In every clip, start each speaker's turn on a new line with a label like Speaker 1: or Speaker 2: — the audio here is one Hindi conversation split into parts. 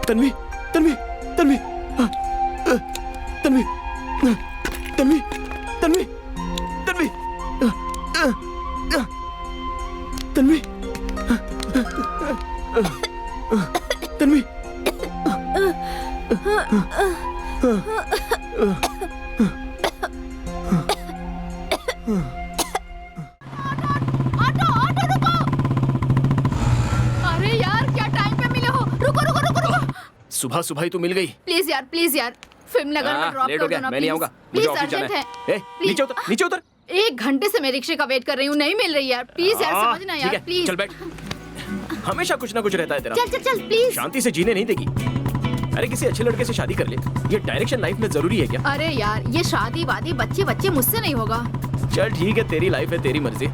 Speaker 1: तन्वी तन्वी तन्वी तन्वी तन्वी तन्वी तन्वी तन्वी तन्वी
Speaker 2: ऑटो ऑटो रुको। अरे यार क्या टाइम पे मिले हो। रुको रुको रुको रुको।
Speaker 1: सुबह सुबह ही तो मिल गई।
Speaker 2: प्लीज यार फिल्म नगर में ड्रॉप
Speaker 1: लेट
Speaker 2: कर
Speaker 1: हो गया,
Speaker 2: दो ना
Speaker 1: मैं नहीं आऊंगा, मुझे ऑफिस जाना है। ए, नीचे उतर, नीचे उतर।
Speaker 2: 1 घंटे से मैं रिक्शे का वेट कर रही हूँ, नहीं मिल रही यार। प्लीज यार समझना
Speaker 1: ठीक
Speaker 2: यार
Speaker 1: है,
Speaker 2: प्लीज।
Speaker 1: चल बैठ। हमेशा कुछ ना कुछ रहता है तेरा।
Speaker 2: चल चल चल प्लीज।
Speaker 1: शांति से जीने नहीं देगी। अरे किसी अच्छे लड़के से शादी कर ले। ये डायरेक्शन लाइफ में जरूरी है क्या?
Speaker 2: अरे यार ये शादी वादी बच्चे बच्चे मुझसे नहीं होगा।
Speaker 1: चल ठीक है, तेरी लाइफ है, तेरी मर्जी।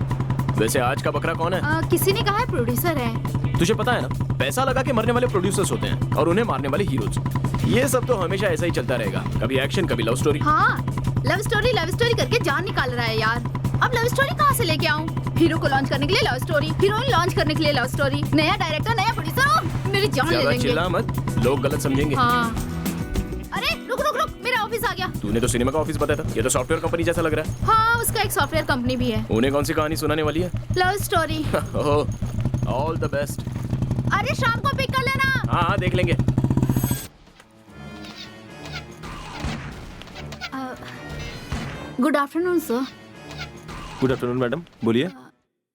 Speaker 1: वैसे आज का बकरा कौन है?
Speaker 2: किसी ने कहा है प्रोड्यूसर है।
Speaker 1: तुझे पता है ना, पैसा लगा के मरने वाले प्रोड्यूसर्स होते हैं और उन्हें मारने वाले हीरोज। ये सब तो हमेशा ऐसा ही चलता रहेगा, कभी एक्शन कभी लव स्टोरी।
Speaker 2: हाँ लव स्टोरी करके जान निकाल रहा है यार। अब लव स्टोरी कहाँ से लेके आऊँ? हीरो को लॉन्च करने के लिए लव स्टोरी, हीरोइन लॉन्च करने के लिए लव स्टोरी, नया डायरेक्टर नया प्रोड्यूसर, मेरी जान ले लेंगे।
Speaker 1: चिल्ला मत, लोग गलत समझेंगे।
Speaker 2: हाँ। अरे रुक रुक रुक, मेरा ऑफिस आ गया।
Speaker 1: तूने तो सिनेमा का ऑफिस बताया था, ये तो सॉफ्टवेयर कंपनी जैसा लग रहा है।
Speaker 2: हाँ उसका एक सॉफ्टवेयर कंपनी भी है।
Speaker 1: उन्हें कौन सी कहानी सुनाने वाली है?
Speaker 2: Love story.
Speaker 1: All the best.
Speaker 2: अरे शाम को पिक कर लेना।
Speaker 1: हाँ देख लेंगे।
Speaker 2: Good afternoon sir.
Speaker 3: Good afternoon madam, बोलिए।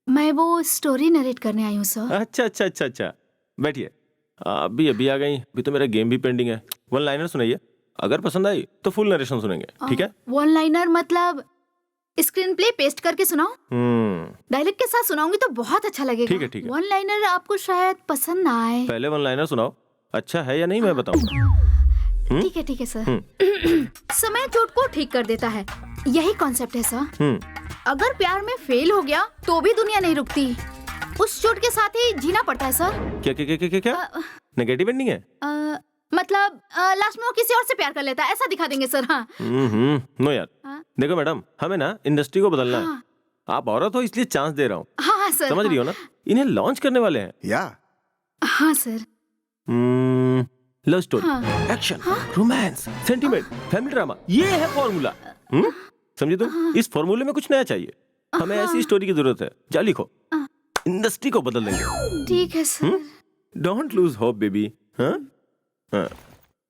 Speaker 2: मैं वो स्टोरी नरेट करने आई हूँ सर।
Speaker 3: अच्छा, बैठिए। अभी अभी आ गई, अभी तो मेरा गेम भी पेंडिंग है। 1 लाइनर सुनाइए, अगर पसंद आई तो फुल नरेशन सुनेंगे, ठीक है?
Speaker 2: 1 लाइनर मतलब स्क्रीन प्ले पेस्ट करके सुनाओ। डायलॉग के साथ सुनाऊंगी तो बहुत अच्छा लगेगा।
Speaker 3: ठीक है।
Speaker 2: 1 लाइनर आपको शायद पसंद ना आए।
Speaker 3: पहले 1 लाइनर सुनाओ, अच्छा है या नहीं मैं बताऊँ।
Speaker 2: ठीक है सर। समय चोट को ठीक कर देता है, यही कॉन्सेप्ट है सर। अगर प्यार में फेल हो गया तो भी दुनिया नहीं रुकती, उस चोट के साथ ही जीना पड़ता है सर।
Speaker 3: क्या नेगेटिव एंडिंग है?
Speaker 2: मतलब लास्ट में वो किसी और से प्यार कर लेता है, ऐसा दिखा देंगे सर। हाँ
Speaker 3: नो यार। देखो मैडम, हमें ना इंडस्ट्री को बदलना है। आप औरत हो इसलिए चांस दे रहा हूँ।
Speaker 2: हाँ सर।
Speaker 3: समझ रही हो ना? इन्हें लॉन्च करने वाले हैं।
Speaker 4: या
Speaker 2: हाँ sir.
Speaker 3: Love story, action, romance, sentiment, family drama, ये है फॉर्मूला। समझे तुम? इस फॉर्मूले में कुछ नया चाहिए। हमें ऐसी स्टोरी की जरूरत है। जा लिखो, इंडस्ट्री को बदल देंगे।
Speaker 2: ठीक है sir.
Speaker 3: Don't lose hope baby. हाँ,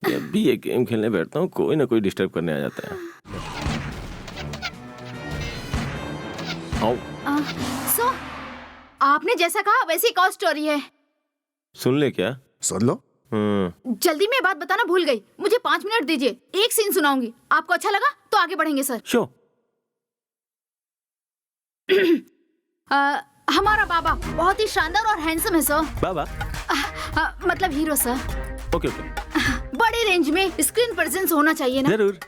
Speaker 3: जब भी ये गेम खेलने बैठता हूँ कोई ना कोई डिस्टर्ब करने आ जाता है। आओ।
Speaker 2: सो आपने जैसा कहा वैसी एक और स्टोरी है।
Speaker 3: सुन ले क्या?
Speaker 4: सुन लो।
Speaker 2: जल्दी में बात बताना भूल गई, मुझे 5 मिनट दीजिए, एक सीन सुनाऊंगी। आपको अच्छा लगा तो आगे बढ़ेंगे सर।
Speaker 3: शो।
Speaker 2: हमारा बाबा बहुत ही शानदार और हैंडसम है सर।
Speaker 3: बाबा?
Speaker 2: मतलब हीरो सर।
Speaker 3: ओके।
Speaker 2: बड़े रेंज में स्क्रीन प्रेजेंस होना चाहिए ना।
Speaker 3: जरूर।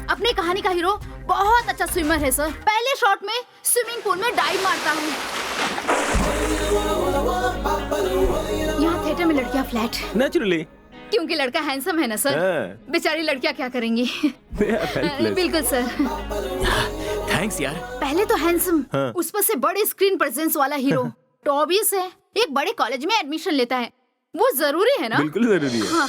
Speaker 2: अपनी कहानी का हीरो बहुत अच्छा स्विमर है सर। पहले शॉट में स्विमिंग पूल में डाइव मारता हूँ। यहाँ थिएटर में लड़कियाँ फ्लैट।
Speaker 3: नेचुरली।
Speaker 2: क्योंकि लड़का हैंडसम है ना सर। बेचारी लड़कियाँ क्या करेंगी। बिल्कुल सर।
Speaker 1: थैंक्स यार।
Speaker 2: पहले तो हैंडसम, उस पर से बड़े स्क्रीन प्रेजेंस वाला हीरो तो ऑब्वियस है एक बड़े कॉलेज में एडमिशन लेता है, वो जरूरी है ना।
Speaker 3: बिल्कुल जरूरी है।
Speaker 2: हाँ।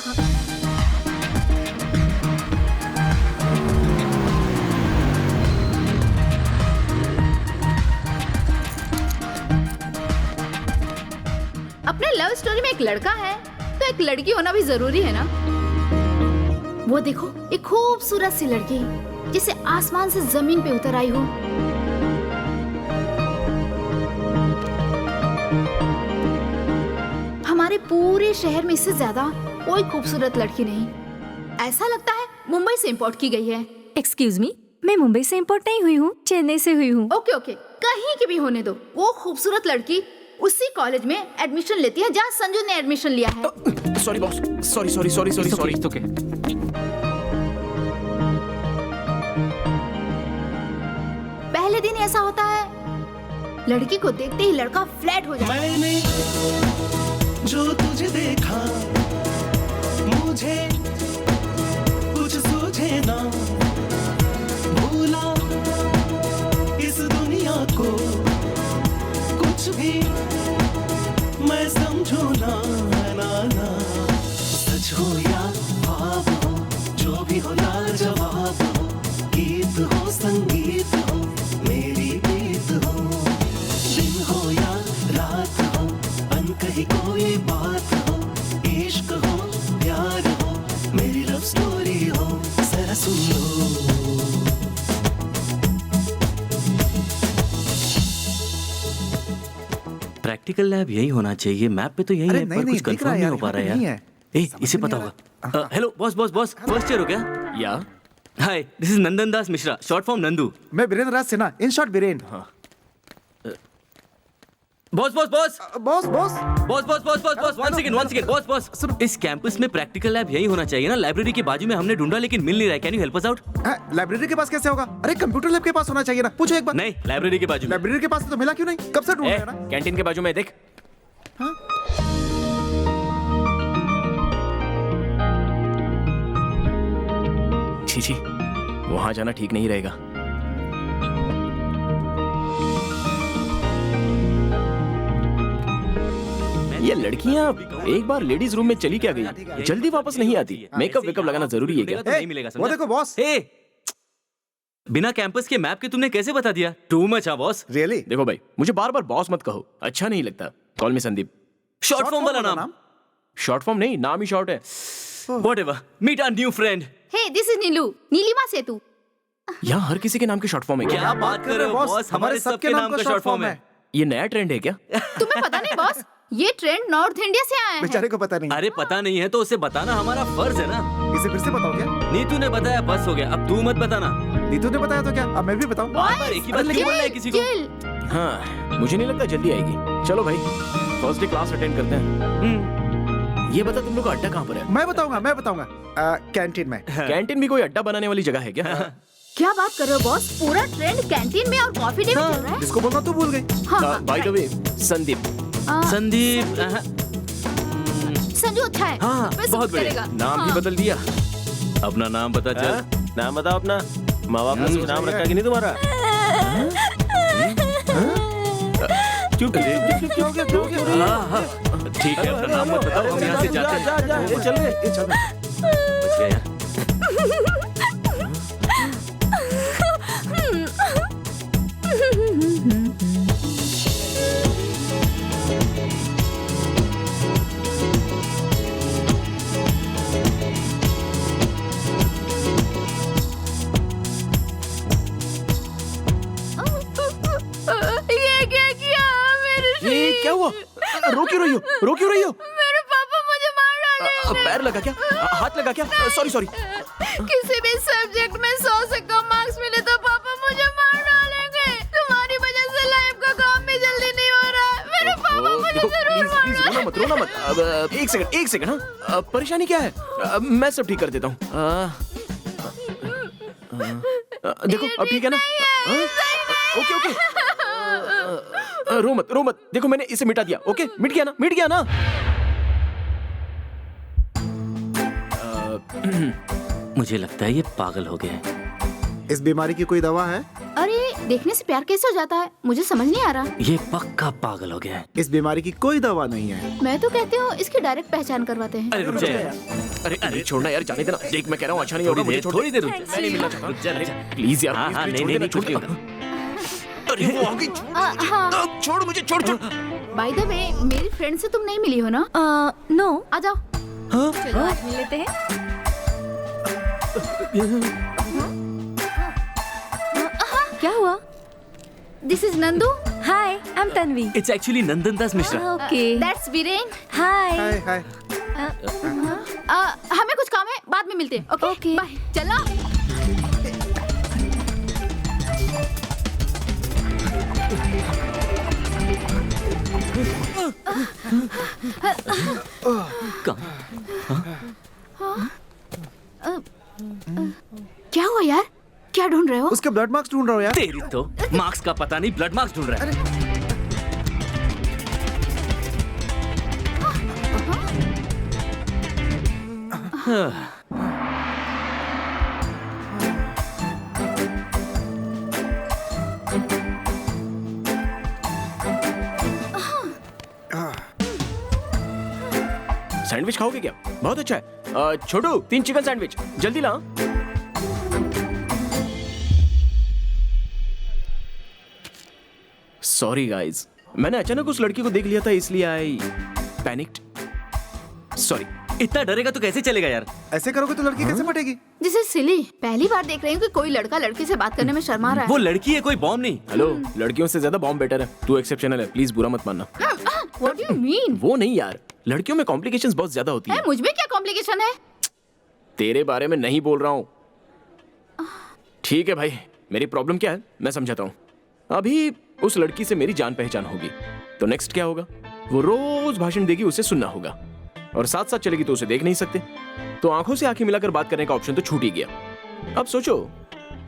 Speaker 2: अपने लव स्टोरी में एक लड़का है तो एक लड़की होना भी जरूरी है ना। वो देखो एक खूबसूरत सी लड़की जिसे आसमान से जमीन पे उतर आई हो। हमारे पूरे शहर में इससे ज्यादा कोई खूबसूरत लड़की नहीं। ऐसा लगता है मुंबई से इंपोर्ट की गई है।
Speaker 5: एक्सक्यूज मी, मैं मुंबई से इंपोर्ट नहीं हुई हूँ, चेन्नई से हुई हूँ।
Speaker 2: ओके, कहीं की भी होने दो, वो खूबसूरत लड़की उसी कॉलेज में एडमिशन लेती है जहाँ संजू ने एडमिशन लिया है।
Speaker 1: Sorry boss, sorry. ओके।
Speaker 2: पहले दिन ऐसा होता है, लड़की को देखते ही लड़का फ्लैट हो जाता है।
Speaker 6: मैंने जो तुझे देखा मुझे कुछ सूझे ना, भूला इस दुनिया को कुछ भी मैं समझू ना। सच
Speaker 3: प्रैक्टिकल लैब यही होना चाहिए, मैप पे तो यही
Speaker 4: अरे
Speaker 3: है,
Speaker 4: नहीं,
Speaker 3: पर
Speaker 4: नहीं,
Speaker 3: कुछ
Speaker 4: दिख रहा
Speaker 3: कंफर्म
Speaker 4: है
Speaker 3: नहीं
Speaker 4: यार,
Speaker 3: हो पा रहा है
Speaker 4: नहीं
Speaker 3: यार।
Speaker 4: है।
Speaker 3: ए,
Speaker 4: समझ
Speaker 3: इसे
Speaker 4: नहीं
Speaker 3: पता
Speaker 4: आ
Speaker 3: होगा। हेलो बॉस, फर्स्ट ईयर हो क्या?
Speaker 1: या
Speaker 3: hi, this is Nandan Das Mishra, short form Nandu.
Speaker 4: मैं Virendra Raj Sinha, in short Viren.
Speaker 3: Boss,
Speaker 4: boss
Speaker 3: one second, boss. इस कैंपस में प्रैक्टिकल लैब यही होना चाहिए ना? लाइब्रेरी के बाजू में हमने ढूंढा लेकिन मिल नहीं रहा है। Can you help us out?
Speaker 4: Library के पास कैसे होगा? अरे कंप्यूटर लैब के पास होना चाहिए ना, पूछो एक बार।
Speaker 3: नहीं, लाइब्रेरी के बाजू में।
Speaker 4: लाइब्रेरी के पास तो मिला क्यों नहीं? कब से ढूंढ रहे हो ना?
Speaker 1: कैंटीन के बाजू में देख। छी, वहां जाना ठीक नहीं रहेगा। ये लड़कियां एक बार लेडीज रूम में चली क्या गई, जल्दी वापस नहीं आती। मेकअप वेकअप लगाना जरूरी है क्या?
Speaker 3: तो नहीं मिलेगा,
Speaker 4: वो देखो बॉस।
Speaker 3: बिना कैंपस के मैप के तुमने कैसे बता दिया? Too much boss.
Speaker 4: रियली?
Speaker 1: देखो भाई, मुझे बार बार बॉस मत कहो, अच्छा नहीं लगता। Call me Sandeep.
Speaker 3: Short form वाला नाम?
Speaker 1: शॉर्ट फॉर्म नहीं, नाम ही शॉर्ट है।
Speaker 3: Whatever, meet our new friend.
Speaker 2: Hey, this is Neelu, Neelima Setu.
Speaker 1: यहाँ हर किसी के नाम के शॉर्ट फॉर्म है क्या?
Speaker 3: क्या बात कर रहे हो बॉस? हमारे सबके नाम का शॉर्ट फॉर्म है।
Speaker 1: ये नया ट्रेंड है क्या?
Speaker 2: तुम्हें पता नहीं बॉस, ये ट्रेंड नॉर्थ इंडिया से आया है।
Speaker 4: बेचारे को पता नहीं।
Speaker 3: अरे पता नहीं है तो उसे बताना हमारा फर्ज है ना।
Speaker 4: इसे फिर से बताओ क्या?
Speaker 3: नीतू ने बताया, बस हो गया, अब तू मत बताना।
Speaker 4: नीतू ने बताया तो क्या? अब मैं भी बताऊं?
Speaker 3: बार एक ही बात क्यों बोल रहा है किसी को?
Speaker 2: चिल।
Speaker 1: हाँ, मुझे नहीं लगता जल्दी आएगी। चलो भाई, फर्स्ट डे क्लास अटेंड करते हैं। ये बता, तुम लोग का अड्डा कहाँ पर है?
Speaker 4: मैं बताऊंगा कैंटीन में।
Speaker 1: कैंटीन भी कोई अड्डा बनाने वाली जगह है क्या?
Speaker 2: क्या बात कर रहे हो बॉस? पूरा ट्रेंड कैंटीन में और कॉफी डे में चल रहा है।
Speaker 4: जिसको बोलना तू भूल गई।
Speaker 2: हाँ,
Speaker 1: by the way, Sandeep.
Speaker 3: Sandeep.
Speaker 2: Sanju अच्छा है।
Speaker 3: हाँ,
Speaker 2: वैसे
Speaker 3: बहुत बढ़िया।
Speaker 2: करेगा।
Speaker 1: नाम भी
Speaker 2: हाँ।
Speaker 1: बदल दिया।
Speaker 3: अपना नाम बता चल।
Speaker 7: नाम बताओ अपना। माँ बाप ने कुछ नाम रखा कि नहीं तुम्हारा?
Speaker 1: क्यों
Speaker 3: ठीक है, अपना नाम मत बताओ, हम यहाँ से जाते हैं।
Speaker 4: चल गए।
Speaker 3: बच गया यार।
Speaker 2: ये क्या किया मेरे से?
Speaker 1: ये क्या हुआ? रो क्यों रही हो?
Speaker 2: मेरे पापा मुझे मार डालेंगे।
Speaker 1: पैर लगा क्या? हाथ लगा क्या? सॉरी।
Speaker 2: किसी भी सब्जेक्ट में 100 से कम मार्क्स मिले तो पापा मुझे मार डालेंगे। तुम्हारी वजह से लाइफ का काम भी जल्दी नहीं हो रहा है। मेरे पापा मुझे जरूर मार
Speaker 1: रोना मत। अब एक सेकंड। हाँ, परेशानी क्या है? मैं सब ठीक कर देता हूँ। देखो, अब ठीक है ना? ओके। रो मत। देखो, मैंने इसे मिटा दिया। ओके, मिट गया ना?
Speaker 3: मुझे लगता है ये पागल हो गया है।
Speaker 4: इस बीमारी की कोई दवा है?
Speaker 2: अरे, देखने से प्यार कैसे हो जाता है? मुझे समझ नहीं आ रहा।
Speaker 3: ये पक्का पागल हो गया है।
Speaker 4: इस बीमारी की कोई दवा नहीं है।
Speaker 2: मैं तो कहती हूँ इसकी डायरेक्ट पहचान करवाते हैं।
Speaker 3: अरे रुक जा यार।
Speaker 1: अरे छोड़ना यार, जाने देना। देख, मैं कह रहा हूँ अच्छा नहीं होगा। मुझे छोड़ दे।
Speaker 3: थोड़ी देर रुक जा।
Speaker 1: मैं नहीं मिलना चाहता।
Speaker 3: रुक जा।
Speaker 1: प्लीज यार,
Speaker 3: हाँ,
Speaker 1: प्लीज
Speaker 3: नहीं,
Speaker 1: छोड़ देना। अरे वो आ गई।
Speaker 2: हाँ।
Speaker 1: छोड़ मुझे, छोड़।
Speaker 2: बाय द वे, मेरी फ्रेंड से तुम नहीं मिली हो ना?
Speaker 5: नो।
Speaker 2: आ जाओ।
Speaker 5: चलो आज मिल लेते हैं। क्या हुआ?
Speaker 2: This is Nandu.
Speaker 5: Hi, I am Tanvi.
Speaker 3: It's actually Nandan Das Mishra.
Speaker 5: Okay.
Speaker 2: That's Viren.
Speaker 5: Hi.
Speaker 4: Hi.
Speaker 2: हमें कुछ काम है, बाद में मिलते हैं। Okay,
Speaker 5: Okay.
Speaker 2: बाय। चलो। क्या हुआ यार? क्या ढूंढ रहे हो?
Speaker 4: उसके ब्लड मार्क्स ढूंढ रहा हूँ यार।
Speaker 3: तेरी तो मार्क्स का पता नहीं, ब्लड मार्क्स ढूंढ रहा है।
Speaker 1: सैंडविच खाओगे क्या? बहुत अच्छा है। छोटू, 3 चिकन सैंडविच जल्दी ला। सॉरी गाइस, मैंने अचानक उस लड़की को देख लिया था, इसलिए आई पैनिक्ड। सॉरी।
Speaker 8: इतना डरेगा तो कैसे चलेगा यार?
Speaker 4: ऐसे करोगे तो लड़की कैसे पटेगी?
Speaker 2: जिसे सिली पहली बार देख रही हूँ कि कोई लड़का लड़की से बात करने में शर्मा रहा
Speaker 8: वो
Speaker 2: है।
Speaker 8: लड़की है, कोई बॉम्ब नहीं।
Speaker 1: हेलो, लड़कियों से ज्यादा बॉम्ब बेटर है। तू एक्सेप्शनल है, प्लीज बुरा मत मानना।
Speaker 2: What do you mean?
Speaker 1: वो नहीं यार, लड़कियों में कॉम्प्लिकेशंस बहुत ज्यादा होती है।
Speaker 2: मुझ में क्या कॉम्प्लिकेशन है?
Speaker 1: तेरे बारे में नहीं बोल रहा हूँ। ठीक है भाई, मेरी प्रॉब्लम क्या है मैं समझाता हूँ। अभी उस लड़की से मेरी जान पहचान होगी, तो नेक्स्ट क्या होगा? वो रोज भाषण देगी, उसे सुनना होगा, और साथ साथ चलेगी तो उसे देख नहीं सकते, तो आंखों से आंखें मिलाकर बात करने का ऑप्शन तो छूट ही गया। अब सोचो,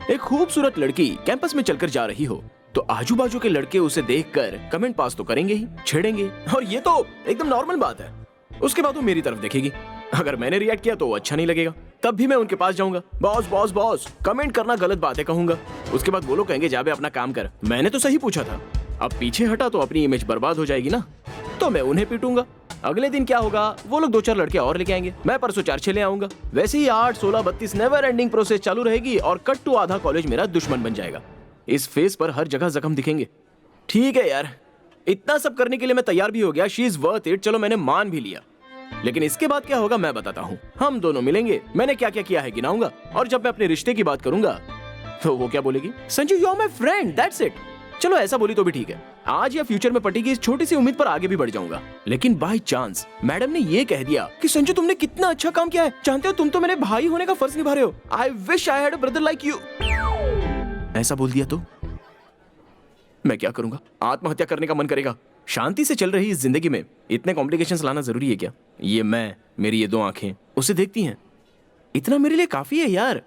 Speaker 1: एक खूबसूरत लड़की कैंपस में चलकर जा रही हो, तो आजू बाजू के लड़के उसे देखकर कमेंट पास तो करेंगे ही, छेड़ेंगे, और ये तो एकदम नॉर्मल बात है। उसके बाद वो मेरी तरफ देखेगी, अगर मैंने रिएक्ट किया तो वो अच्छा नहीं लगेगा, तब भी मैं उनके पास जाऊंगा, बॉस बॉस बॉस, कमेंट करना गलत बात है कहूंगा। उसके बाद वो लोग कहेंगे जा बे अपना काम कर, मैंने तो सही पूछा था। अब पीछे हटा तो अपनी इमेज बर्बाद हो जाएगी ना, तो मैं उन्हें पीटूंगा। अगले दिन क्या होगा, वो लोग 2-4 लड़के और लेके आएंगे, मैं परसों 4-6 ले आऊंगा। वैसे ही 8, 16, 32 नेवर एंडिंग प्रोसेस चालू रहेगी, और कट टू आधा कॉलेज मेरा दुश्मन बन जाएगा। इस फेस पर हर जगह जख्म दिखेंगे। ठीक है यार, इतना सब करने के लिए मैं तैयार भी हो गया, शी इज वर्थ इट, चलो मैंने मान भी लिया। लेकिन इसके बाद क्या होगा मैं बताता हूँ। हम दोनों मिलेंगे, मैंने क्या क्या किया है गिनाऊंगा, और जब मैं अपने रिश्ते की बात करूंगा तो वो क्या बोलेगी, Sanju you are my friend, that's it. चलो ऐसा बोली तो भी ठीक है, आज या फ्यूचर में पटेगी, इस छोटी सी उम्मीद पर आगे भी बढ़ जाऊंगा। लेकिन बाय चांस मैडम ने ये कह दिया कि संजू तुमने कितना अच्छा काम किया है, जानते हो तुम तो मेरे भाई होने का फर्ज निभा रहे हो, I wish I had a brother like you. ऐसा बोल दिया तो मैं क्या करूंगा? आत्महत्या करने का मन करेगा। शांति से चल रही इस जिंदगी में इतने कॉम्प्लिकेशंस लाना जरूरी है क्या? ये मैं, मेरी ये 2 आंखें उसे देखती हैं, इतना मेरे लिए काफी है यार।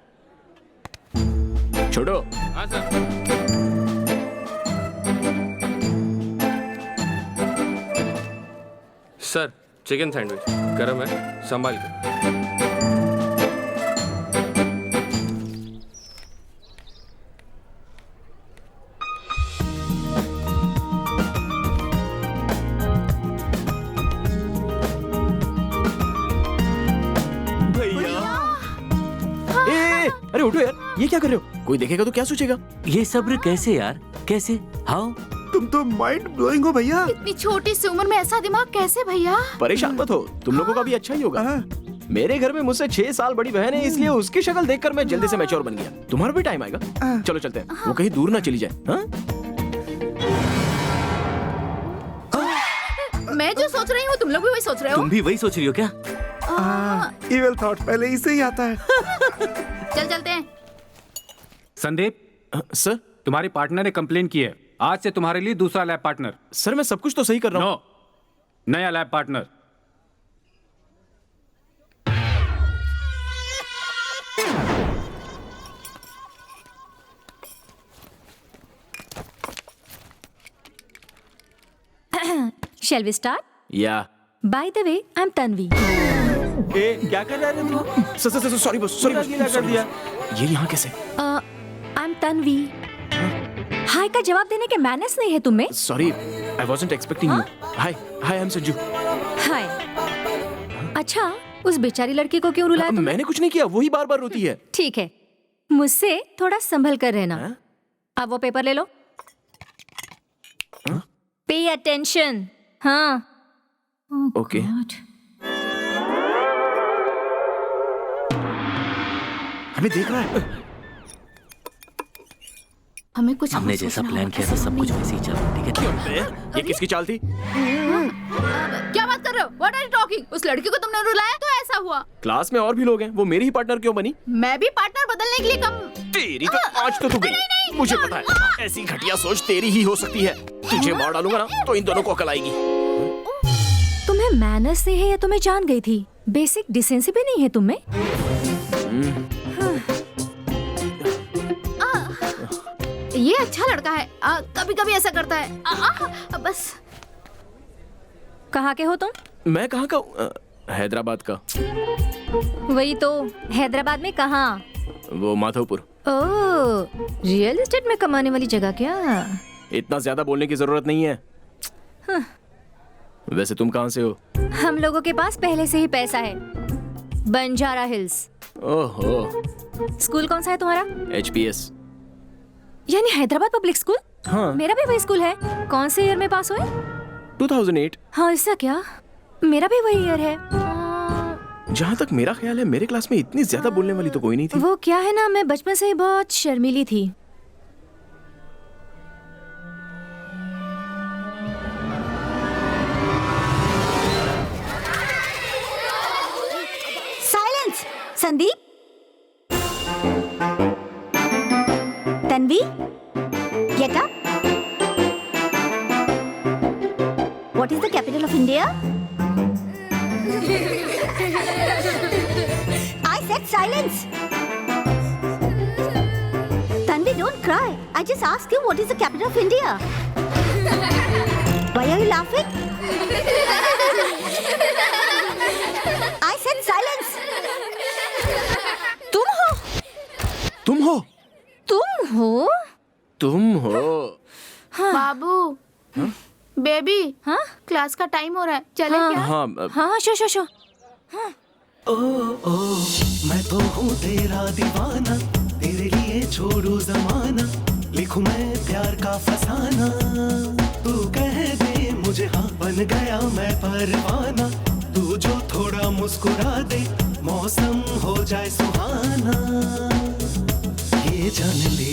Speaker 1: छोड़ो। हाँ सर।
Speaker 9: सर चिकन सैंडविच गरम है, संभाल कर।
Speaker 1: अरे उठो यार, ये क्या कर रहे हो? कोई देखेगा तो क्या सोचेगा?
Speaker 8: ये सब्र कैसे यार, कैसे? हाउ?
Speaker 4: तुम तो माइंड ब्लोइंग हो भैया।
Speaker 2: इतनी छोटी सी उम्र में ऐसा दिमाग कैसे भैया?
Speaker 1: परेशान मत हो, तुम लोगों का भी अच्छा ही होगा। मेरे घर में मुझसे 6 साल बड़ी बहन है, इसलिए उसकी शक्ल देखकर मैं जल्दी से मैच्योर बन गया। तुम्हारा भी टाइम आएगा, चलो चलते हैं, वो कहीं दूर ना चली जाए। हाँ?
Speaker 2: मैं जो सोच रही हूँ तुम लोग भी वही सोच रहे हो?
Speaker 8: तुम भी वही सोच रही हो क्या?
Speaker 4: इविल थॉट पहले इसे ही आता है।
Speaker 2: चल चलते हैं।
Speaker 10: संदीप
Speaker 1: सर,
Speaker 10: तुम्हारी पार्टनर ने कंप्लेन की है, आज से तुम्हारे लिए दूसरा लैब पार्टनर।
Speaker 1: सर मैं सब कुछ तो सही कर रहा हूँ।
Speaker 10: नो, नया lab partner.
Speaker 5: Shall we start?
Speaker 1: या
Speaker 5: By the way, I'm Tanvi.
Speaker 3: ए, क्या कर रहा है तू?
Speaker 1: सॉरी बॉस, सॉरी बॉस,
Speaker 3: गीला कर दिया।
Speaker 1: ये यहाँ कैसे?
Speaker 5: I'm Tanvi. हाय का जवाब देने के मैनर्स नहीं है तुम में?
Speaker 1: Sorry, I wasn't expecting you. Hi, I am Sanju.
Speaker 5: Hi. अच्छा, उस बेचारी लड़की को क्यों रुलाया तुमने?
Speaker 1: मैंने कुछ नहीं किया, वही बार बार रोती है।
Speaker 5: ठीक है, मुझसे थोड़ा संभल कर रहना।
Speaker 1: हाँ?
Speaker 5: अब वो पेपर ले लो। Pay attention. हाँ।
Speaker 1: ओके।
Speaker 4: हमें देख रहा है।
Speaker 2: हमें कुछ
Speaker 8: हमने जैसा प्लान किया था सब कुछ वैसे ही चल रहा है, ठीक है?
Speaker 1: ये किसकी चाल थी?
Speaker 2: क्या बात कर रहे हो? What are you talking? उस लड़की को तुमने रुलाया तो ऐसा हुआ।
Speaker 1: क्लास में और भी लोग हैं, वो मेरी ही पार्टनर क्यों बनी?
Speaker 2: मैं भी पार्टनर बदलने के लिए कम।
Speaker 1: तेरी तो आज तो तू गई। मुझे पता है, ऐसी घटिया सोच तेरी ही हो सकती है। तुझे मार डालूंगा ना तो इन दोनों को अकल आएगी।
Speaker 5: तुम्हें मैनर्स नहीं है या तुम्हें जान गई थी? बेसिक डिसेंसी भी नहीं है तुम्हें?
Speaker 2: ये अच्छा लड़का है, कभी कभी ऐसा करता है। बस।
Speaker 5: कहाँ के हो तुम?
Speaker 1: मैं कहाँ का हूँ? हैदराबाद का।
Speaker 5: वही तो, हैदराबाद में कहाँ?
Speaker 1: वो माधवपुर।
Speaker 5: ओह, रियल एस्टेट में कमाने वाली जगह क्या?
Speaker 1: इतना ज्यादा बोलने की जरूरत नहीं है। वैसे तुम कहाँ से हो?
Speaker 5: हम लोगों के पास पहले से ही पैसा है। बंजारा हिल्स।
Speaker 1: ओहो।
Speaker 5: स्कूल कौन सा है तुम्हारा?
Speaker 1: HPS।
Speaker 5: यानी हैदराबाद पब्लिक स्कूल?
Speaker 1: हाँ।
Speaker 5: मेरा भी वही स्कूल है। कौन से ईयर में पास हुए?
Speaker 1: 2008।
Speaker 5: हाँ, ऐसा क्या? मेरा भी वही ईयर है।
Speaker 1: जहाँ तक मेरा ख्याल है मेरे क्लास में इतनी ज्यादा बोलने वाली तो कोई नहीं थी।
Speaker 5: वो क्या है ना, मैं बचपन से ही बहुत शर्मीली थी।
Speaker 11: Silence. Sandeep, Tanvi, get up. What is the capital of India? I said silence. Tanvi, don't cry. I just asked you what is the capital of India. Why are you laughing? I said silence. तुम हो?
Speaker 1: तुम हो?
Speaker 11: तुम हो?
Speaker 1: तुम हो?
Speaker 2: बाबू, बेबी,
Speaker 5: हाँ
Speaker 2: क्लास का टाइम हो रहा है, चले क्या?
Speaker 1: हाँ
Speaker 5: हाँ, शो।
Speaker 6: ओ मैं तो हूँ तेरा दीवाना, तेरे लिए छोड़ू जमाना, लिखूं मैं प्यार का फसाना, तू कह दे मुझे हाँ, बन गया मैं परवाना, तू जो थोड़ा मुस्कुरा दे मौसम हो जाए सुहाना, ये जान ले।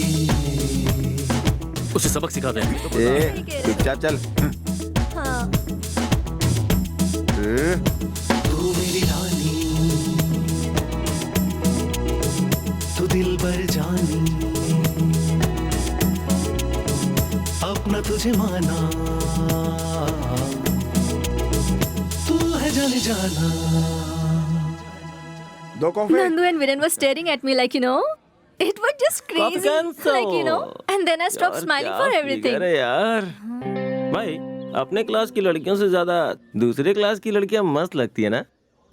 Speaker 8: उसे सबक सिखा दे।
Speaker 4: चुपचाप चल।
Speaker 6: तू मेरी रानी, तू दिल भर जानी, अपना तुझे माना, तू है जाने जाना।
Speaker 4: दो coffee.
Speaker 5: Nandu and Viren were staring at me like, it was just crazy. Like, and then I stopped smiling for everything.
Speaker 3: अरे यार भाई, अपने क्लास की लड़कियों से ज्यादा दूसरे क्लास की लड़कियां मस्त लगती है ना?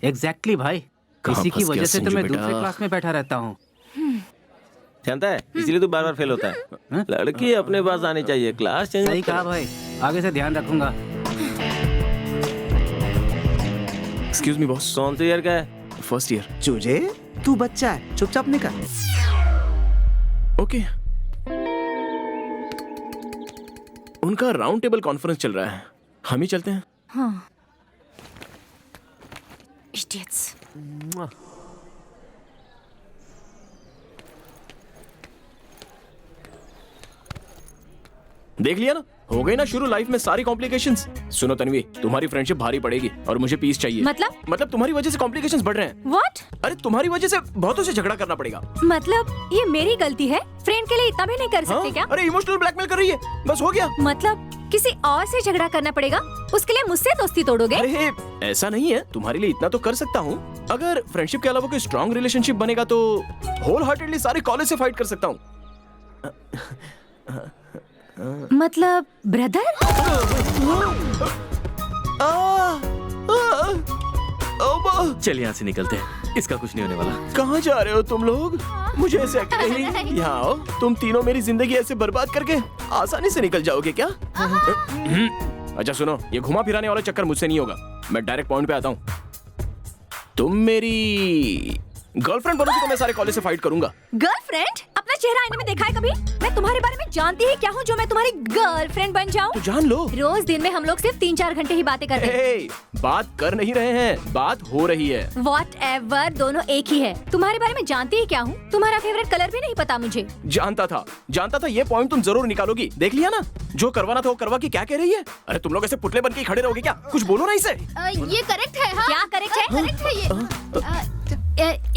Speaker 10: एग्जैक्टली भाई,
Speaker 1: कहाँ
Speaker 10: इसी की
Speaker 1: फंस
Speaker 10: वजह
Speaker 1: गया
Speaker 10: से तो
Speaker 1: संजू
Speaker 10: मैं
Speaker 1: बेटा?
Speaker 10: दूसरे क्लास में बैठा रहता हूँ।
Speaker 3: जानता है, इसीलिए तो बार बार फेल होता है। लड़की अपने पास आनी चाहिए, क्लास चेंज।
Speaker 10: सही कहा भाई, आगे से ध्यान रखूंगा।
Speaker 1: Excuse me boss.
Speaker 3: कौन से ईयर का है?
Speaker 1: First year.
Speaker 4: चूजे, तू बच्चा है, चुपचाप निकल।
Speaker 1: ओके। उनका राउंड टेबल कॉन्फ्रेंस चल रहा है, हम ही चलते हैं।
Speaker 5: हाँ। Idiots.
Speaker 1: देख लिया ना, हो गई ना शुरू लाइफ में सारी कॉम्प्लिकेशंस। सुनो तन्वी, तुम्हारी फ्रेंडशिप भारी पड़ेगी और मुझे पीस चाहिए। मतलब तुम्हारी वजह से कॉम्प्लिकेशंस बढ़ रहे हैं।
Speaker 5: What?
Speaker 1: अरे तुम्हारी वजह से बहुतों से झगड़ा करना पड़ेगा।
Speaker 5: मतलब ये मेरी गलती है? फ्रेंड के लिए इतना भी नहीं कर सकते क्या?
Speaker 1: अरे इमोशनल ब्लैकमेल कर रही है, बस हो गया।
Speaker 5: मतलब किसी और से झगड़ा करना पड़ेगा, उसके लिए मुझसे दोस्ती तोड़ोगे?
Speaker 1: अरे ऐसा नहीं है, तुम्हारे लिए इतना तो कर सकता हूँ। अगर फ्रेंडशिप के अलावा कोई स्ट्रॉन्ग रिलेशनशिप बनेगा तो होल हार्टेडली सारे कॉलेज से फाइट कर सकता हूँ।
Speaker 5: मतलब ब्रदर?
Speaker 8: चल यहाँ से निकलते हैं, इसका कुछ नहीं होने वाला।
Speaker 1: कहाँ जा रहे हो तुम लोग? मुझे ऐसे अकेले यहाँ आओ। तुम तीनों मेरी जिंदगी ऐसे बर्बाद करके आसानी से निकल जाओगे क्या? अच्छा सुनो, ये घुमा फिराने वाला चक्कर मुझसे नहीं होगा, मैं डायरेक्ट पॉइंट पे आता हूँ। तुम मेरी गर्लफ्रेंड बनोगी तो मैं सारे कॉलेज से फाइट करूंगा।
Speaker 5: गर्लफ्रेंड? अपना चेहरा आईने में देखा है कभी? मैं तुम्हारे बारे में जानती ही क्या हूँ जो मैं तुम्हारी गर्लफ्रेंड बन जाऊँ?
Speaker 1: तो जान लो।
Speaker 5: रोज दिन में हम लोग सिर्फ 3-4 घंटे ही बातें करते हैं।
Speaker 1: बात कर नहीं रहे हैं, बात हो रही है।
Speaker 5: Whatever, दोनों एक ही है। तुम्हारे बारे में जानती ही क्या हूँ? तुम्हारा फेवरेट कलर भी नहीं पता मुझे।
Speaker 1: जानता था ये पॉइंट तुम जरूर निकालोगी। देख लिया ना, जो करवाना था वो करवा के क्या कह रही है? अरे तुम लोग ऐसे पुतले बन के खड़े रहोगे क्या? कुछ बोलो ना इसे।
Speaker 2: ये करेक्ट है। हाँ?
Speaker 5: क्या करेक्ट है?
Speaker 2: करेक्ट है ये।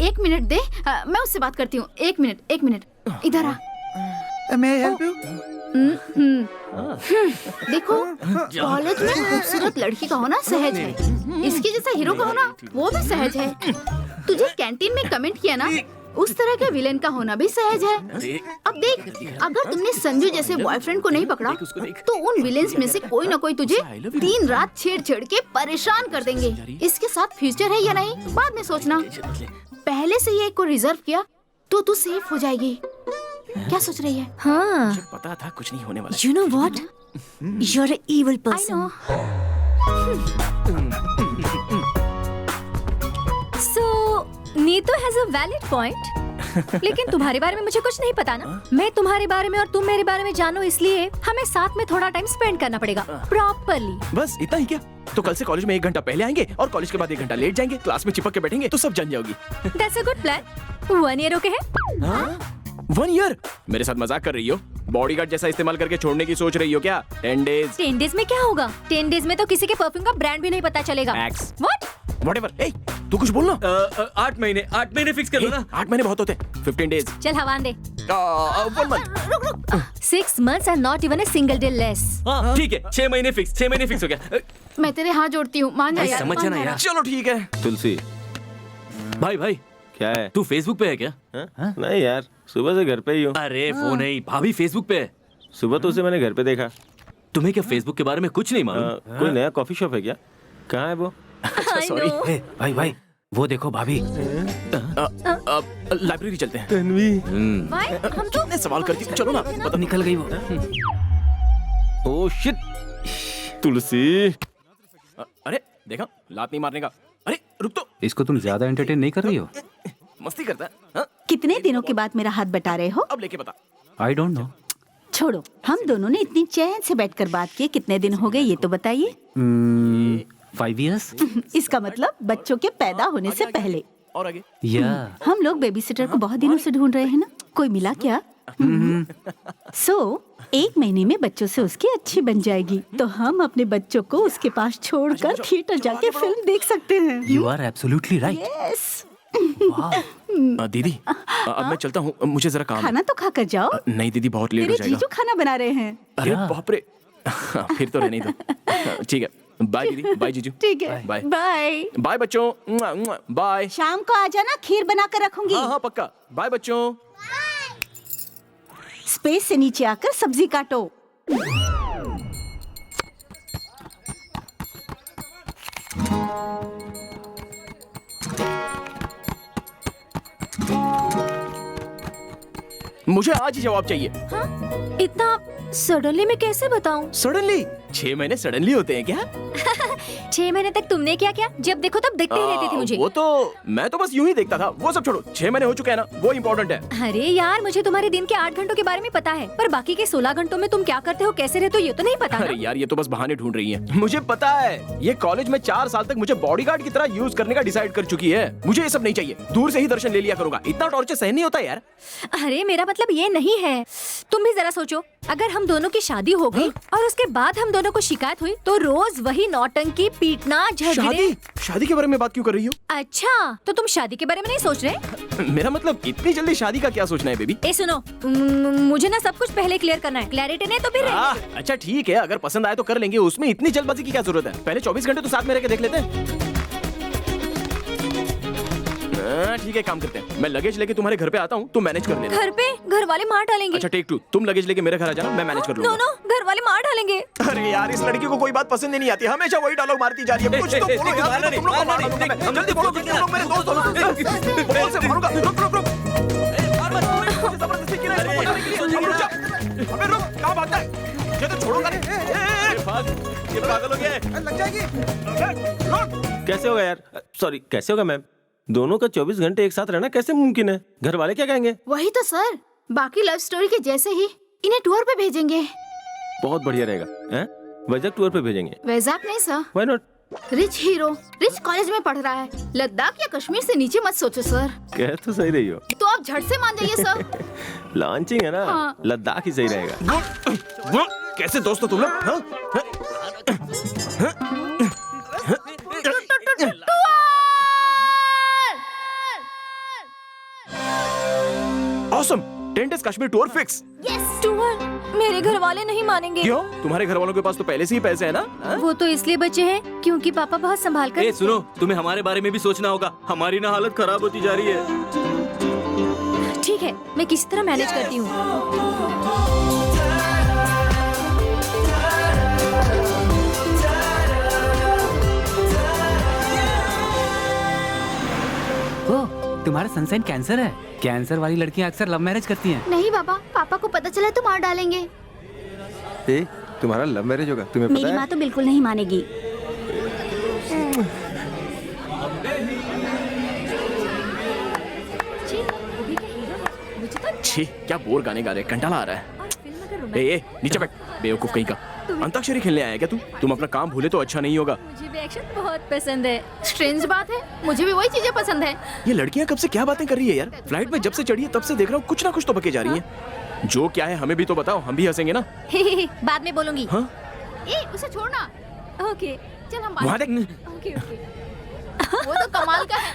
Speaker 2: एक मिनट दे, मैं उससे बात करती हूँ। एक मिनट, इधर आ।
Speaker 4: May I help you?
Speaker 2: देखो, कॉलेज में खूबसूरत लड़की का होना सहज है, इसके जैसा हीरो का होना वो भी सहज है। तुझे कैंटीन में कमेंट किया ना, उस तरह के विलेन का होना भी सहज है। अब देख, अगर तुमने संजू जैसे बॉयफ्रेंड को नहीं पकड़ा तो उन विलेन्स में से कोई ना कोई तुझे दिन रात छेड़ के परेशान कर देंगे। इसके साथ फ्यूचर है या नहीं बाद में सोचना, पहले से ही एक को रिजर्व किया तो तू सेफ हो जाएगी। क्या सोच रही है?
Speaker 5: हाँ।
Speaker 1: पता था कुछ नहीं होने वाला।
Speaker 5: You know what? You're an evil person.
Speaker 2: I know.
Speaker 5: So, Neetu has a valid point. लेकिन तुम्हारे बारे में मुझे कुछ नहीं पता ना। मैं तुम्हारे बारे में और तुम मेरे बारे में जानो, इसलिए हमें साथ में थोड़ा टाइम स्पेंड करना पड़ेगा प्रॉपरली।
Speaker 1: बस इतना ही क्या? तो कल से कॉलेज में 1 घंटा पहले आएंगे और कॉलेज के बाद 1 घंटा लेट जाएंगे, क्लास में चिपक के बैठेंगे तो सब जान जाओगी।
Speaker 5: That's a good plan. 1 year okay है?
Speaker 1: 1 ईयर? मेरे साथ मजाक कर रही हो? बॉडीगार्ड जैसा इस्तेमाल करके छोड़ने की सोच रही हो क्या? 10 डेज।
Speaker 5: 10 डेज में क्या होगा? 10 डेज में तो किसी के परफ्यूम का ब्रांड भी नहीं पता चलेगा।
Speaker 1: Max.
Speaker 5: What?
Speaker 1: Whatever. ए, तू कुछ बोलना।
Speaker 8: 8 महीने फिक्स कर लो ना।
Speaker 1: 8 महीने बहुत होते हैं। 15 डेज।
Speaker 5: चल हवा दे।
Speaker 1: 1 month.
Speaker 5: 6 months and not even a single day less.
Speaker 8: हाँ ठीक है, 6 महीने फिक्स हो गया।
Speaker 2: मैं तेरे हाथ जोड़ती हूँ, मान जा
Speaker 8: भाई
Speaker 2: यार,
Speaker 8: समझ
Speaker 2: मान
Speaker 8: जाना
Speaker 2: जा।
Speaker 8: यार।
Speaker 1: चलो ठीक है।
Speaker 3: तुलसी
Speaker 8: भाई
Speaker 3: क्या है?
Speaker 8: तू फेसबुक पे है क्या?
Speaker 3: हाँ? नहीं यार, सुबह से घर पे ही हूँ।
Speaker 8: अरे वो नहीं, भाभी फेसबुक पे है।
Speaker 3: सुबह तो उसे मैंने घर पे देखा।
Speaker 8: तुम्हें क्या फेसबुक के बारे में कुछ नहीं मालूम?
Speaker 3: कोई नया कॉफी शॉप है क्या? कहाँ है वो?
Speaker 1: अच्छा
Speaker 5: I
Speaker 1: सॉरी।
Speaker 5: know.
Speaker 10: भाई वो देखो भाभी।
Speaker 1: लाइब्रेरी चलते हैं।
Speaker 3: तन्वी।
Speaker 5: Why? हम तो
Speaker 1: कितने सवाल करती हूँ, चलो ना।
Speaker 10: पता निकल गई वो।
Speaker 3: Oh shit. तुलसी।
Speaker 1: अरे देखा, लात नहीं मारने का। अरे रुक तो,
Speaker 10: इसको तुम ज्यादा एंटरटेन नहीं कर रही हो?
Speaker 1: मस्ती करता है। हाँ?
Speaker 11: कितने दिनों के बाद मेरा हाथ बटा रहे हो?
Speaker 1: अब लेके बता।
Speaker 10: I don't know.
Speaker 11: छोड़ो, हम दोनों ने इतनी चैन से बैठकर बात की, कितने दिन हो गए ये तो बताइए।
Speaker 10: 5 years?
Speaker 11: इसका मतलब बच्चों के पैदा होने से पहले।
Speaker 1: और आगे?
Speaker 10: या
Speaker 11: हम लोग बेबीसिटर को बहुत दिनों से ढूंढ रहे हैं ना, कोई मिला क्या? सो 1 महीने में बच्चों से उसकी अच्छी बन जाएगी, तो हम अपने बच्चों को उसके पास छोड़कर थिएटर जाके फिल्म देख सकते हैं।
Speaker 10: You are absolutely right.
Speaker 11: Yes.
Speaker 1: दीदी, अब मैं चलता हूँ, मुझे जरा काम है।
Speaker 11: खाना तो खा कर जाओ।
Speaker 1: नहीं दीदी, बहुत लेट हो
Speaker 11: मेरे
Speaker 1: जाएगा।
Speaker 11: जीजू खाना बना रहे हैं।
Speaker 1: अरे बाप रे। फिर तो रहने दो। ठीक है, बाय दीदी, बाय जीजू।
Speaker 11: ठीक है,
Speaker 1: बाय
Speaker 11: बाय।
Speaker 1: बाय बच्चों, बाय।
Speaker 11: शाम को आ जाना, खीर बना कर रखूंगी।
Speaker 1: हाँ हाँ पक्का। बाय बच्चों।
Speaker 11: स्पेस से नीचे आकर सब्जी काटो।
Speaker 1: मुझे आज ही जवाब चाहिए।
Speaker 5: हाँ? इतना सडनली मैं कैसे बताऊं?
Speaker 1: सडनली? 6 महीने सडनली होते हैं क्या?
Speaker 5: 6 महीने तक तुमने क्या किया? जब देखो तब देखते ही रहते थे मुझे।
Speaker 1: वो तो मैं तो बस यूं ही देखता था, वो सब छोड़ो। 6 महीने हो चुके हैं ना, वो इम्पोर्टेंट है।
Speaker 5: अरे यार, मुझे तुम्हारे दिन के 8 घंटों के बारे में पता है, पर बाकी के 16 घंटों में तुम क्या करते हो, कैसे रहते हो, ये तो नहीं पता
Speaker 1: अरे
Speaker 5: ना?
Speaker 1: यार, ये तो बस बहाने ढूंढ रही है। मुझे पता है, ये कॉलेज में 4 साल तक मुझे बॉडीगार्ड की तरह यूज करने का डिसाइड कर चुकी है। मुझे ये सब नहीं चाहिए, दूर से ही दर्शन ले लिया करूंगा। इतना टॉर्चर सहन नहीं होता यार।
Speaker 5: अरे मेरा मतलब ये नहीं है, तुम भी जरा सोचो, अगर हम दोनों की शादी हो गई और उसके बाद हम दोनों को शिकायत हुई, तो रोज वही नौटंकी, पीटना, झगड़े।
Speaker 1: शादी के बारे में बात क्यों कर रही हो?
Speaker 5: अच्छा, तो तुम शादी के बारे में नहीं सोच रहे?
Speaker 1: मेरा मतलब इतनी जल्दी शादी का क्या सोचना है बेबी?
Speaker 5: ए सुनो, मुझे ना सब कुछ पहले क्लियर करना है। क्लैरिटी नहीं तो फिर
Speaker 1: अच्छा ठीक है, अगर पसंद आए तो कर लेंगे, उसमें इतनी जल्दबाजी की क्या जरूरत है? पहले 24 घंटे तो साथ में रह के देख लेते हैं। ठीक है, काम करते हैं। मैं लगेज लेके तुम्हारे घर पे आता हूँ, तुम मैनेज कर लेना।
Speaker 5: घर पे? घर वाले मार डालेंगे।
Speaker 1: अच्छा टेक 2, तुम लगेज लेके मेरे घर आ जाना, मैं मैनेज कर लूंगा।
Speaker 5: नो, घर वाले मार डालेंगे।
Speaker 1: अरे यार, इस लड़की को कोई बात पसंद ही नहीं आती, हमेशा वही डायलॉग मारती जा रही है। कुछ तो बोलो यार, तुम लोग को मार डालूंगा मैं। जल्दी बोलो, तुम लोग मेरे दोस्त हो ना। बोल से मारूंगा। रुक। मुझे जबरदस्ती की रहा है, इसको बचाने के लिए। रुक जा। अबे रुक, कहाँ भागता है? ये तो छोड़ोगा नहीं।
Speaker 3: ये पागल हो गया है।
Speaker 4: लग जाएगी।
Speaker 1: रुक।
Speaker 3: कैसे होगा यार? सॉरी, कैसे होगा मैम? दोनों का 24 घंटे एक साथ रहना कैसे मुमकिन है? घर वाले क्या कहेंगे?
Speaker 2: वही तो सर, बाकी लव स्टोरी के जैसे ही इन्हें टूर पे भेजेंगे।
Speaker 3: बहुत बढ़िया रहेगा। हैं? वैजाक टूर पे भेजेंगे।
Speaker 2: वैजाक नहीं sir,
Speaker 3: why not?
Speaker 2: Rich hero, rich college में पढ़ रहा है। लद्दाख या कश्मीर से नीचे मत सोचो सर।
Speaker 3: कह तो सही रही हो।
Speaker 2: तो आप झट से मान जाइए सर।
Speaker 3: लॉन्चिंग है ना,
Speaker 2: हाँ।
Speaker 3: लद्दाख ही सही रहेगा।
Speaker 1: वो कैसे दोस्त हो तुम लोग? हाँ? Awesome, 10 days Kashmir tour fix.
Speaker 5: Yes, tour. मेरे घर वाले नहीं मानेंगे।
Speaker 1: क्यों? तुम्हारे घर वालों के पास तो पहले से ही पैसे है ना? हाँ?
Speaker 5: वो तो इसलिए बचे हैं क्योंकि पापा बहुत संभाल कर।
Speaker 8: ए सुनो, तुम्हें हमारे बारे में भी सोचना होगा। हमारी ना हालत खराब होती जा रही है।
Speaker 5: ठीक है, मैं किसी तरह मैनेज करती हूँ।
Speaker 10: तुम्हारा सनसाइन कैंसर है। कैंसर वाली लड़कियां अक्सर लव मैरिज करती हैं।
Speaker 2: नहीं बाबा, पापा को पता चला तो मार डालेंगे।
Speaker 4: ए, तुम्हारा लव मैरिज होगा, तुम्हें पता
Speaker 11: मेरी
Speaker 4: है?
Speaker 11: माँ तो बिल्कुल नहीं मानेगी।
Speaker 1: छी, क्या बोर गाने गा रहे हैं, कंटाला आ रहा है। ए, नीचे बैठ, बेवकूफ कहीं का। अंताक्षरी खेलने आया क्या तू? तुम अपना काम भूले तो अच्छा नहीं होगा।
Speaker 5: मुझे भी एक्शन बहुत पसंद है।
Speaker 2: स्ट्रेंज बात है, मुझे भी वही चीजें पसंद है।
Speaker 1: ये लड़कियां कब से क्या बातें कर रही है यार? फ्लाइट में जब से चढ़ी है तब से देख रहा हूँ कुछ ना कुछ तो बके जा रही है। जो क्या है हमें भी तो बताओ, हम भी हंसेंगे ना।
Speaker 5: बाद में बोलूंगी।
Speaker 1: हाँ?
Speaker 2: ए, उसे छोड़ना।
Speaker 5: ओके
Speaker 2: चल हम
Speaker 1: वहाँ देख।
Speaker 5: Okay okay.
Speaker 2: वो तो कमाल का है।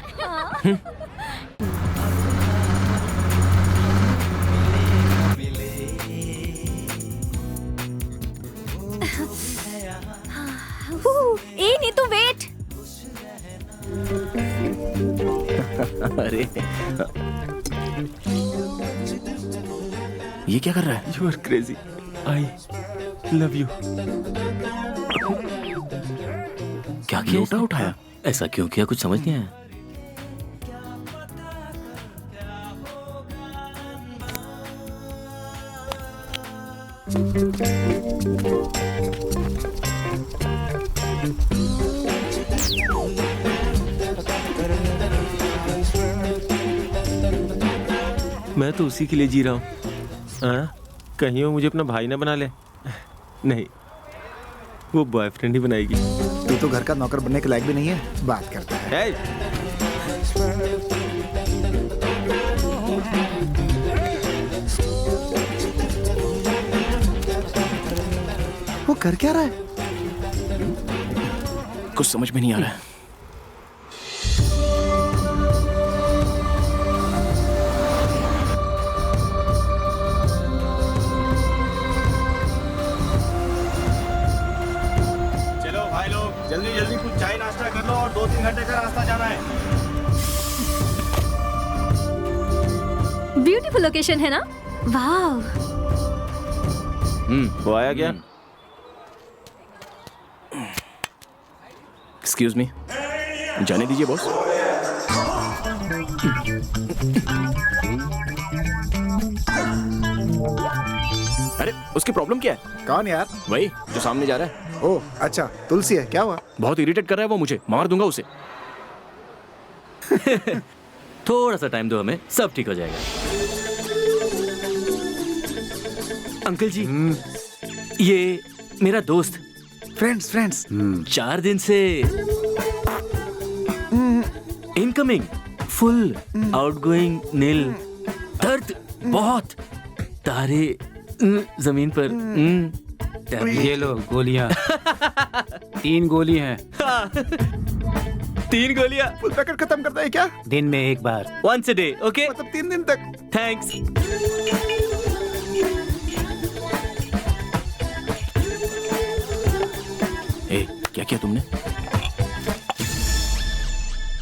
Speaker 5: ए नीतू वेट।
Speaker 1: अरे ये क्या कर रहा है?
Speaker 3: You are crazy, I love you.
Speaker 8: क्या किया?
Speaker 1: लोटा उठाया।
Speaker 8: ऐसा क्यों किया? कुछ समझ नहीं आया।
Speaker 3: मैं तो उसी के लिए जी रहा हूँ। हाँ? कहीं वो मुझे अपना भाई ना बना ले। नहीं, वो बॉयफ्रेंड ही बनाएगी।
Speaker 4: तू तो घर का नौकर बनने के लायक भी नहीं है, बात करता है। वो कर क्या रहा है?
Speaker 1: कुछ समझ में नहीं आ रहा है।
Speaker 7: चलो भाई लोग, जल्दी जल्दी कुछ चाय नाश्ता कर लो और 2-3 घंटे का रास्ता जाना है।
Speaker 5: ब्यूटीफुल लोकेशन है ना? वाह।
Speaker 3: वो आया क्या?
Speaker 1: एक्सक्यूज मी, जाने दीजिए बॉस। अरे उसकी प्रॉब्लम क्या है?
Speaker 4: कौन यार?
Speaker 1: वही जो सामने जा रहा है।
Speaker 4: ओह अच्छा, तुलसी है, क्या हुआ?
Speaker 1: बहुत इरिटेट कर रहा है वो मुझे, मार दूंगा उसे।
Speaker 8: थोड़ा सा टाइम दो हमें, सब ठीक हो जाएगा। अंकल जी, ये मेरा दोस्त।
Speaker 4: फ्रेंड्स।
Speaker 8: 4 दिन से इनकमिंग फुल, आउटगोइंग नील, दर्द बहुत, तारे जमीन पर।
Speaker 10: ये लो गोलियां। 3 गोली हैं।
Speaker 8: 3 गोलियां
Speaker 4: फुल पैकेट खत्म करता है क्या?
Speaker 10: दिन में एक बार।
Speaker 8: once a day, okay?
Speaker 4: मतलब 3 दिन तक?
Speaker 8: Thanks.
Speaker 1: ए, क्या किया तुमने?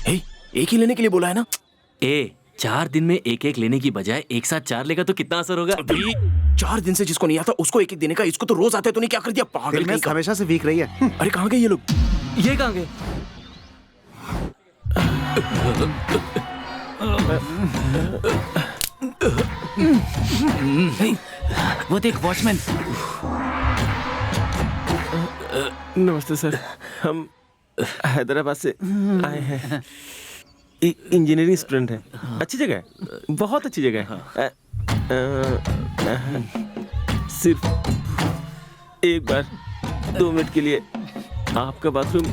Speaker 1: ए, एक ही लेने के लिए बोला है ना?
Speaker 8: 4 दिन में एक लेने की बजाय एक साथ 4 लेगा तो कितना असर होगा?
Speaker 1: अभी 4 दिन से जिसको नहीं आता उसको एक देने का, इसको तो रोज आता है। तूने क्या कर दिया पागल कहीं
Speaker 4: फिल्में
Speaker 1: का?
Speaker 4: हमेशा से वीक रही है।
Speaker 1: अरे कहाँ गए ये लोग?
Speaker 8: ये कहाँ गए?
Speaker 10: वो देख वॉचमैन।
Speaker 3: नमस्ते सर, हम हैदराबाद से आए हैं। इंजीनियरिंग स्टूडेंट है। अच्छी जगह है, बहुत अच्छी जगह है। सिर्फ एक बार 2 मिनट के लिए आपका बाथरूम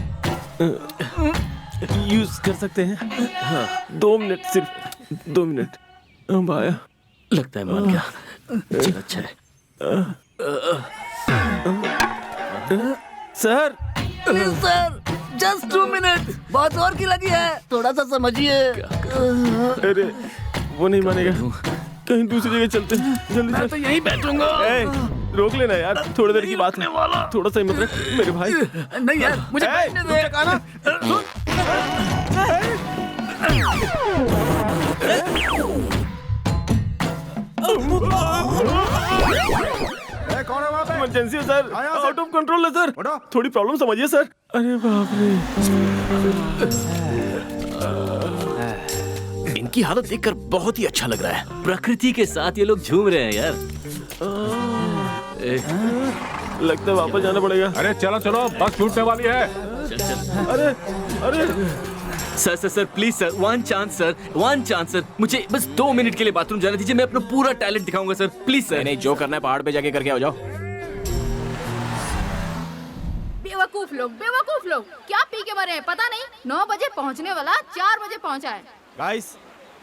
Speaker 3: यूज कर सकते हैं? हाँ, 2 मिनट, सिर्फ 2 मिनट। भाया
Speaker 8: लगता है मान गया। चल अच्छा है।
Speaker 3: सर
Speaker 12: सर जस्ट 2 मिनट, बहुत और की लगी है, थोड़ा सा समझिए।
Speaker 3: अरे वो नहीं मानेगा, कहीं दूसरी जगह चलते हैं। जल्दी
Speaker 12: मैं तो यहीं बैठूंगा।
Speaker 3: रोक लेना यार, थोड़ी देर की बात है, थोड़ा सा हिम्मत रख मेरे भाई।
Speaker 12: नहीं यार, मुझे बैठने दे।
Speaker 4: कौन है वहाँ पे?
Speaker 3: इमरजेंसी है सर,
Speaker 4: आया सर।
Speaker 3: आउट ऑफ कंट्रोल है सर,
Speaker 4: उठो।
Speaker 3: थोड़ी प्रॉब्लम समझिए सर। अरे बाप रे,
Speaker 1: इनकी हालत देखकर बहुत ही अच्छा लग रहा है।
Speaker 8: प्रकृति के साथ ये लोग झूम रहे हैं यार।
Speaker 3: लगता है वापस जाना पड़ेगा।
Speaker 10: अरे चलो चलो, बस छूटने वाली है।
Speaker 8: चल चल।
Speaker 3: अरे अरे
Speaker 8: sir sir sir please sir, 1 chance sir, 1 chance sir, मुझे बस 2 मिनट के लिए बाथरूम जाने दीजिए, मैं अपना पूरा टैलेंट दिखाऊंगा सर, प्लीज सर।
Speaker 1: नहीं, जो करना है पहाड़ पे जाके करके आ जाओ।
Speaker 2: बेवकूफ लोग क्या पी के मरे हैं पता नहीं। 9 बजे पहुंचने वाला 4 बजे पहुंचा है।
Speaker 7: गाइस,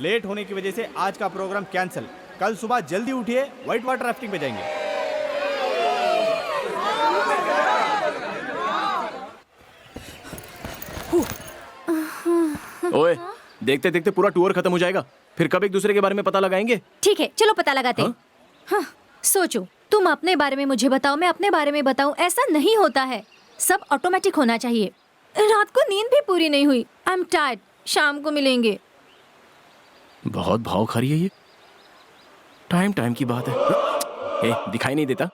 Speaker 7: लेट होने की वजह से आज का प्रोग्राम कैंसिल। कल सुबह जल्दी उठिए, व्हाइट वाटर राफ्टिंग पे जाएंगे।
Speaker 1: ओए, देखते देखते पूरा टूर खत्म हो जाएगा, फिर कब एक दूसरे के बारे में पता लगाएंगे।
Speaker 5: ठीक है, चलो पता लगाते हैं। हाँ, सोचो, तुम अपने बारे में मुझे बताओ, मैं अपने बारे में बताऊं, ऐसा नहीं होता है। सब ऑटोमेटिक होना चाहिए। रात को नींद भी पूरी नहीं हुई। आई एम टायर्ड, शाम को मिलेंगे।
Speaker 1: बहुत भाव खा रही है ये। टाइम की बात है। ए, दिखाई नहीं देता।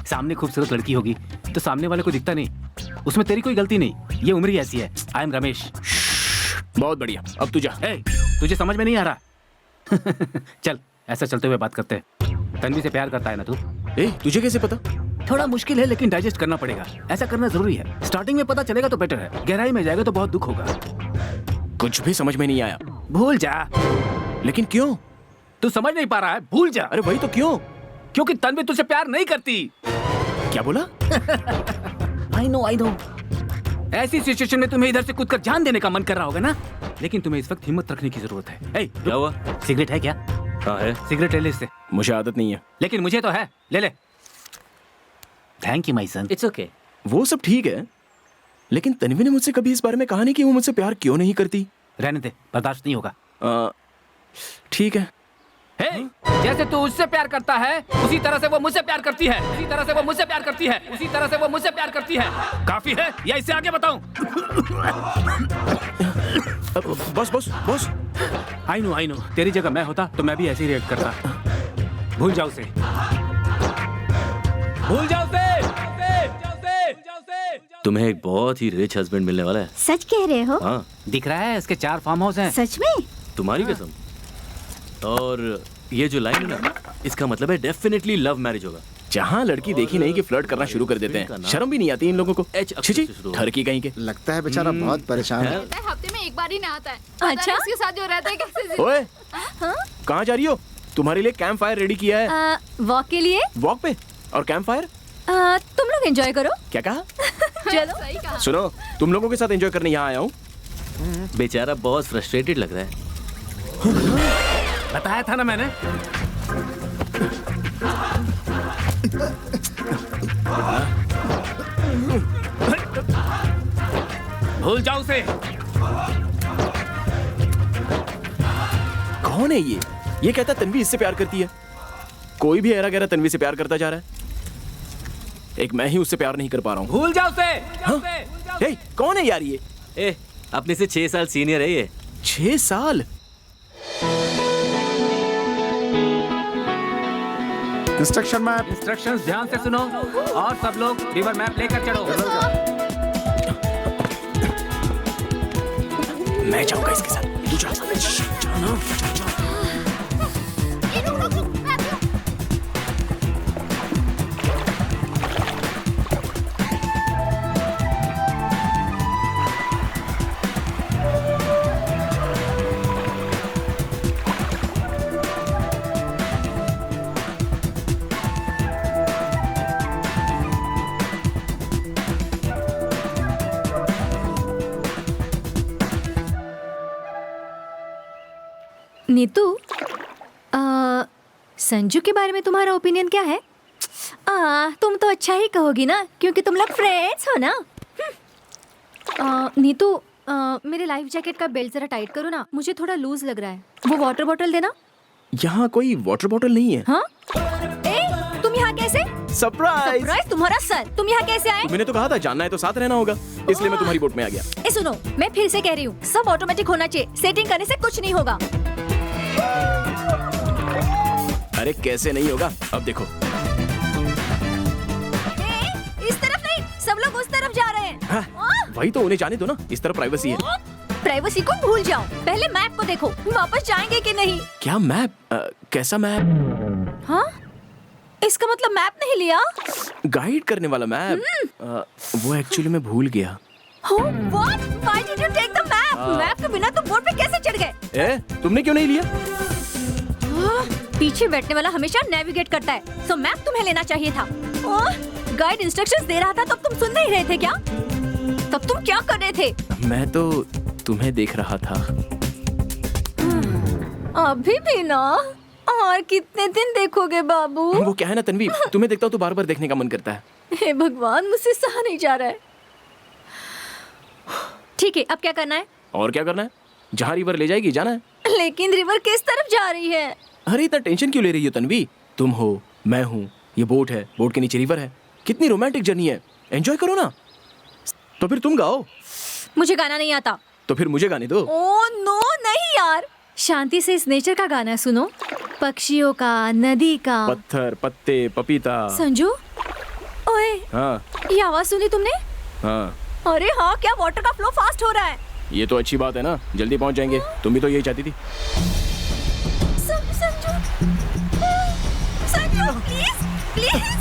Speaker 10: सामने खूबसूरत लड़की होगी तो सामने वाले को दिखता नहीं, उसमें तेरी कोई गलती नहीं। ये उम्र ही ऐसी है। I am Ramesh.
Speaker 1: बहुत बढ़िया, अब तू जा।
Speaker 10: तुझे समझ में नहीं आ रहा? चल, ऐसा चलते हुए बात करते हैं। तन्वी से प्यार करता है ना तू?
Speaker 1: तुझे कैसे पता?
Speaker 10: थोड़ा मुश्किल है लेकिन डाइजेस्ट करना पड़ेगा। ऐसा करना जरूरी है। स्टार्टिंग में पता चलेगा तो बेटर है, गहराई में जाएगा तो बहुत दुख होगा।
Speaker 1: कुछ भी समझ में नहीं आया।
Speaker 10: भूल जा।
Speaker 1: लेकिन क्यों?
Speaker 10: तू समझ नहीं पा रहा है? भूल जा।
Speaker 1: अरे वही तो, क्यों?
Speaker 10: क्योंकि तन्वी तुझसे प्यार नहीं करती।
Speaker 1: क्या बोला?
Speaker 10: I know. ऐसी सिचुएशन में तुम्हें इधर से कूदकर जान देने का मन कर रहा होगा ना, लेकिन तुम्हें इस वक्त हिम्मत रखने की जरूरत है।
Speaker 8: क्या हुआ?
Speaker 10: सिगरेट है क्या?
Speaker 8: हाँ है।
Speaker 10: सिगरेट ले ले इससे।
Speaker 1: मुझे आदत नहीं है।
Speaker 10: लेकिन मुझे तो है, ले ले। Thank you my son.
Speaker 8: It's okay.
Speaker 1: वो सब ठीक है, लेकिन तन्वी ने मुझसे कभी इस बारे में कहा नहीं कि वो मुझसे प्यार क्यों नहीं करती।
Speaker 10: रहने दे, बर्दाश्त नहीं होगा।
Speaker 1: ठीक है।
Speaker 10: जैसे तू उससे प्यार करता है उसी तरह से वो मुझसे प्यार करती है, उसी तरह से वो मुझसे प्यार करती है, उसी तरह से वो मुझसे प्यार करती है। काफी है या इससे आगे बताऊं?
Speaker 1: बस।
Speaker 10: I know. तेरी जगह मैं होता तो मैं भी ऐसे ही रिएक्ट करता। भूल जाओ उसे।
Speaker 8: तुम्हें एक बहुत ही रिच हस्बैंड मिलने वाला है।
Speaker 11: सच कह रहे हो?
Speaker 8: हाँ।
Speaker 10: दिख रहा है, इसके 4 फार्म हाउस हैं।
Speaker 11: सच में?
Speaker 8: तुम्हारी कसम। और ये जो लाइन है ना, इसका मतलब है डेफिनेटली लव मैरिज होगा।
Speaker 1: जहाँ लड़की देखी नहीं कि फ्लर्ट करना शुरू कर देते हैं। शर्म भी नहीं आती इन लोगों को। ठरकी कहीं के।
Speaker 4: लगता है बेचारा बहुत परेशान है।
Speaker 2: हफ्ते में एक बार ही नहाता है।
Speaker 5: अच्छा?
Speaker 2: उसके साथ जो रहता है कैसे?
Speaker 1: ओए, कहाँ जा रही हो? तुम्हारे लिए कैंप फायर रेडी किया है।
Speaker 5: वॉक के लिए?
Speaker 1: वॉक पे? और कैंप फायर?
Speaker 5: तुम लोग एंजॉय करो।
Speaker 1: क्या कहा?
Speaker 5: चलो।
Speaker 1: सुनो, तुम लोगों के साथ एंजॉय करने यहाँ आया हूँ।
Speaker 8: बेचारा बहुत फ्रस्ट्रेटेड लग रहा है।
Speaker 10: बताया था ना मैंने। भूल जाओ उसे।
Speaker 1: कौन है ये? ये कहता तन्वी इससे प्यार करती है। कोई भी ऐरा गहरा तन्वी से प्यार करता जा रहा है। एक मैं ही उससे प्यार नहीं कर पा रहा हूँ।
Speaker 10: भूल जाओ उसे।
Speaker 1: हे, कौन है यार ये?
Speaker 8: अपने से 6 साल सीनियर है ये।
Speaker 1: 6 साल?
Speaker 10: इंस्ट्रक्शंस ध्यान से सुनो और सब लोग रिवर मैप लेकर चलो।
Speaker 1: मैं जाऊंगा इसके साथ। तू जा।
Speaker 5: नीतू, संजू के बारे में तुम्हारा ओपिनियन क्या है? तुम तो अच्छा ही कहोगी ना, क्योंकि तुम लोग फ्रेंड्स हो ना। नीतू, मेरे लाइफ जैकेट का बेल्ट जरा टाइट करो ना, मुझे थोड़ा लूज लग रहा है। वो वाटर बॉटल देना।
Speaker 1: यहाँ कोई वाटर बॉटल नहीं है।
Speaker 5: हाँ? तुम यहाँ कैसे?
Speaker 1: सरप्राइज!
Speaker 5: तुम्हारा सर, तुम यहाँ कैसे आए?
Speaker 1: मैंने तो कहा था जानना है तो साथ रहना होगा, इसलिए मैं तुम्हारी बोट में आ गया।
Speaker 5: सुनो, मैं फिर से कह रही हूँ, सब ऑटोमेटिक होना चाहिए। सेटिंग करने से कुछ नहीं होगा।
Speaker 1: अरे कैसे नहीं होगा? अब देखो।
Speaker 5: इस तरफ नहीं, सब लोग उस तरफ जा रहे हैं।
Speaker 1: हाँ, वही तो, उन्हें जाने दो ना, इस तरफ प्राइवेसी है।
Speaker 5: प्राइवेसी को भूल जाओ, पहले मैप को देखो, वापस जाएंगे कि नहीं।
Speaker 1: क्या मैप? कैसा मैप?
Speaker 5: हाँ? इसका मतलब मैप नहीं लिया?
Speaker 1: गाइड करने वाला मैप। वो एक्चुअली मैं भूल गया।
Speaker 5: What? Why did you take the map? Map के बिना तुम बोट पे कैसे चढ़ गए?
Speaker 1: तुमने क्यों नहीं लिया?
Speaker 5: पीछे बैठने वाला हमेशा नेविगेट करता है, सो मैप तुम्हें लेना चाहिए था। गाइड इंस्ट्रक्शंस दे रहा था तब तुम सुन नहीं रहे थे क्या? तब तुम क्या कर रहे थे?
Speaker 1: मैं तो तुम्हें देख रहा था।
Speaker 5: अभी भी ना? और कितने दिन देखोगे बाबू?
Speaker 1: वो क्या है ना तन्वी, तुम्हें देखता हूँ तो बार बार देखने का मन करता है।
Speaker 5: हे भगवान, मुझसे सहा नहीं जा रहा है। ठीक है, अब क्या करना है?
Speaker 1: और क्या करना है? जहाँ रिवर ले जाएगी जाना है।
Speaker 5: लेकिन रिवर किस तरफ जा रही है?
Speaker 1: अरे इतना टेंशन क्यों ले रही हो तन्वी? तुम हो, मैं हूँ, ये बोट है, बोट के नीचे रिवर है। कितनी रोमांटिक जर्नी है, एंजॉय करो ना। तो फिर तुम गाओ।
Speaker 5: मुझे गाना नहीं आता।
Speaker 1: तो फिर मुझे गाने दो।
Speaker 5: ओह नो, नहीं यार। शांति से इस नेचर का गाना सुनो, पक्षियों का, नदी का,
Speaker 1: पत्थर, पत्ते, पपीता।
Speaker 5: संजू, ओए,
Speaker 1: हाँ
Speaker 5: ये आवाज सुनी तुमने?
Speaker 1: हाँ।
Speaker 5: अरे हाँ, क्या वाटर का फ्लो फास्ट हो रहा है?
Speaker 1: ये तो अच्छी बात है ना, जल्दी पहुंच जाएंगे। तुम भी तो यही चाहती थी।
Speaker 5: Sanju, Sanju, please, please.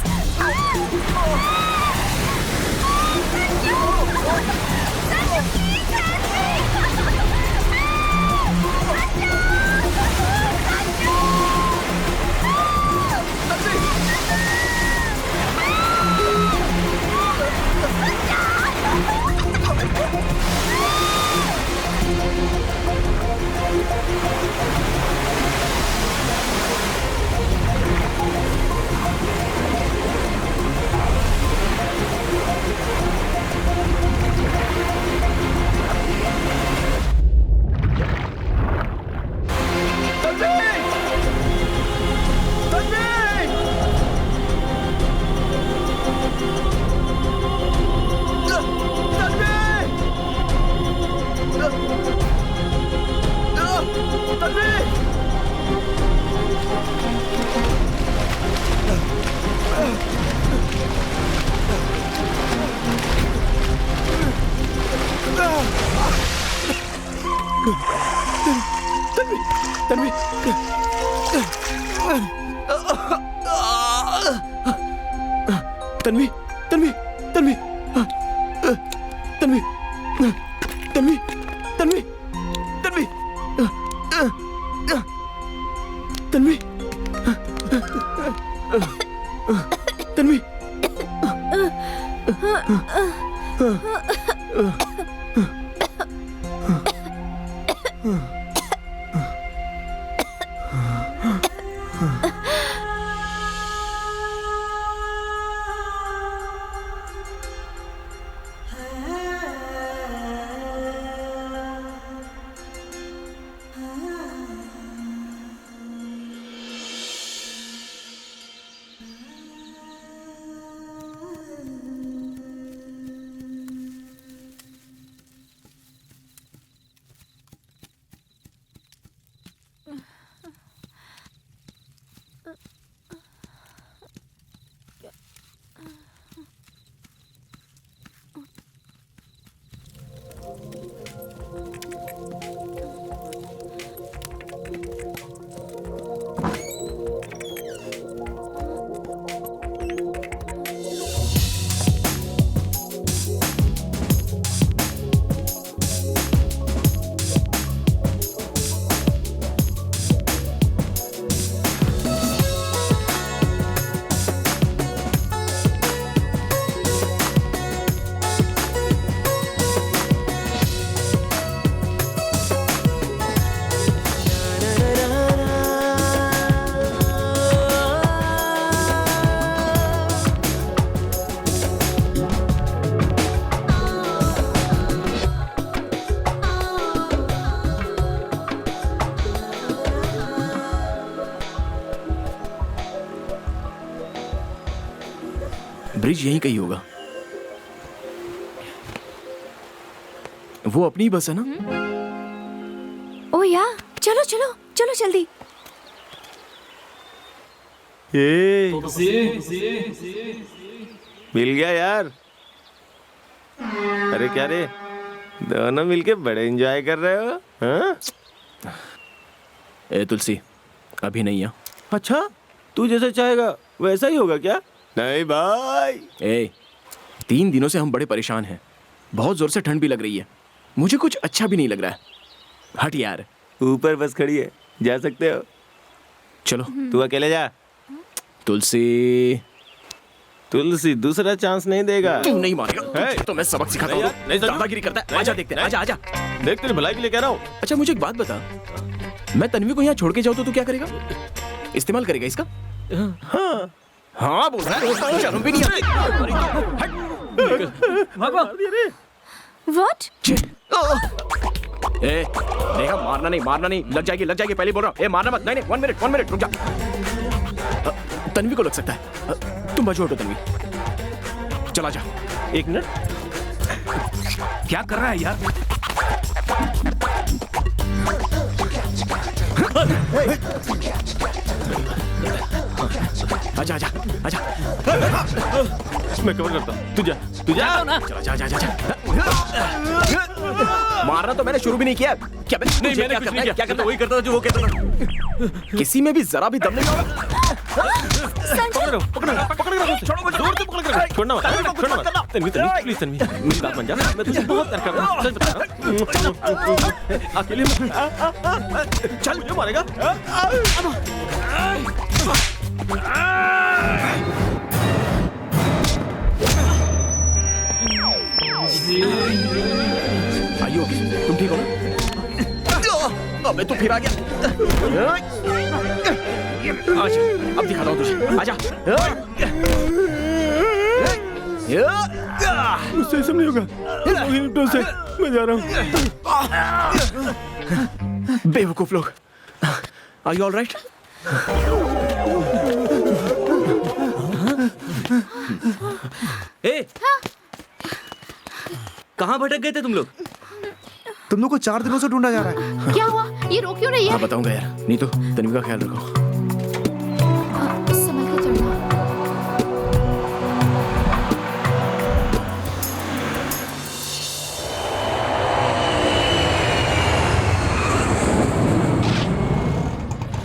Speaker 1: Tanvi, Tanvi, Tanvi, Tanvi, Tanvi, Tanvi, Tanvi, Tanvi, Tanvi, Tanvi. Bridge यहीं कहीं होगा। वो अपनी बस है ना?
Speaker 5: ओ या, चलो चलो चलो जल्दी।
Speaker 3: मिल गया यार। अरे क्या रे, दोनों मिलके बड़े एंजॉय कर रहे हो? हाँ?
Speaker 1: ए तुलसी, अभी नहीं है।
Speaker 3: अच्छा, तू जैसा चाहेगा वैसा ही होगा क्या? नहीं भाई।
Speaker 1: ए, 3 दिनों से हम बड़े परेशान हैं। बहुत जोर से ठंड भी लग रही है। मुझे कुछ अच्छा भी नहीं लग रहा है। हट यार।
Speaker 3: ऊपर बस खड़ी है, जा सकते हो।
Speaker 1: चलो।
Speaker 3: तू अकेले जा।
Speaker 1: तुलसी,
Speaker 3: तुलसी दूसरा चांस नहीं देगा।
Speaker 1: तू नहीं मारेगा
Speaker 3: Hey!
Speaker 1: तो मैं सबक सिखाता हूँ।
Speaker 3: नहीं समझू।
Speaker 1: दादागिरी करता है। आजा देखते हैं, आजा आजा।
Speaker 3: देख तेरी भलाई के लिए कह रहा हूँ।
Speaker 1: अच्छा मुझे एक बात बता, मैं तन्वी को यहाँ छोड़ के जाऊँ तो तू क्या करेगा? इस्तेमाल करेगा इसका? हाँ बोल रहा है, शर्म भी नहीं आती।
Speaker 5: What?
Speaker 1: ए, देखा मारना नहीं, लग जाएगी पहले बोल रहा हूँ। ए मारना मत, नहीं 1 मिनट रुक जा। तन्वी को लग सकता है, तुम बचो हटो तन्वी, चला जा।
Speaker 3: 1 मिनट।
Speaker 10: क्या कर रहा है यार?
Speaker 1: आजा।
Speaker 3: मैं कवर करता हूँ, तू जा
Speaker 10: ना।
Speaker 1: चला जा। मारना तो मैंने शुरू भी नहीं किया। क्या मैंने
Speaker 8: नहीं, मैंने कुछ नहीं किया। क्या करता, वही करता था जो वो कहता था।
Speaker 1: किसी में भी जरा भी दम नहीं होगा।
Speaker 3: पकड़ छोड़ो मुझे, जोर से पकड़ कर छोड़ना मत। तन्वी प्लीज तन्वी, मेरी बात मान जा। मैं तुझे बहुत प्यार करता हूँ, सच बता रहा हूँ। अकेले मत चल, मुझे मारेगा।
Speaker 1: आइयो, तुम ठीक हो ना? अबे तू फिर आ गया। आजा, अब दिखाता हूँ तुझे। आजा।
Speaker 3: मुझसे सब नहीं होगा। मैं जा रहा हूँ।
Speaker 1: बेवकूफ लोग। Are you all right?
Speaker 8: ए, कहाँ भटक गए थे तुम लोग?
Speaker 4: तुम लोग को 4 दिनों से ढूंढा जा रहा है।
Speaker 2: क्या हुआ? ये रो क्यों रही है?
Speaker 1: हाँ बताऊंगा यार। नहीं तो तन्वी का ख्याल रखो।
Speaker 2: संभल के चलना।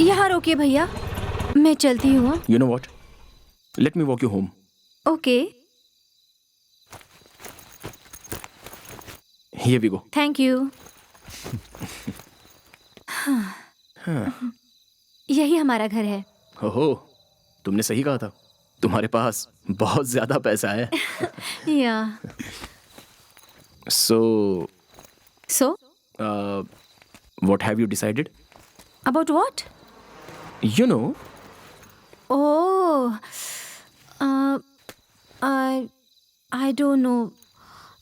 Speaker 5: यहाँ रोकिए भैया, मैं चलती हूँ।
Speaker 1: You know what? Let me walk you home.
Speaker 5: Okay,
Speaker 1: Here we go.
Speaker 5: Thank you. यही हमारा घर है।
Speaker 1: ओहो, तुमने सही कहा था। तुम्हारे पास बहुत ज्यादा पैसा है।
Speaker 5: या
Speaker 1: So, what have you decided?
Speaker 5: About what?
Speaker 1: You know,
Speaker 5: oh, I don't know,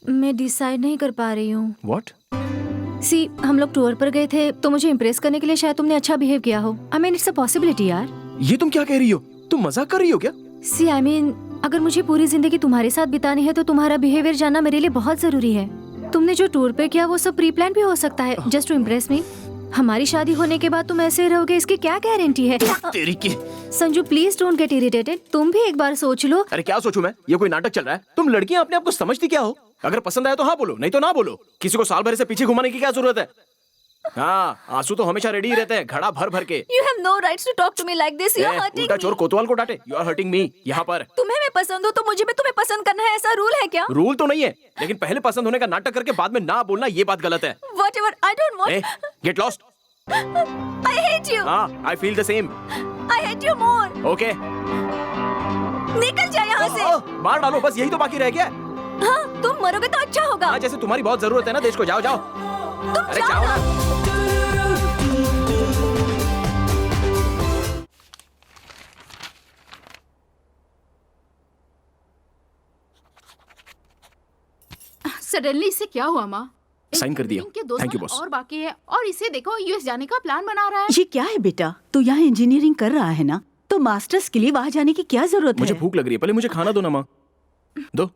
Speaker 5: मैं डिसाइड नहीं कर पा रही हूँ।
Speaker 1: what?
Speaker 5: सी, हम लोग टूर पर गए थे तो मुझे इम्प्रेस करने के लिए शायद तुमने अच्छा बिहेव किया हो। I mean it's a possibility यार।
Speaker 1: ये तुम क्या कह रही हो? तुम मजाक कर रही हो क्या?
Speaker 5: सी, आई मीन अगर मुझे पूरी जिंदगी तुम्हारे साथ बितानी है तो तुम्हारा बिहेवियर जानना मेरे लिए बहुत जरूरी है। तुमने जो टूर पे किया वो सब प्री प्लान भी हो सकता है, जस्ट टू इम्प्रेस मी। हमारी शादी होने के बाद तुम ऐसे रहोगे इसकी क्या गारंटी है?
Speaker 1: तेरी की।
Speaker 5: Sanju please don't get irritated, तुम भी एक बार सोच लो।
Speaker 1: अरे क्या सोचूं मैं? ये कोई नाटक चल रहा है? तुम लड़कियां अपने आप को समझती क्या हो? अगर पसंद आया तो हाँ बोलो, नहीं तो ना बोलो। किसी को साल भर से पीछे घुमाने की क्या जरूरत है? हाँ, आंसू तो हमेशा रेडी ही रहते हैं, घड़ा भर भर के।
Speaker 5: You have no rights to talk to me like this. You are hurting
Speaker 1: उल्टा
Speaker 5: me.
Speaker 1: चोर कोतवाल को डांटे। You are hurting me यहाँ पर।
Speaker 5: तुम्हें मैं पसंद हूँ तो मुझे भी तुम्हें पसंद करना है, ऐसा रूल है क्या?
Speaker 1: रूल तो नहीं है, लेकिन पहले पसंद होने का नाटक करके बाद में ना बोलना ये बात गलत है।
Speaker 5: Whatever, I don't want.
Speaker 1: Get lost.
Speaker 5: I hate you.
Speaker 1: हाँ, I feel the same.
Speaker 5: I hate you more.
Speaker 1: Okay.
Speaker 5: निकल जाए यहाँ से।
Speaker 1: मार डालो, बस यही तो बाकी रह गया।
Speaker 5: हाँ, तुम मरोगे तो अच्छा होगा।
Speaker 1: हाँ, जैसे तुम्हारी बहुत जरूरत है ना देश को। जाओ जाओ। अरे जाओ ना।
Speaker 2: सडनली इससे क्या हुआ माँ?
Speaker 1: साइन कर दिया।
Speaker 2: इनके 2
Speaker 1: Thank you,
Speaker 2: साल
Speaker 1: boss.
Speaker 2: और बाकी है और इसे देखो यूएस जाने का प्लान बना रहा है।
Speaker 11: ये क्या है बेटा? तू यहाँ इंजीनियरिंग कर रहा है ना, तो मास्टर्स के लिए वहाँ जाने की क्या जरूरत
Speaker 1: मुझे
Speaker 11: है?
Speaker 1: भूख लग रही है, पहले मुझे खाना दो ना माँ। दो।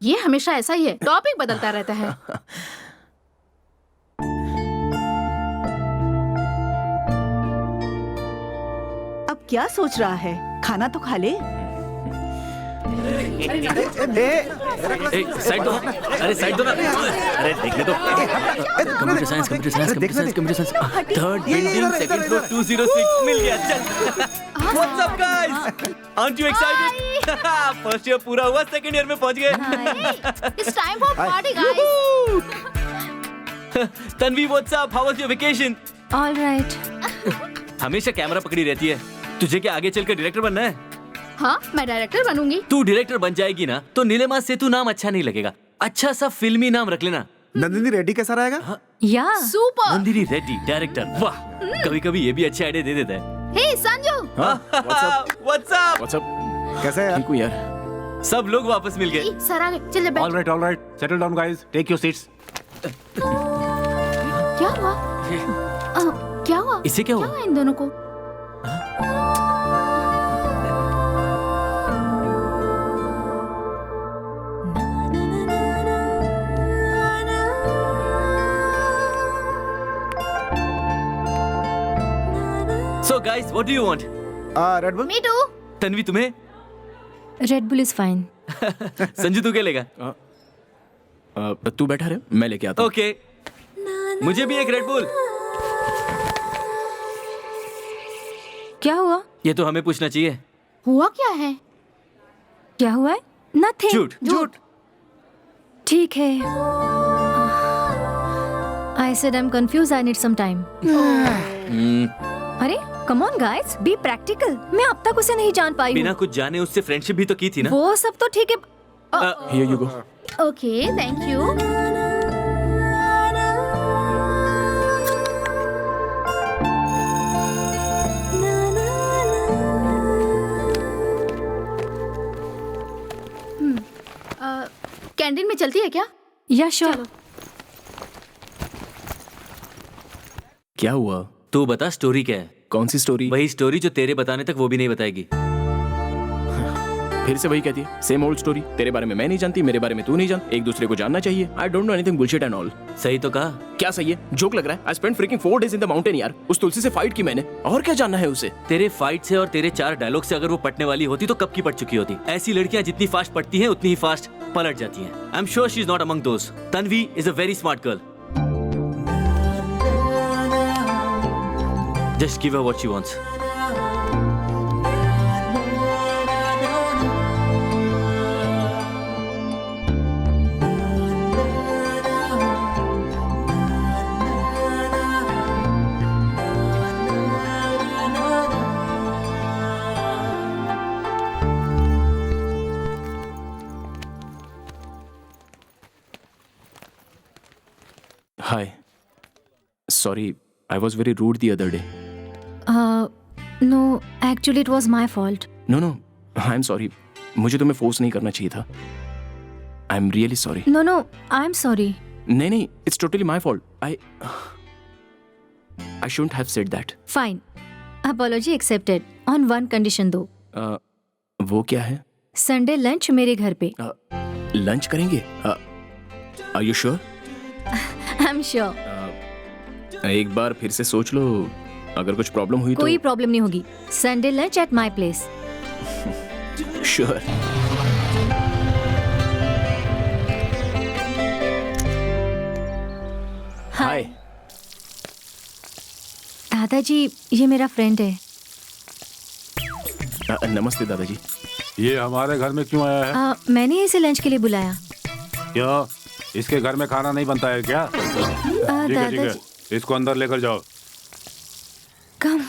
Speaker 2: ये हमेशा ऐसा ही है, टॉपिक बदलता रहता है।
Speaker 11: अब क्या सोच रहा है? खाना तो खा ले।
Speaker 8: साइड दो। अरे साइड दो ना। अरे देखने दो। Computer science third building second floor 206 मिल गया। चल। What's up guys? Aren't you excited? First year पूरा हुआ, सेकंड ईयर में पहुंच गए।
Speaker 2: It's time for party, guys.
Speaker 8: Tanvi what's up? How was your vacation?
Speaker 5: All right.
Speaker 8: हमेशा कैमरा पकड़ी रहती है। तुझे क्या आगे चलकर डायरेक्टर बनना है?
Speaker 2: हाँ, मैं डायरेक्टर बनूंगी।
Speaker 8: तू डायरेक्टर बन जाएगी ना तो नीलिमा सेतु नाम अच्छा नहीं लगेगा, अच्छा सा फिल्मी नाम रख लेना।
Speaker 4: नंदिनी रेड्डी कैसा रहेगा?
Speaker 5: या
Speaker 2: सुपर।
Speaker 8: नंदिनी रेड्डी डायरेक्टर, वाह। कभी कभी ये भी अच्छे आइडिया दे देता है।
Speaker 2: हे संजू।
Speaker 8: What's up?
Speaker 4: कैसा है यार?
Speaker 1: ठीक हूँ यार।
Speaker 8: सब लोग वापस मिल गए।
Speaker 2: सर आ गए, चल बैठ।
Speaker 4: All right, settle down guys, take your seats.
Speaker 2: क्या हुआ? क्या हुआ?
Speaker 8: इससे क्या हुआ?
Speaker 2: इन दोनों को?
Speaker 8: So guys, what do you want?
Speaker 4: Red Bull.
Speaker 2: Me too.
Speaker 8: Tanvi तुम्हें?
Speaker 5: Red Bull is fine.
Speaker 8: Sanju तू क्या लेगा?
Speaker 1: तू बैठा रहे, मैं लेके आता हूँ।
Speaker 8: ओके, मुझे भी एक रेड बुल।
Speaker 5: क्या हुआ?
Speaker 8: ये तो हमें पूछना चाहिए।
Speaker 2: हुआ क्या है?
Speaker 5: क्या हुआ है? नथिंग।
Speaker 8: झूठ।
Speaker 4: झूठ।
Speaker 5: ठीक है। I said I'm confused. I need some time. अरे come on guys, be practical. मैं अब तक उसे नहीं जान पाई
Speaker 8: बिना
Speaker 5: हूँ।
Speaker 8: कुछ जाने उससे फ्रेंडशिप भी तो की थी ना।
Speaker 5: वो सब तो ठीक है।
Speaker 1: Here you go.
Speaker 2: Okay, thank you. Canteen में चलती है क्या?
Speaker 5: या श्योर।
Speaker 1: क्या हुआ?
Speaker 8: तू बता स्टोरी क्या है?
Speaker 1: कौन सी स्टोरी?
Speaker 8: वही स्टोरी जो तेरे बताने तक वो भी नहीं बताएगी।
Speaker 1: फिर से वही कहती है, सेम ओल्ड स्टोरी। तेरे बारे में मैं नहीं जानती, मेरे बारे में तू नहीं जानती, एक दूसरे को जानना चाहिए। I don't know anything, bullshit and all.
Speaker 8: सही तो कहा।
Speaker 1: क्या सही है? जोक लग रहा है। I spent freaking 4 days in the mountain यार। उस तुलसी से फाइट की मैंने, और क्या जानना है उसे?
Speaker 8: तेरे फाइट से और तेरे 4 डायलॉग से अगर वो पटने वाली होती तो कब की पट चुकी होती। ऐसी लड़कियां जितनी फास्ट पटती हैं उतनी ही फास्ट पलट जाती हैं। I am sure she is not among those. Tanvi is a very smart girl. Just give her what she wants.
Speaker 1: Hi. Sorry, I was very rude the other day.
Speaker 5: No, actually it was my fault.
Speaker 1: No, I'm sorry. मुझे तुम्हें फोर्स नहीं करना चाहिए था. I'm really sorry.
Speaker 5: No, I'm sorry.
Speaker 1: नहीं, it's totally my fault. I shouldn't have said that.
Speaker 5: Fine. Apology accepted. On one condition though.
Speaker 1: वो क्या है?
Speaker 5: Sunday lunch मेरे घर पे.
Speaker 1: लंच करेंगे? Are you sure?
Speaker 5: I'm sure.
Speaker 1: एक बार फिर से सोच लो, अगर कुछ प्रॉब्लम हुई
Speaker 5: कोई प्रॉब्लम नहीं होगी. Sunday lunch at my place.
Speaker 1: Sure. Hi.
Speaker 5: दादाजी, ये मेरा फ्रेंड है.
Speaker 1: नमस्ते दादाजी.
Speaker 13: ये हमारे घर में क्यों आया है?
Speaker 5: मैंने इसे लंच के लिए बुलाया.
Speaker 13: क्यों? इसके घर में खाना नहीं बनता है क्या? ठीक है, इसको अंदर लेकर जाओ.
Speaker 5: कम.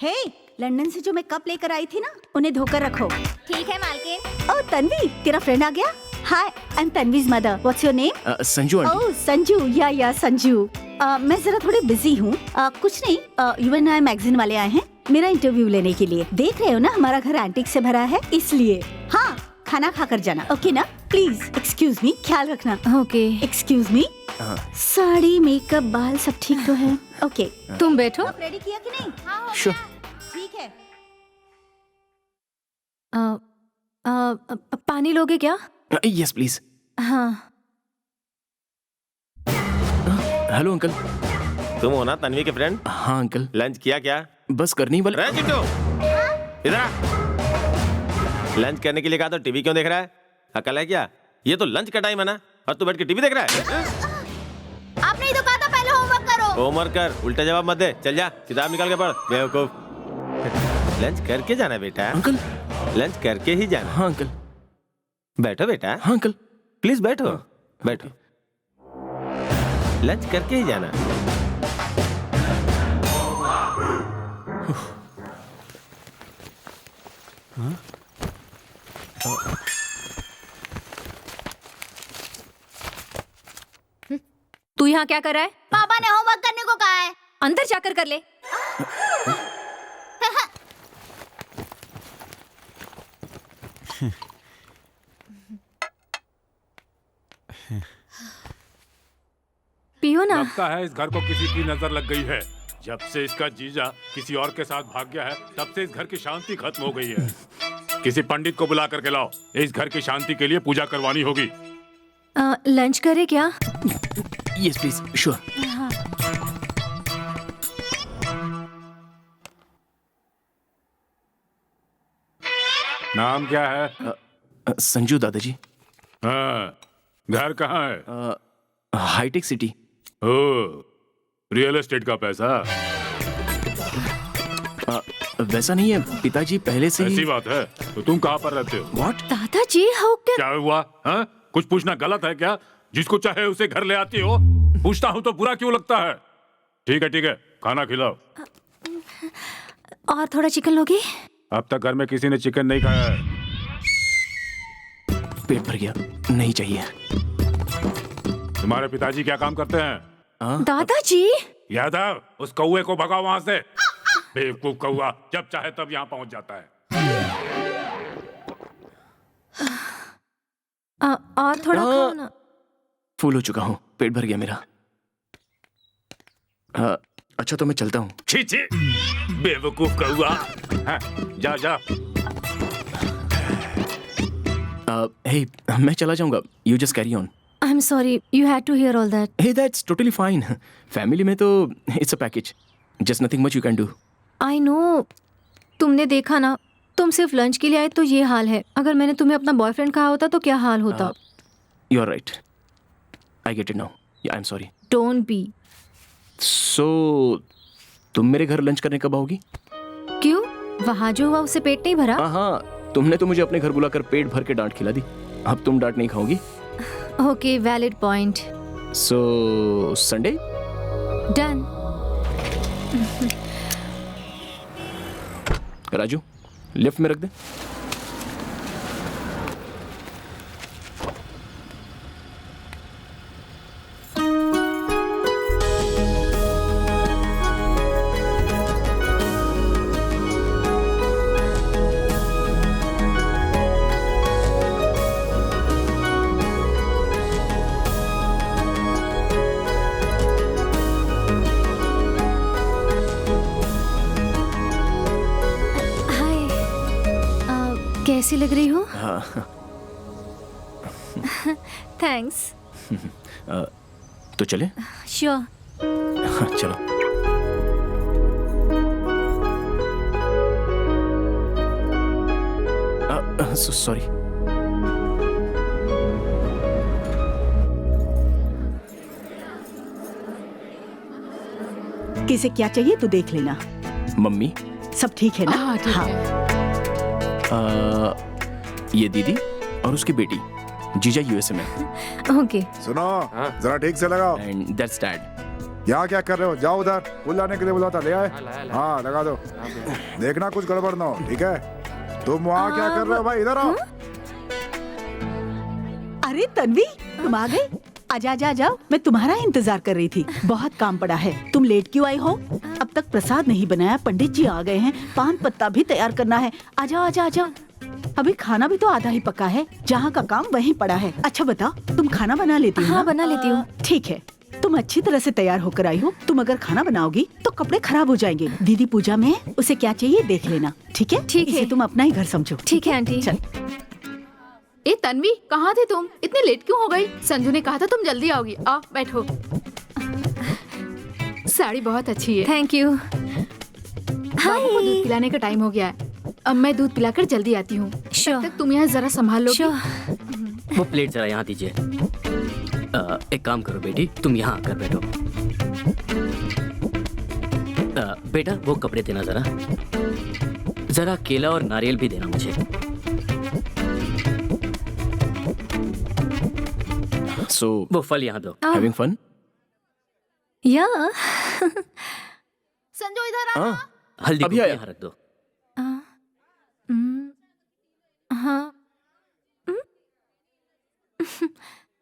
Speaker 11: हे, लंदन से जो मैं कप लेकर आई थी ना, उन्हें धोकर रखो.
Speaker 2: ठीक है मालकिन.
Speaker 11: ओह तन्वी, तेरा फ्रेंड आ गया? Hi, I am Tanvi's mother. What's your name?
Speaker 1: Sanju aunty.
Speaker 11: Oh Sanju, yeah Sanju. मैं जरा थोड़ी बिजी हूँ. कुछ नहीं, UNI मैगजीन वाले आए हैं मेरा इंटरव्यू लेने के लिए. देख रहे हो ना हमारा घर एंटीक से भरा है, इसलिए. हाँ, खाना खाकर जाना, ओके ना? प्लीज एक्सक्यूज मी, ख्याल रखना.
Speaker 5: Okay.
Speaker 11: Excuse me. Sari, makeup, बाल सब ठीक तो है? ओके.
Speaker 5: तुम बैठो.
Speaker 11: रेडी किया कि नहीं? हाँ,
Speaker 1: Sure.
Speaker 11: ठीक है.
Speaker 5: पानी लोगे क्या?
Speaker 1: Yes, please.
Speaker 5: हाँ.
Speaker 1: Hello uncle.
Speaker 3: तुम हो ना तन्वी के फ्रेंड?
Speaker 1: हाँ अंकल.
Speaker 3: लंच किया क्या?
Speaker 1: बस करनी वाले.
Speaker 3: रे चिट्टू, इधर आ. लंच करने के लिए कहा तो टीवी क्यों देख रहा है? अकल है क्या? ये तो लंच का टाइम है ना, और तू बैठ के टीवी देख रहा है?
Speaker 2: आपने ही तो कहा था पहले होमवर्क करो.
Speaker 3: होमवर्क कर, उल्टा जवाब मत दे. चल जा, किताब निकाल के पढ़, बेवकूफ. लंच करके जाना बेटा.
Speaker 1: अंकल.
Speaker 3: लंच करके ही जाना.
Speaker 1: हाँ अंकल.
Speaker 3: बैठो बेटा.
Speaker 1: हाँ अंकल.
Speaker 3: प्लीज बैठो. बैठो. लंच करके ही जाना.
Speaker 5: यहाँ क्या कर रहा है?
Speaker 2: पापा ने होमवर्क करने को कहा है।
Speaker 5: अंदर जाकर कर ले। पियो ना।
Speaker 13: लगता है इस घर को किसी की नजर लग गई है। जब से इसका जीजा किसी और के साथ भाग गया है, तब से इस घर की शांति खत्म हो गई है। किसी पंडित को बुला करके लाओ, इस घर की शांति के लिए पूजा करवानी होगी।
Speaker 5: लंच करे क्या?
Speaker 1: Yes please, sure.
Speaker 5: हाँ।
Speaker 13: नाम क्या है?
Speaker 1: संजू दादाजी।
Speaker 13: हाँ, घर कहाँ है?
Speaker 1: हाईटेक सिटी।
Speaker 13: ओह, रियल एस्टेट का पैसा?
Speaker 1: वैसा नहीं है पिताजी, पहले से
Speaker 13: ऐसी बात है। तो तुम कहाँ पर रहते हो?
Speaker 1: व्हाट?
Speaker 5: दादाजी, हाउ कैन?
Speaker 13: क्या हुआ? हाँ? कुछ पूछना गलत है क्या? जिसको चाहे उसे घर ले आती हो। पूछता हूँ तो बुरा क्यों लगता है? ठीक है, खाना खिलाओ।
Speaker 5: और थोड़ा चिकन लोगे?
Speaker 13: अब तक घर में किसी ने चिकन नहीं खाया है।
Speaker 1: पेट भर गया, नहीं चाहिए।
Speaker 13: तुम्हारे पिताजी क्या काम करते हैं?
Speaker 5: दादाजी।
Speaker 13: यादव, उस कौवे को भगाओ वहाँ से। बेवकूफ कौवा, जब चाहे तब यहाँ पहुँच जाता है।
Speaker 5: और थोड़ा खाओ ना।
Speaker 1: फूल हो चुका हूँ, पेट भर गया मेरा। अच्छा तो मैं चलता हूँ।
Speaker 13: छी, बेवकूफ कौवा। हाँ, जा।
Speaker 1: हे, मैं चला जाऊंगा। You just carry on.
Speaker 5: I'm sorry, you had to hear all that.
Speaker 1: Hey, that's totally fine. Family में तो it's a package. Just nothing much you can do.
Speaker 5: I know. तुमने देखा ना, तुम सिर्फ लंच के लिए आए तो ये हाल है। अगर मैंने तुम्हें अपना बॉयफ्रेंड कहा होता तो क्या हाल होता?
Speaker 1: You are right. I get it now. Yeah, I'm sorry.
Speaker 5: Don't be.
Speaker 1: So, तुम मेरे घर लंच करने कब आओगी?
Speaker 5: क्यों? वहाँ जो हुआ उससे पेट नहीं भरा?
Speaker 1: हाँ, तुमने तो मुझे अपने घर बुलाकर पेट भर के डांट खिला दी। अब तुम डांट नहीं खाओगी?
Speaker 5: Okay, valid point.
Speaker 1: So, Sunday?
Speaker 5: Done.
Speaker 1: Raju, lift में रख दे।
Speaker 5: कैसी लग रही हो?
Speaker 1: हाँ।
Speaker 5: थैंक्स।
Speaker 1: तो चले?
Speaker 5: श्योर।
Speaker 1: चलो। सॉरी।
Speaker 11: किसे क्या चाहिए तो देख लेना।
Speaker 1: मम्मी
Speaker 11: सब ठीक है ना? हाँ।
Speaker 1: ये दीदी और उसकी बेटी, जीजा यूएसए में।
Speaker 5: ओके।
Speaker 4: सुनो, जरा ठीक से लगाओ।
Speaker 1: And that's dad.
Speaker 4: यहाँ क्या कर रहे हो? जाओ उधर, फूल लाने के लिए बुलाता, ले आए। हाँ, लगा दो। देखना कुछ गड़बड़ ना हो, ठीक है? तुम वहाँ क्या कर रहे हो भाई? इधर आओ।
Speaker 11: अरे तन्वी, तुम आ गई? आजा आजा जाओ, मैं तुम्हारा इंतजार कर रही थी। बहुत काम पड़ा है। तुम लेट क्यों आई हो? अब तक प्रसाद नहीं बनाया, पंडित जी आ गए हैं, पान पत्ता भी तैयार करना है। आजा आजा आजा। अभी खाना भी तो आधा ही पका है, जहाँ का काम वहीं पड़ा है। अच्छा बताओ, तुम खाना बना लेती हो?
Speaker 5: हाँ, बना लेती हूँ।
Speaker 11: ठीक है, तुम अच्छी तरह से तैयार होकर आई हो। तुम अगर खाना बनाओगी तो कपड़े खराब हो जाएंगे। दीदी पूजा में उसे क्या चाहिए देख लेना, ठीक है?
Speaker 5: ठीक है।
Speaker 11: इसे तुम अपना ही घर समझो।
Speaker 5: ठीक है आंटी।
Speaker 11: चल।
Speaker 2: ए तन्वी, कहाँ थे तुम? इतनी लेट क्यों हो गई? संजू ने कहा था तुम जल्दी आओगी। आओ बैठो। साड़ी बहुत अच्छी है।
Speaker 5: Thank you.
Speaker 2: बाबू को दूध पिलाने का टाइम हो गया है। अब मैं दूध पिलाकर जल्दी आती हूँ। तब तक तुम यहाँ जरा संभाल लो।
Speaker 8: वो प्लेट जरा यहाँ दीजिए। एक काम करो बेटी, तुम यहाँ आकर बैठो। बेटा वो कपड़े देना जरा केला और नारियल भी देना मुझे।
Speaker 1: So,
Speaker 8: वो फल यहाँ दो।
Speaker 1: having fun?
Speaker 5: या।
Speaker 2: संजू इधर आ।
Speaker 8: हल्दी
Speaker 1: अभी
Speaker 8: को
Speaker 1: आया।
Speaker 8: यहाँ रख दो।
Speaker 5: हाँ।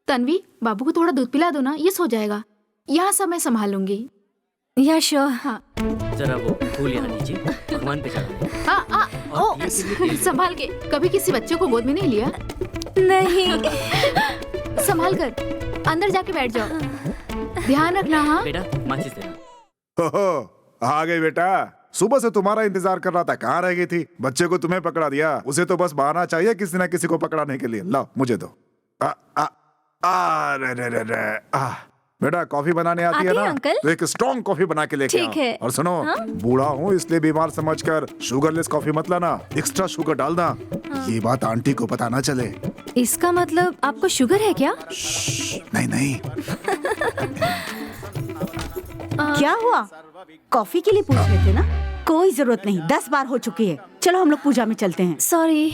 Speaker 2: तन्वी, बाबू को थोड़ा दूध पिला दो ना, ये सो जाएगा। यहाँ सब मैं संभालूंगी।
Speaker 5: या श्योर।
Speaker 2: हाँ
Speaker 8: जरा वो फूल यहाँ लीजिए, भगवान पे चढ़ा।
Speaker 2: ओ संभाल के। कभी किसी बच्चे को गोद में नहीं लिया?
Speaker 5: नहीं।
Speaker 2: संभाल कर, अंदर जाके बैठ जाओ। ध्यान रखना। हाँ
Speaker 8: बेटा माचिस देना।
Speaker 4: आ गई बेटा, सुबह से तुम्हारा इंतजार कर रहा था, कहाँ रह गई थी? बच्चे को तुम्हें पकड़ा दिया, उसे तो बस बहाना चाहिए किसी न किसी को पकड़ाने के लिए। लाओ मुझे दो। बेटा कॉफी बनाने आती है ना?
Speaker 5: अंकल?
Speaker 4: तो एक स्ट्रॉन्ग कॉफी बना के लेके
Speaker 5: ठीक है।
Speaker 4: और सुनो, बूढ़ा हूँ इसलिए बीमार समझकर शुगरलेस कॉफी मत लाना, एक्स्ट्रा शुगर डालना। ये बात आंटी को पता ना चले।
Speaker 5: इसका मतलब आपको शुगर है क्या?
Speaker 4: नहीं नहीं।
Speaker 11: क्या हुआ? कॉफी के लिए पूछ रहे थे ना? कोई जरूरत नहीं, 10 बार हो चुकी है। चलो हम लोग पूजा में चलते हैं।
Speaker 5: सॉरी।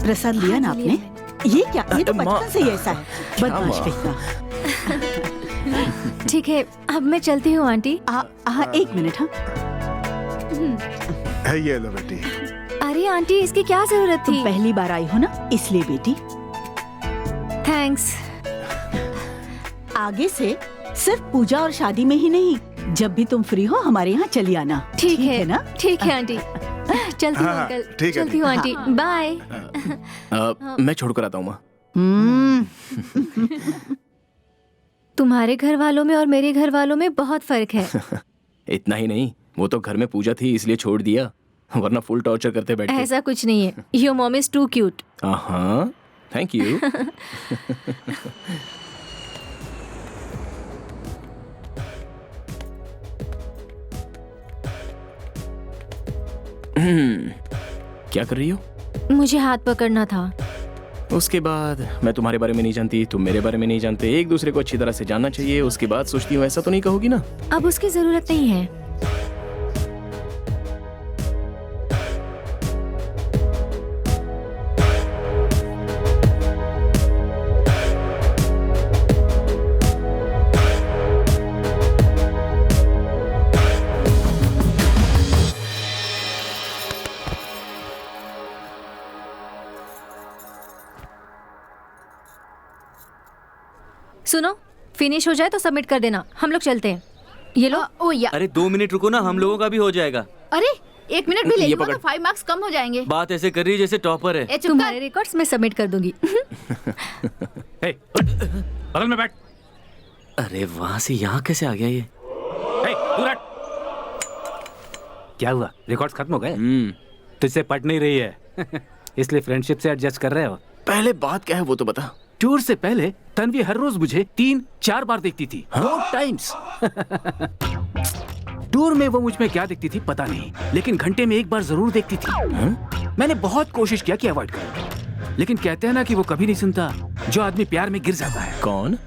Speaker 11: प्रसाद लिया ना आपने? ये क्या? ये तो बचपन से ही ऐसा है, बदमाश कहीं का।
Speaker 5: ठीक है, अब मैं चलती हूँ आंटी।
Speaker 11: एक मिनट। हाँ
Speaker 4: है ये लो बेटी।
Speaker 5: अरे आंटी, इसकी क्या जरूरत थी?
Speaker 11: तुम पहली बार आई हो ना, इसलिए बेटी।
Speaker 5: थैंक्स।
Speaker 11: आगे से सिर्फ पूजा और शादी में ही नहीं, जब भी तुम फ्री हो हमारे यहाँ चली आना।
Speaker 5: ठीक है
Speaker 11: ना?
Speaker 5: ठीक है आंटी। चलती हूँ अंकल।
Speaker 4: ठीक है,
Speaker 5: चलती हूँ आंटी। बाय।
Speaker 1: मैं छोड़कर आता हूँ माँ।
Speaker 5: तुम्हारे घर वालों में और मेरे घर वालों में बहुत फर्क है।
Speaker 1: इतना ही नहीं, वो तो घर में पूजा थी इसलिए छोड़ दिया, वरना फुल टॉर्चर करते बैठे।
Speaker 5: ऐसा कुछ नहीं है। Your mom is too cute.
Speaker 1: हाँ, थैंक यू। क्या कर रही हो?
Speaker 5: मुझे हाथ पकड़ना था।
Speaker 1: उसके बाद मैं तुम्हारे बारे में नहीं जानती, तुम मेरे बारे में नहीं जानते, एक दूसरे को अच्छी तरह से जानना चाहिए, उसके बाद सोचती हूँ। ऐसा तो नहीं कहोगी ना?
Speaker 5: अब उसकी जरूरत नहीं है। सुनो, फिनिश हो जाए तो सबमिट कर देना, हम लोग चलते हैं। ये लो।
Speaker 8: अरे 2 मिनट रुको ना, हम लोगों का भी हो जाएगा।
Speaker 2: अरे 1 मिनट भी ले
Speaker 1: ये
Speaker 2: लो तो 5 मार्क्स कम हो जाएंगे।
Speaker 8: बात ऐसे कर रही है जैसे टॉपर है।
Speaker 5: तुम्हारे रिकॉर्ड्स मैं सबमिट कर दूंगी।
Speaker 9: बगल में बैठ।
Speaker 8: अरे वहाँ से यहाँ कैसे आ गया ये?
Speaker 10: क्या हुआ? रिकॉर्ड्स खत्म हो गए? तुझसे पट नहीं रही है। इसलिए फ्रेंडशिप से एडजस्ट कर रहे हो।
Speaker 1: पहले बात क्या है वो तो बता।
Speaker 10: टूर से पहले तन्वी हर रोज मुझे 3-4 बार देखती थी। 4 टाइम्स। टूर में वो मुझ में क्या देखती थी पता नहीं, लेकिन घंटे में 1 बार जरूर देखती थी। मैंने बहुत कोशिश किया कि अवॉइड करूं, लेकिन कहते हैं ना कि वो कभी नहीं सुनता जो आदमी प्यार में गिर जाता है।
Speaker 1: कौन?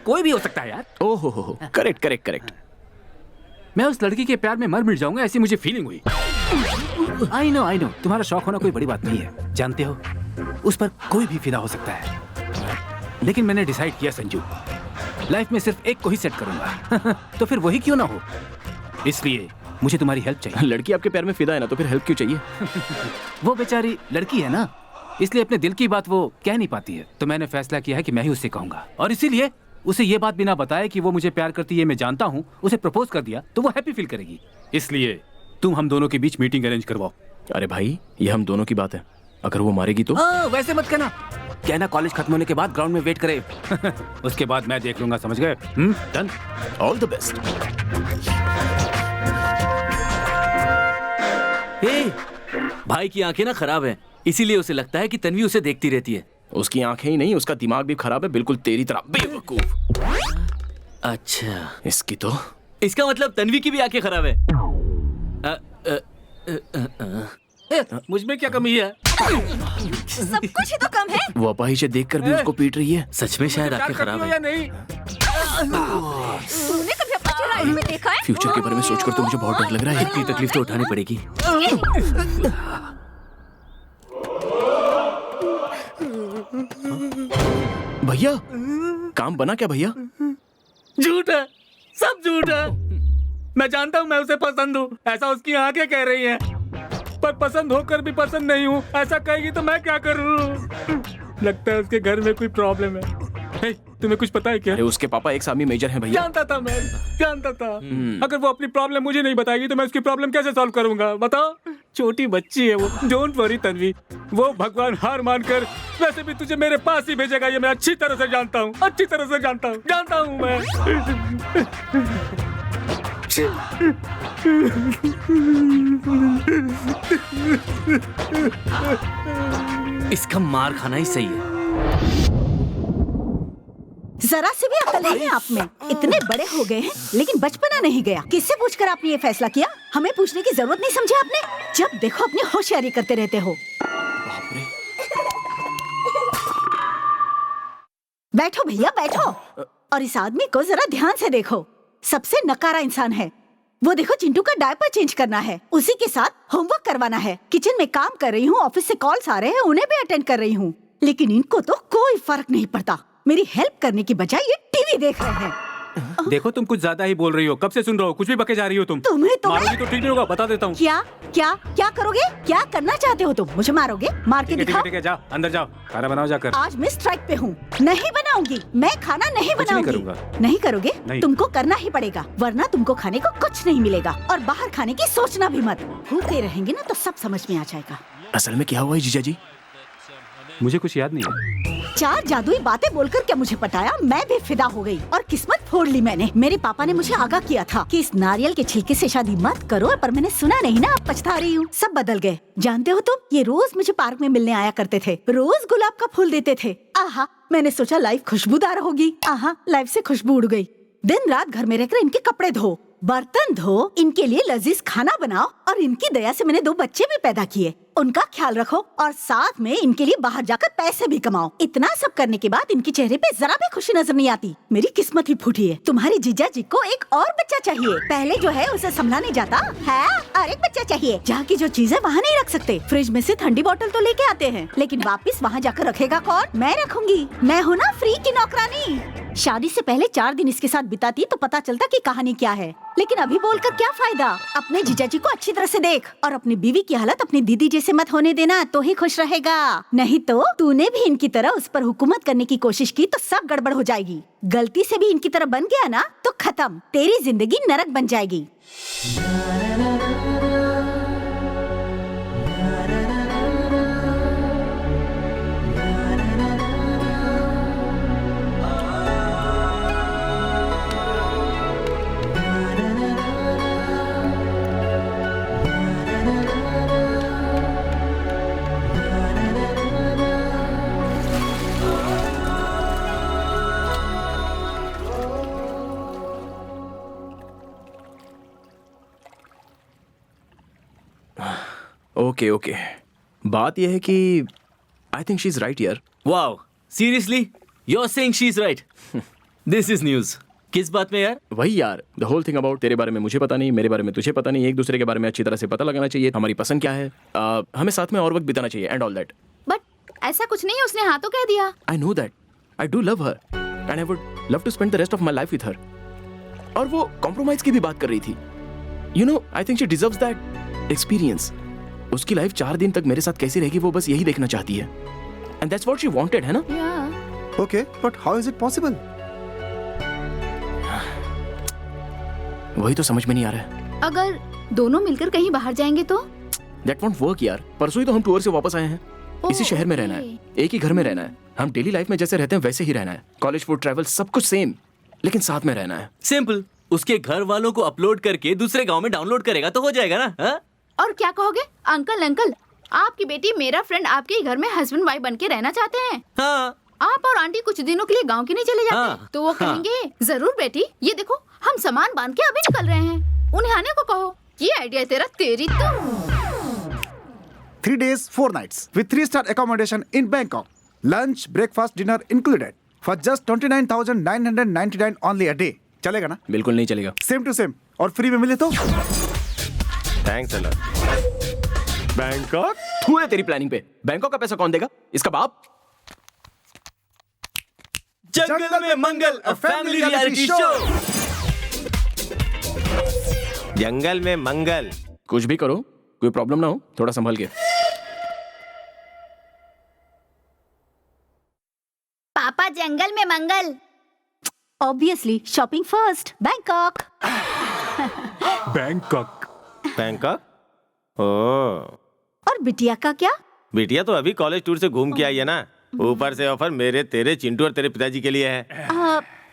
Speaker 10: कोई भी हो सकता है यार।
Speaker 1: ओहो हो, करेक्ट करेक्ट करेक्ट।
Speaker 10: मैं उस लड़की के प्यार में मर मिट जाऊंगा ऐसी मुझे फीलिंग हुई। आई नो तुम्हारा शौक होना कोई बड़ी बात नहीं है, जानते हो उस पर कोई भी फिदा हो सकता है। लेकिन मैंने डिसाइड किया संजू, लाइफ में सिर्फ एक को ही सेट करूंगा। तो फिर वही क्यों ना हो, इसलिए मुझे तुम्हारी हेल्प चाहिए।
Speaker 1: लड़की आपके प्यार में फिदा है ना, तो फिर हेल्प क्यों चाहिए?
Speaker 10: वो बेचारी लड़की है ना, इसलिए अपने दिल की बात वो कह नहीं पाती है। तो मैंने फैसला किया है कि मैं ही उससे कहूंगा, और इसीलिए उसे ये बात बिना बताए कि वो मुझे प्यार करती है मैं जानता हूँ, उसे प्रपोज कर दिया तो वो हैप्पी फील करेगी। इसलिए तुम हम दोनों के बीच मीटिंग अरेंज करवाओ।
Speaker 1: अरे भाई, ये हम दोनों की बात है, अगर वो मारेगी तो?
Speaker 10: वैसे मत कहना, कहना कॉलेज खत्म होने के बाद ग्राउंड में वेट करे। उसके बाद मैं देख लूंगा, समझ गए?
Speaker 1: Done, all the best.
Speaker 8: भाई की आंखें ना खराब हैं, इसीलिए उसे लगता है कि तन्वी उसे देखती रहती है।
Speaker 1: उसकी आंखें ही नहीं, उसका दिमाग भी खराब है, बिल्कुल तेरी तरह बेवकूफ।
Speaker 8: अच्छा,
Speaker 1: इसकी तो?
Speaker 8: इसका मतलब तन्वी की भी आंखें खराब है।
Speaker 10: मुझ में क्या कमी है?
Speaker 5: सब कुछ ही तो कम है।
Speaker 1: वो अपाहिज देखकर भी उसको पीट रही है।
Speaker 8: सच में शायद आंखें खराब है।
Speaker 10: नहीं?
Speaker 5: तूने कभी अपना चेहरा में देखा है?
Speaker 1: फ्यूचर के बारे में सोचकर तो मुझे बहुत डर लग रहा है।
Speaker 8: इतनी तकलीफ तो उठानी पड़ेगी।
Speaker 1: भैया काम बना क्या भैया?
Speaker 10: झूठ है, सब झूठ है। मैं जानता हूँ मैं उसे पसंद हूँ, ऐसा उसकी आंखें कह रही हैं। पर पसंद होकर भी पसंद नहीं हूँ, ऐसा कहेगी तो मैं क्या करूँ? लगता है उसके घर में कोई प्रॉब्लम है। हे, तुम्हें कुछ पता है क्या?
Speaker 1: अरे उसके पापा एक आर्मी मेजर हैं भैया।
Speaker 10: जानता था मैं, जानता था। अगर वो अपनी प्रॉब्लम मुझे नहीं बताएगी तो मैं उसकी प्रॉब्लम कैसे सॉल्व करूंगा? बताओ। छोटी बच्ची है वो। डोंट वरी तन्वी, वो भगवान हार मानकर वैसे भी तुझे मेरे पास ही भेजेगा, ये मैं अच्छी तरह से जानता हूँ, अच्छी तरह से जानता हूँ मैं।
Speaker 8: इसका मार खाना ही सही है।
Speaker 11: जरा से भी अकल नहीं है आप में। इतने बड़े हो गए हैं लेकिन बचपना नहीं गया। किससे पूछकर आपने ये फैसला किया? हमें पूछने की जरूरत नहीं समझी आपने? जब देखो अपनी होशियारी करते रहते हो। बैठो भैया बैठो, और इस आदमी को जरा ध्यान से देखो। सबसे नकारा इंसान है वो। देखो चिंटू का डायपर चेंज करना है, उसी के साथ होमवर्क करवाना है, किचन में काम कर रही हूँ, ऑफिस से कॉल्स आ रहे हैं, उन्हें भी अटेंड कर रही हूँ। लेकिन इनको तो कोई फर्क नहीं पड़ता। मेरी हेल्प करने की बजाय ये टीवी देख रहे हैं।
Speaker 10: देखो तुम कुछ ज्यादा ही बोल रही हो, कब से सुन रहा हो, कुछ भी बके जा रही हो तुम।
Speaker 11: तुम्हें तो
Speaker 10: मारोगी तो ठीक नहीं होगा, बता देता हूँ।
Speaker 11: क्या क्या क्या करोगे? क्या करना चाहते हो तुम? मुझे मारोगे? मार के दिखाओ।
Speaker 10: ठीक है, जाओ अंदर जाओ, खाना बनाओ जाकर।
Speaker 11: आज मैं स्ट्राइक पे हूँ, नहीं बनाऊंगी मैं खाना, नहीं बनाऊंगी। नहीं करोगे? तुमको करना ही पड़ेगा, वरना तुमको खाने को कुछ नहीं मिलेगा। और बाहर खाने की सोचना भी मत। भूखे रहेंगे ना तो सब समझ में आ जाएगा।
Speaker 1: असल में क्या हुआ है जीजा जी?
Speaker 10: मुझे कुछ याद नहीं है।
Speaker 11: 4 जादुई बातें बोलकर क्या मुझे पटाया, मैं भी फिदा हो गई और किस्मत फोड़ ली मैंने। मेरे पापा ने मुझे आगाह किया था कि इस नारियल के छिलके से शादी मत करो, पर मैंने सुना नहीं ना, अब पछता रही हूँ। सब बदल गए। जानते हो तुम, ये रोज मुझे पार्क में मिलने आया करते थे, रोज गुलाब का फूल देते थे। आहा, मैंने सोचा लाइफ खुशबूदार होगी। आहा, लाइफ से खुशबू उड़ गई। दिन रात घर में रहकर इनके कपड़े धो, बर्तन धो, इनके लिए लजीज खाना बनाओ, और इनकी दया से मैंने 2 बच्चे भी पैदा किए। उनका ख्याल रखो और साथ में इनके लिए बाहर जाकर पैसे भी कमाओ। इतना सब करने के बाद इनके चेहरे पे जरा भी खुशी नजर नहीं आती। मेरी किस्मत ही फूटी है। तुम्हारी जीजा जी को एक और बच्चा चाहिए। पहले जो है उसे संभला नहीं जाता है, और एक बच्चा चाहिए। जहाँ की जो चीजें वहाँ नहीं रख सकते। फ्रिज में से ठंडी बोतल तो लेके आते हैं, लेकिन वापिस वहाँ जाकर रखेगा कौन? मैं रखूंगी। मैं हूँ ना फ्री की नौकरानी। शादी से पहले 4 दिन इसके साथ बिताती तो पता चलता कि कहानी क्या है। लेकिन अभी बोलकर क्या फायदा? अपने जीजा जी को अच्छी तरह से देख, और अपनी बीवी की हालत अपनी दीदी जैसे मत होने देना, तो ही खुश रहेगा। नहीं तो तूने भी इनकी तरह उस पर हुकूमत करने की कोशिश की तो सब गड़बड़ हो जाएगी। गलती से भी इनकी तरह बन गया ना तो खत्म, तेरी जिंदगी नरक बन जाएगी।
Speaker 1: ओके ओके, बात यह है कि I think she is right यार।
Speaker 8: Wow, seriously you are saying she is right? This is news. किस बात में यार?
Speaker 1: वही यार, द होल थिंग अबाउट तेरे बारे में मुझे पता नहीं, मेरे बारे में तुझे पता नहीं, एक दूसरे के बारे में अच्छी तरह से पता लगाना चाहिए, हमारी पसंद क्या है, हमें साथ में और वक्त बिताना चाहिए एंड ऑल दैट।
Speaker 2: बट ऐसा कुछ नहीं है, उसने हाँ तो कह दिया।
Speaker 1: I know that, I do love her and I would love to spend the rest of my life with her. और वो कॉम्प्रोमाइज की भी बात कर रही थी। You know, I think she deserves that experience. उसकी लाइफ 4 दिन तक मेरे साथ कैसी रहेगी वो बस यही देखना चाहती है, and that's what she wanted, है ना?
Speaker 4: Okay, but how is it possible?
Speaker 1: वही तो समझ में नहीं आ रहा है।
Speaker 2: अगर दोनों मिलकर कहीं बाहर जाएंगे तो?
Speaker 1: दैट वोंट वर्क यार। परसों ही तो हम टूर से वापस आए हैं। इसी शहर में रहना है, एक ही घर में रहना है, हम डेली लाइफ में जैसे रहते हैं वैसे ही रहना है, कॉलेज फूड ट्रैवल सब कुछ सेम, लेकिन साथ में रहना है।
Speaker 8: सिंपल, उसके घर वालों को अपलोड करके दूसरे गांव में डाउनलोड करेगा तो हो जाएगा ना? हा?
Speaker 2: और क्या कहोगे? अंकल अंकल, आपकी बेटी मेरा फ्रेंड आपके ही घर में हस्बैंड वाइफ बन के रहना चाहते हैं।
Speaker 8: हाँ।
Speaker 2: आप और आंटी कुछ दिनों के लिए गांव के नहीं चले जाते?
Speaker 8: हाँ।
Speaker 2: तो वो कहेंगे जरूर बेटी, ये देखो हम सामान बांध के अभी निकल रहे हैं, उन्हें आने को कहो। ये आइडिया तेरा, तेरी तो।
Speaker 4: 3 days 4 nights with 3-star accommodation in Bangkok. Lunch, breakfast, dinner included for just 29,999 only a day. चलेगा ना?
Speaker 1: बिल्कुल नहीं चलेगा।
Speaker 4: सेम टू सेम, और फ्री में मिले तो?
Speaker 3: Thanks a lot. बैंकॉक?
Speaker 1: तू है तेरी प्लानिंग पे। बैंकॉक का पैसा कौन देगा? इसका बाप।
Speaker 8: जंगल में मंगल, a family reality show।
Speaker 3: जंगल में मंगल।
Speaker 1: कुछ भी करो, कोई प्रॉब्लम ना हो, थोड़ा संभल के।
Speaker 2: पापा Jungle Mein Mangal.
Speaker 11: Obviously shopping first, Bangkok.
Speaker 3: Bangkok?
Speaker 11: और बिटिया का क्या?
Speaker 3: बिटिया तो अभी कॉलेज टूर से घूम के आई है ना। ऊपर से ऑफर मेरे, तेरे, चिंटू और तेरे पिताजी के लिए है।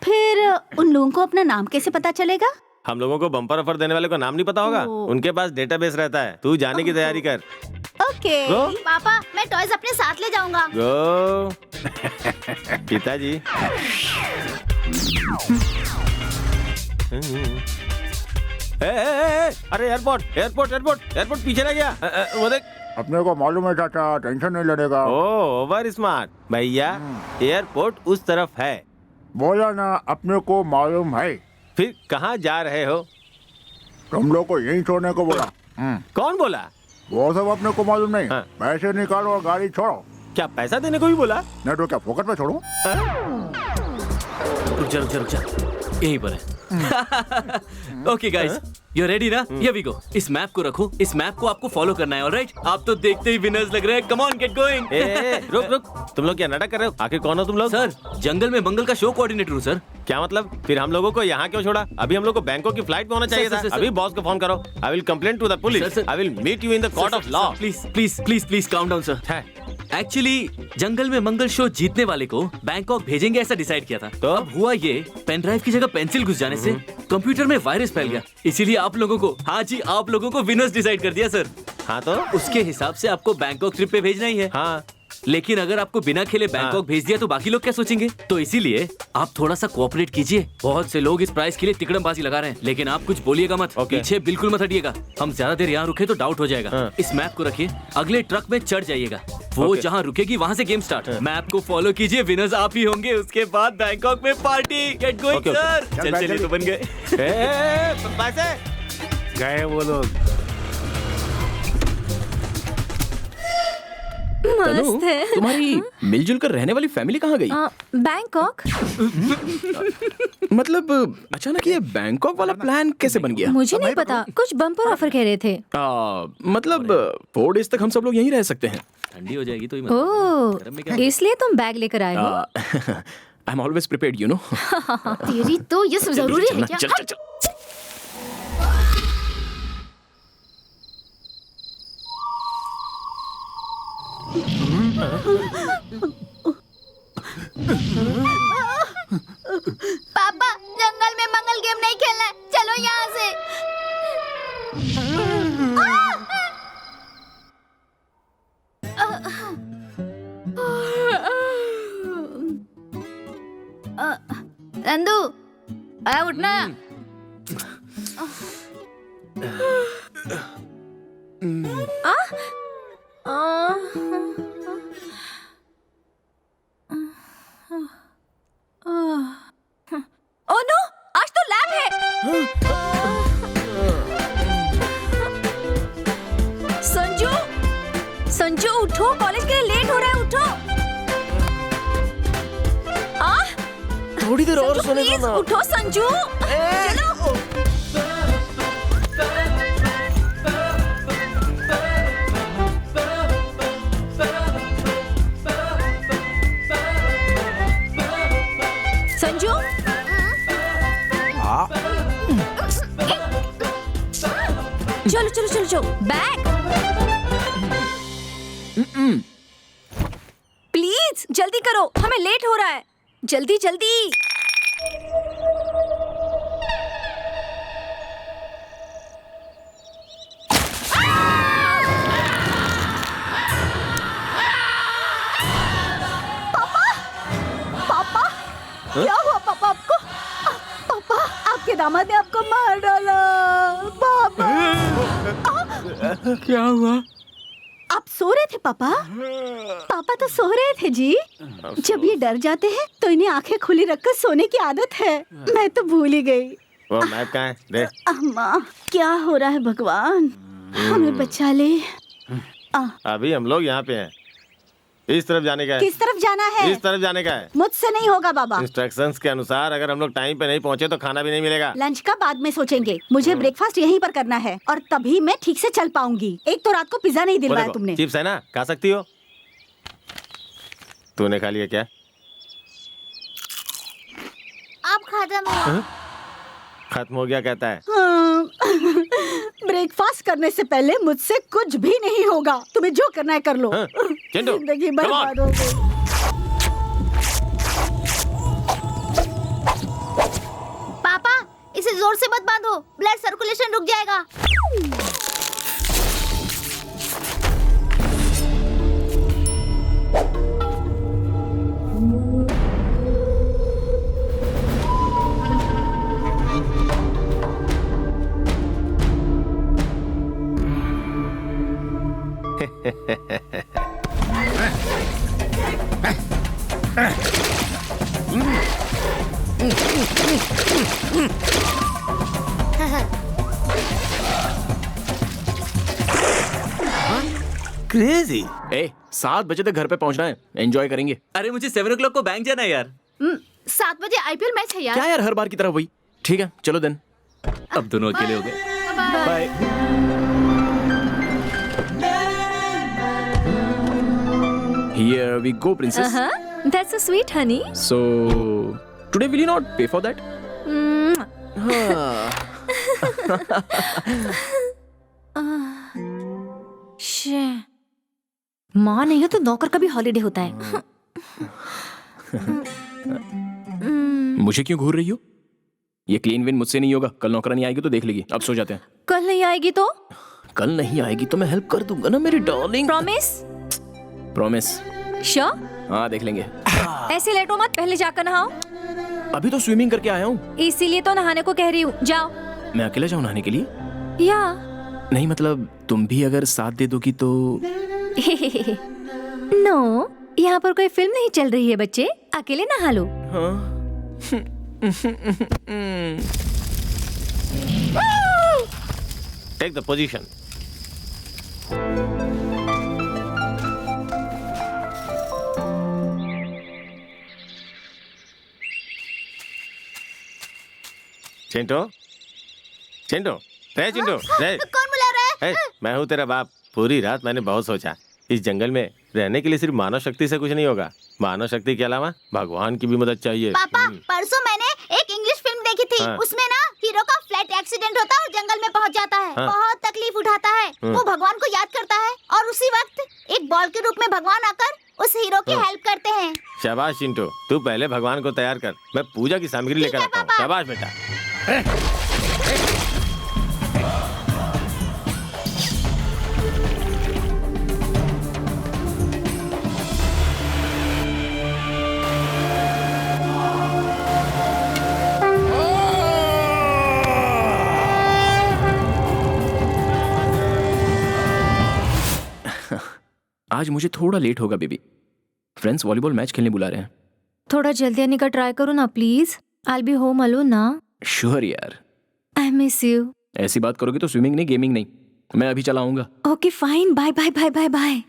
Speaker 11: फिर उन लोगों को अपना नाम कैसे पता चलेगा?
Speaker 3: हम लोगों को बम्पर ऑफर देने वाले को नाम नहीं पता होगा? उनके पास डेटाबेस रहता है। तू जाने की तैयारी कर।
Speaker 11: ओके।
Speaker 2: पापा मैं टॉयज अपने साथ ले जाऊंगा।
Speaker 3: गो। पिताजी। अरे एयरपोर्ट पीछे रह गया। वो देख।
Speaker 4: अपने को मालूम है चाचा, टेंशन नहीं लेने का।
Speaker 3: ओवर स्मार्ट भैया। एयरपोर्ट उस तरफ है।
Speaker 4: बोला ना, अपने को मालूम है।
Speaker 3: फिर कहाँ जा रहे हो?
Speaker 4: तुम लोग को यहीं छोड़ने को बोला।
Speaker 3: कौन बोला?
Speaker 4: वो सब अपने को मालूम नहीं। पैसे निकालो और गाड़ी छोड़ो।
Speaker 3: क्या पैसा देने को भी बोला?
Speaker 4: नहीं तो क्या फोकट में छोड़ो?
Speaker 8: रुक जा, यहीं पर है। ओके गाइस, यू रेडी ना? Here we go. इस मैप को रखो, इस मैप को आपको फॉलो करना है, ऑलराइट? आप तो देखते ही विनर्स लग रहे हैं। Come on, get going.
Speaker 3: रुक, तुम लोग क्या नाटक कर रहे हो? आखिर कौन हो तुम लोग?
Speaker 8: सर, जंगल में मंगल का शो कोऑर्डिनेटर हूँ सर।
Speaker 3: क्या मतलब? फिर हम लोगों को यहाँ क्यों छोड़ा? अभी हम लोग को बैंकॉक की फ्लाइट में होना चाहिए था। अभी बॉस को फोन करो। I will complain to the police. I will meet you in the court of law.
Speaker 8: Please calm down sir. Actually Jungle Mein Mangal show जीतने वाले को बैंकॉक भेजेंगे ऐसा डिसाइड किया था। तो अब हुआ ये, पेन ड्राइव की जगह पेंसिल घुस जाने से कंप्यूटर में वायरस फैल गया। इसीलिए आप लोगों को, हाँ जी, आप लोगों को विनर्स डिसाइड कर दिया सर।
Speaker 3: हाँ तो
Speaker 8: उसके हिसाब से आपको बैंकॉक ट्रिप पे भेजना ही है।
Speaker 3: हाँ,
Speaker 8: लेकिन अगर आपको बिना खेले बैंकॉक भेज दिया तो बाकी लोग क्या सोचेंगे? तो इसीलिए आप थोड़ा सा कोऑपरेट कीजिए। बहुत से लोग इस प्राइस के लिए तिकड़मबाजी लगा रहे हैं, लेकिन आप कुछ बोलिएगा मत। पीछे बिल्कुल मत हटिएगा। हम ज्यादा देर यहाँ रुके तो डाउट हो जाएगा। इस मैप को रखिए, अगले ट्रक में चढ़ जाइएगा। वो जहाँ रुकेगी वहाँ से गेम स्टार्ट। मैप को फॉलो कीजिए, विनर्स आप ही होंगे। उसके बाद बैंकॉक में पार्टी। Get going sir. चलिए तो बन गए।
Speaker 3: गए वो लोग।
Speaker 5: मस्त है।
Speaker 1: तुम्हारी मिलजुल कर रहने वाली फैमिली कहाँ गई?
Speaker 5: बैंकॉक।
Speaker 1: मतलब अचानक ये बैंकॉक वाला प्लान कैसे बन गया?
Speaker 5: मुझे नहीं पता, कुछ बम्पर ऑफर कह रहे थे।
Speaker 1: मतलब 4 डेज तक हम सब लोग यहीं रह सकते हैं।
Speaker 8: ठंडी हो जाएगी तो
Speaker 5: ओह, इसलिए तुम बैग लेकर आए हो?
Speaker 1: I am always prepared, you know.
Speaker 2: तेरी तो ये सब जरूरी है क्या?
Speaker 1: चल।
Speaker 2: पापा जंगल में मंगल गेम नहीं खेलना है, चलो यहाँ से। नंदू, उठना।
Speaker 5: ओह नो, आज तो लैब है। संजू उठो, कॉलेज के लिए लेट हो रहा है, उठो।
Speaker 3: थोड़ी देर और सोने दो ना।
Speaker 5: उठो संजू, चलो। संजू, चलो बैग। प्लीज जल्दी करो, हमें लेट हो रहा है। जल्दी।
Speaker 11: पापा, क्या हुआ पापा आपको? पापा, आपके दामाद ने आपको मार डाला। पापा,
Speaker 3: क्या हुआ?
Speaker 11: आप सो रहे थे पापा? पापा तो सो रहे थे जी। जब ये डर जाते हैं तो इन्हें आंखें खुली रखकर सोने की आदत है। मैं तो भूल ही गई।
Speaker 3: वो मैप कहाँ है? दे।
Speaker 11: अम्मा, क्या हो रहा है भगवान, हमें बचा ले।
Speaker 3: अभी हम लोग यहाँ पे हैं। इस तरफ जाने का है।
Speaker 11: किस तरफ जाना है?
Speaker 3: इस तरफ जाने का है।
Speaker 11: मुझसे नहीं होगा बाबा।
Speaker 3: इंस्ट्रक्शंस के अनुसार अगर हम लोग टाइम पे नहीं पहुंचे तो खाना भी नहीं मिलेगा।
Speaker 11: लंच का बाद में सोचेंगे। मुझे ब्रेकफास्ट यहीं पर करना है और तभी मैं ठीक से चल पाऊंगी। एक तो रात को पिज्जा नहीं दिलवाया तुमने।
Speaker 3: चिप्स है ना, खा सकती हो। तूने खा लिया क्या?
Speaker 2: आप खा जा।
Speaker 3: खत्म हो गया कहता है।
Speaker 11: हाँ। ब्रेकफास्ट करने से पहले मुझसे कुछ भी नहीं होगा। तुम्हें जो करना है कर लो।
Speaker 3: हाँ,
Speaker 11: जिंदगी बर्बाद हो गई।
Speaker 2: पापा इसे जोर से मत बांधो, ब्लड सर्कुलेशन रुक जाएगा।
Speaker 3: क्रेजी।
Speaker 1: 7 बजे तक घर पे पहुंचना है, एंजॉय करेंगे।
Speaker 8: अरे मुझे 7 o'clock को बैंक जाना है यार।
Speaker 2: 7 बजे आईपीएल मैच है यार।
Speaker 1: क्या यार, हर बार की तरह वही। ठीक है चलो देन।
Speaker 8: अब दोनों अकेले हो गए।
Speaker 1: Bye. Here we go, princess.
Speaker 5: That's so sweet, honey.
Speaker 1: So today will you not pay for that?
Speaker 5: माँ नहीं हो तो नौकर का भी हॉलीडे होता है।
Speaker 1: मुझे क्यों घूर रही हो? ये क्लीन विन मुझसे नहीं होगा। कल नौकरानी आएगी तो देख लेगी। अब सो जाते हैं।
Speaker 5: कल नहीं आएगी तो?
Speaker 1: कल नहीं आएगी तो मैं हेल्प कर दूंगा ना मेरी डार्लिंग।
Speaker 5: प्रॉमिस?
Speaker 1: प्रॉमिस।
Speaker 5: श्योर?
Speaker 1: हाँ देख लेंगे।
Speaker 5: ऐसे लेटो मत, पहले जाकर नहाओ।
Speaker 1: अभी तो स्विमिंग करके आया हूँ।
Speaker 5: इसीलिए तो नहाने को कह रही हूँ। जाओ।
Speaker 1: मैं अकेला जाऊँ नहाने के लिए?
Speaker 5: या
Speaker 1: नहीं मतलब तुम भी अगर साथ दे दोगी तो।
Speaker 5: नो, यहाँ पर कोई फिल्म नहीं चल रही है बच्चे, अकेले नहा लो।
Speaker 3: Take the position. Chintu, Chintu, रे चिंटू, रे।
Speaker 2: कौन बुला रहा है?
Speaker 3: मैं हूँ तेरा बाप। पूरी रात मैंने बहुत सोचा, इस जंगल में रहने के लिए सिर्फ मानव शक्ति से कुछ नहीं होगा। मानव शक्ति के अलावा भगवान की भी मदद चाहिए।
Speaker 2: पापा परसों मैंने एक इंग्लिश फिल्म देखी थी।
Speaker 3: हाँ।
Speaker 2: उसमें ना हीरो का फ्लाइट एक्सीडेंट होता है और जंगल में पहुंच जाता है।
Speaker 3: हाँ।
Speaker 2: बहुत तकलीफ उठाता है। वो भगवान को याद करता है और उसी वक्त एक बॉल के रूप में भगवान आकर उस हीरो की हेल्प करते हैं।
Speaker 3: शाबाश चिंटू, तू पहले भगवान को तैयार कर, मैं पूजा की सामग्री लेकर आता हूँ। शाबाश बेटा।
Speaker 1: आज मुझे थोड़ा लेट होगा बेबी। फ्रेंड्स वॉलीबॉल मैच खेलने बुला रहे हैं।
Speaker 5: थोड़ा जल्दी आने का ट्राई करो ना please. I be home alone ना।
Speaker 1: श्योर यार।
Speaker 5: I miss you.
Speaker 1: ऐसी बात करोगे तो स्विमिंग नहीं, गेमिंग नहीं। मैं अभी चला आऊंगा।
Speaker 5: Okay fine, bye bye bye bye bye.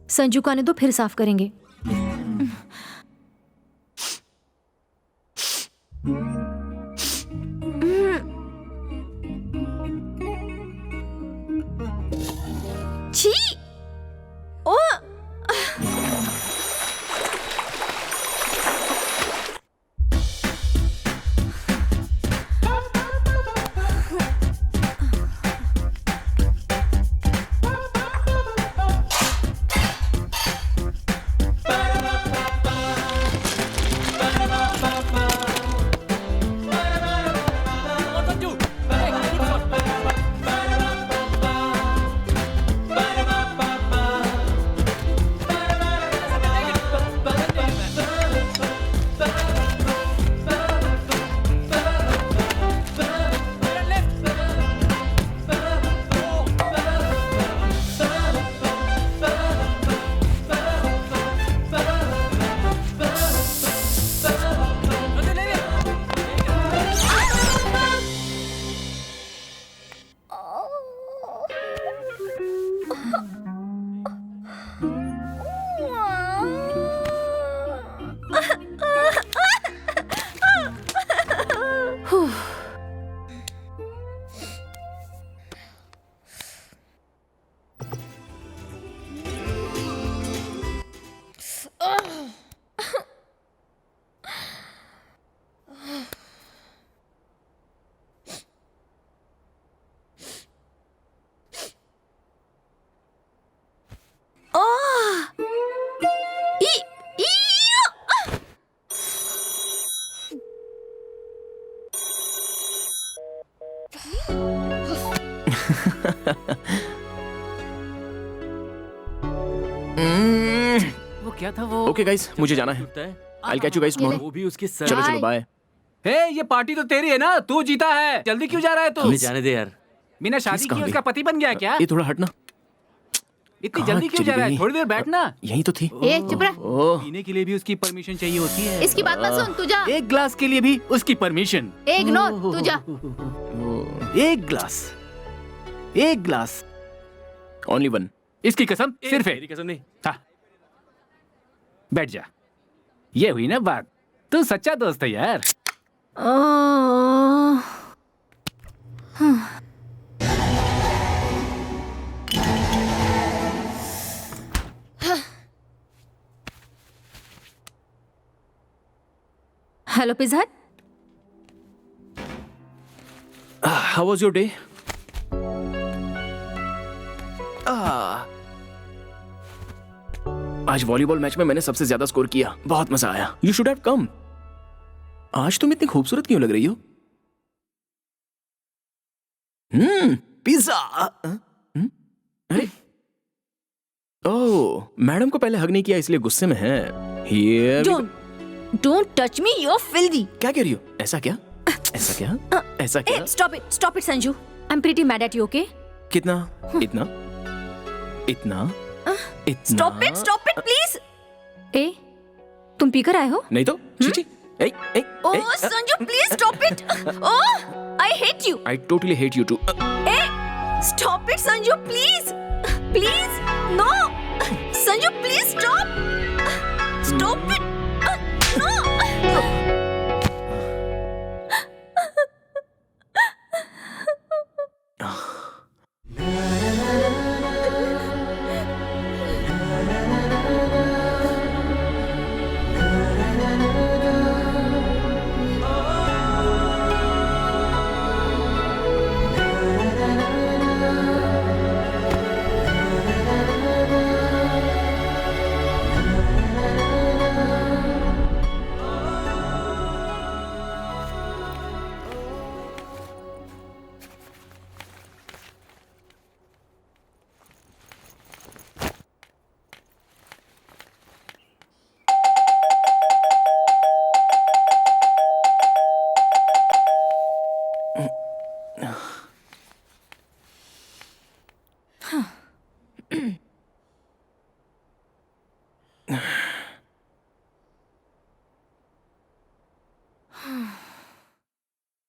Speaker 5: Sanju को आने दो, फिर साफ करेंगे। छी! ओ!
Speaker 10: वो क्या था वो?
Speaker 1: ओके गाइस, मुझे जाना है। I'll catch you guys tomorrow.
Speaker 8: वो भी उसके सर।
Speaker 1: चलो चलो बाय।
Speaker 10: हे, ये पार्टी तो तेरी है ना, तू जीता है। जल्दी क्यों जा रहा है तू?
Speaker 8: हमें जाने दे यार।
Speaker 10: मीना शादी की, उसका पति बन गया क्या?
Speaker 1: ये थोड़ा हटना।
Speaker 10: इतनी जल्दी क्यों जा रहा है? थोड़ी देर बैठना।
Speaker 1: यही तो थी।
Speaker 2: ए चुप रह।
Speaker 10: पीने के लिए भी उसकी परमिशन चाहिए होती है।
Speaker 2: इसकी बात मत सुन, तू जा।
Speaker 10: एक ग्लास के लिए भी उसकी परमिशन।
Speaker 2: इग्नोर, तू जा।
Speaker 10: एक ग्लास, एक ग्लास।
Speaker 1: Only one.
Speaker 10: इसकी कसम सिर्फ है।
Speaker 8: मेरी कसम नहीं।
Speaker 10: हाँ, बैठ जा। ये हुई ना बात। तू सच्चा दोस्त है यार।
Speaker 5: हेलो पिज़्ज़ा हट।
Speaker 1: How was your day? आज वॉलीबॉल मैच में मैंने सबसे ज्यादा स्कोर किया। बहुत मजा आया। You should have come. आज तुम इतनी खूबसूरत क्यों लग रही हो? पिज्जा। अरे ओह, मैडम को पहले हग नहीं किया इसलिए गुस्से में है। Here we go.
Speaker 5: Don't touch me, you're filthy.
Speaker 1: क्या कह रही हो? ऐसा क्या? ऐसा क्या? ऐसा क्या?
Speaker 5: Stop it, Sanju. I'm pretty mad at you, okay?
Speaker 1: कितना? इतना? इतना? इतना?
Speaker 5: Stop it, please. ए, तुम पीकर आए हो?
Speaker 1: नहीं तो? Chichi.
Speaker 5: Oh, Sanju, please stop it. Oh, I hate you.
Speaker 1: I totally hate you too.
Speaker 5: Stop it, Sanju, please. Please, no. Sanju, please stop. Stop it. No.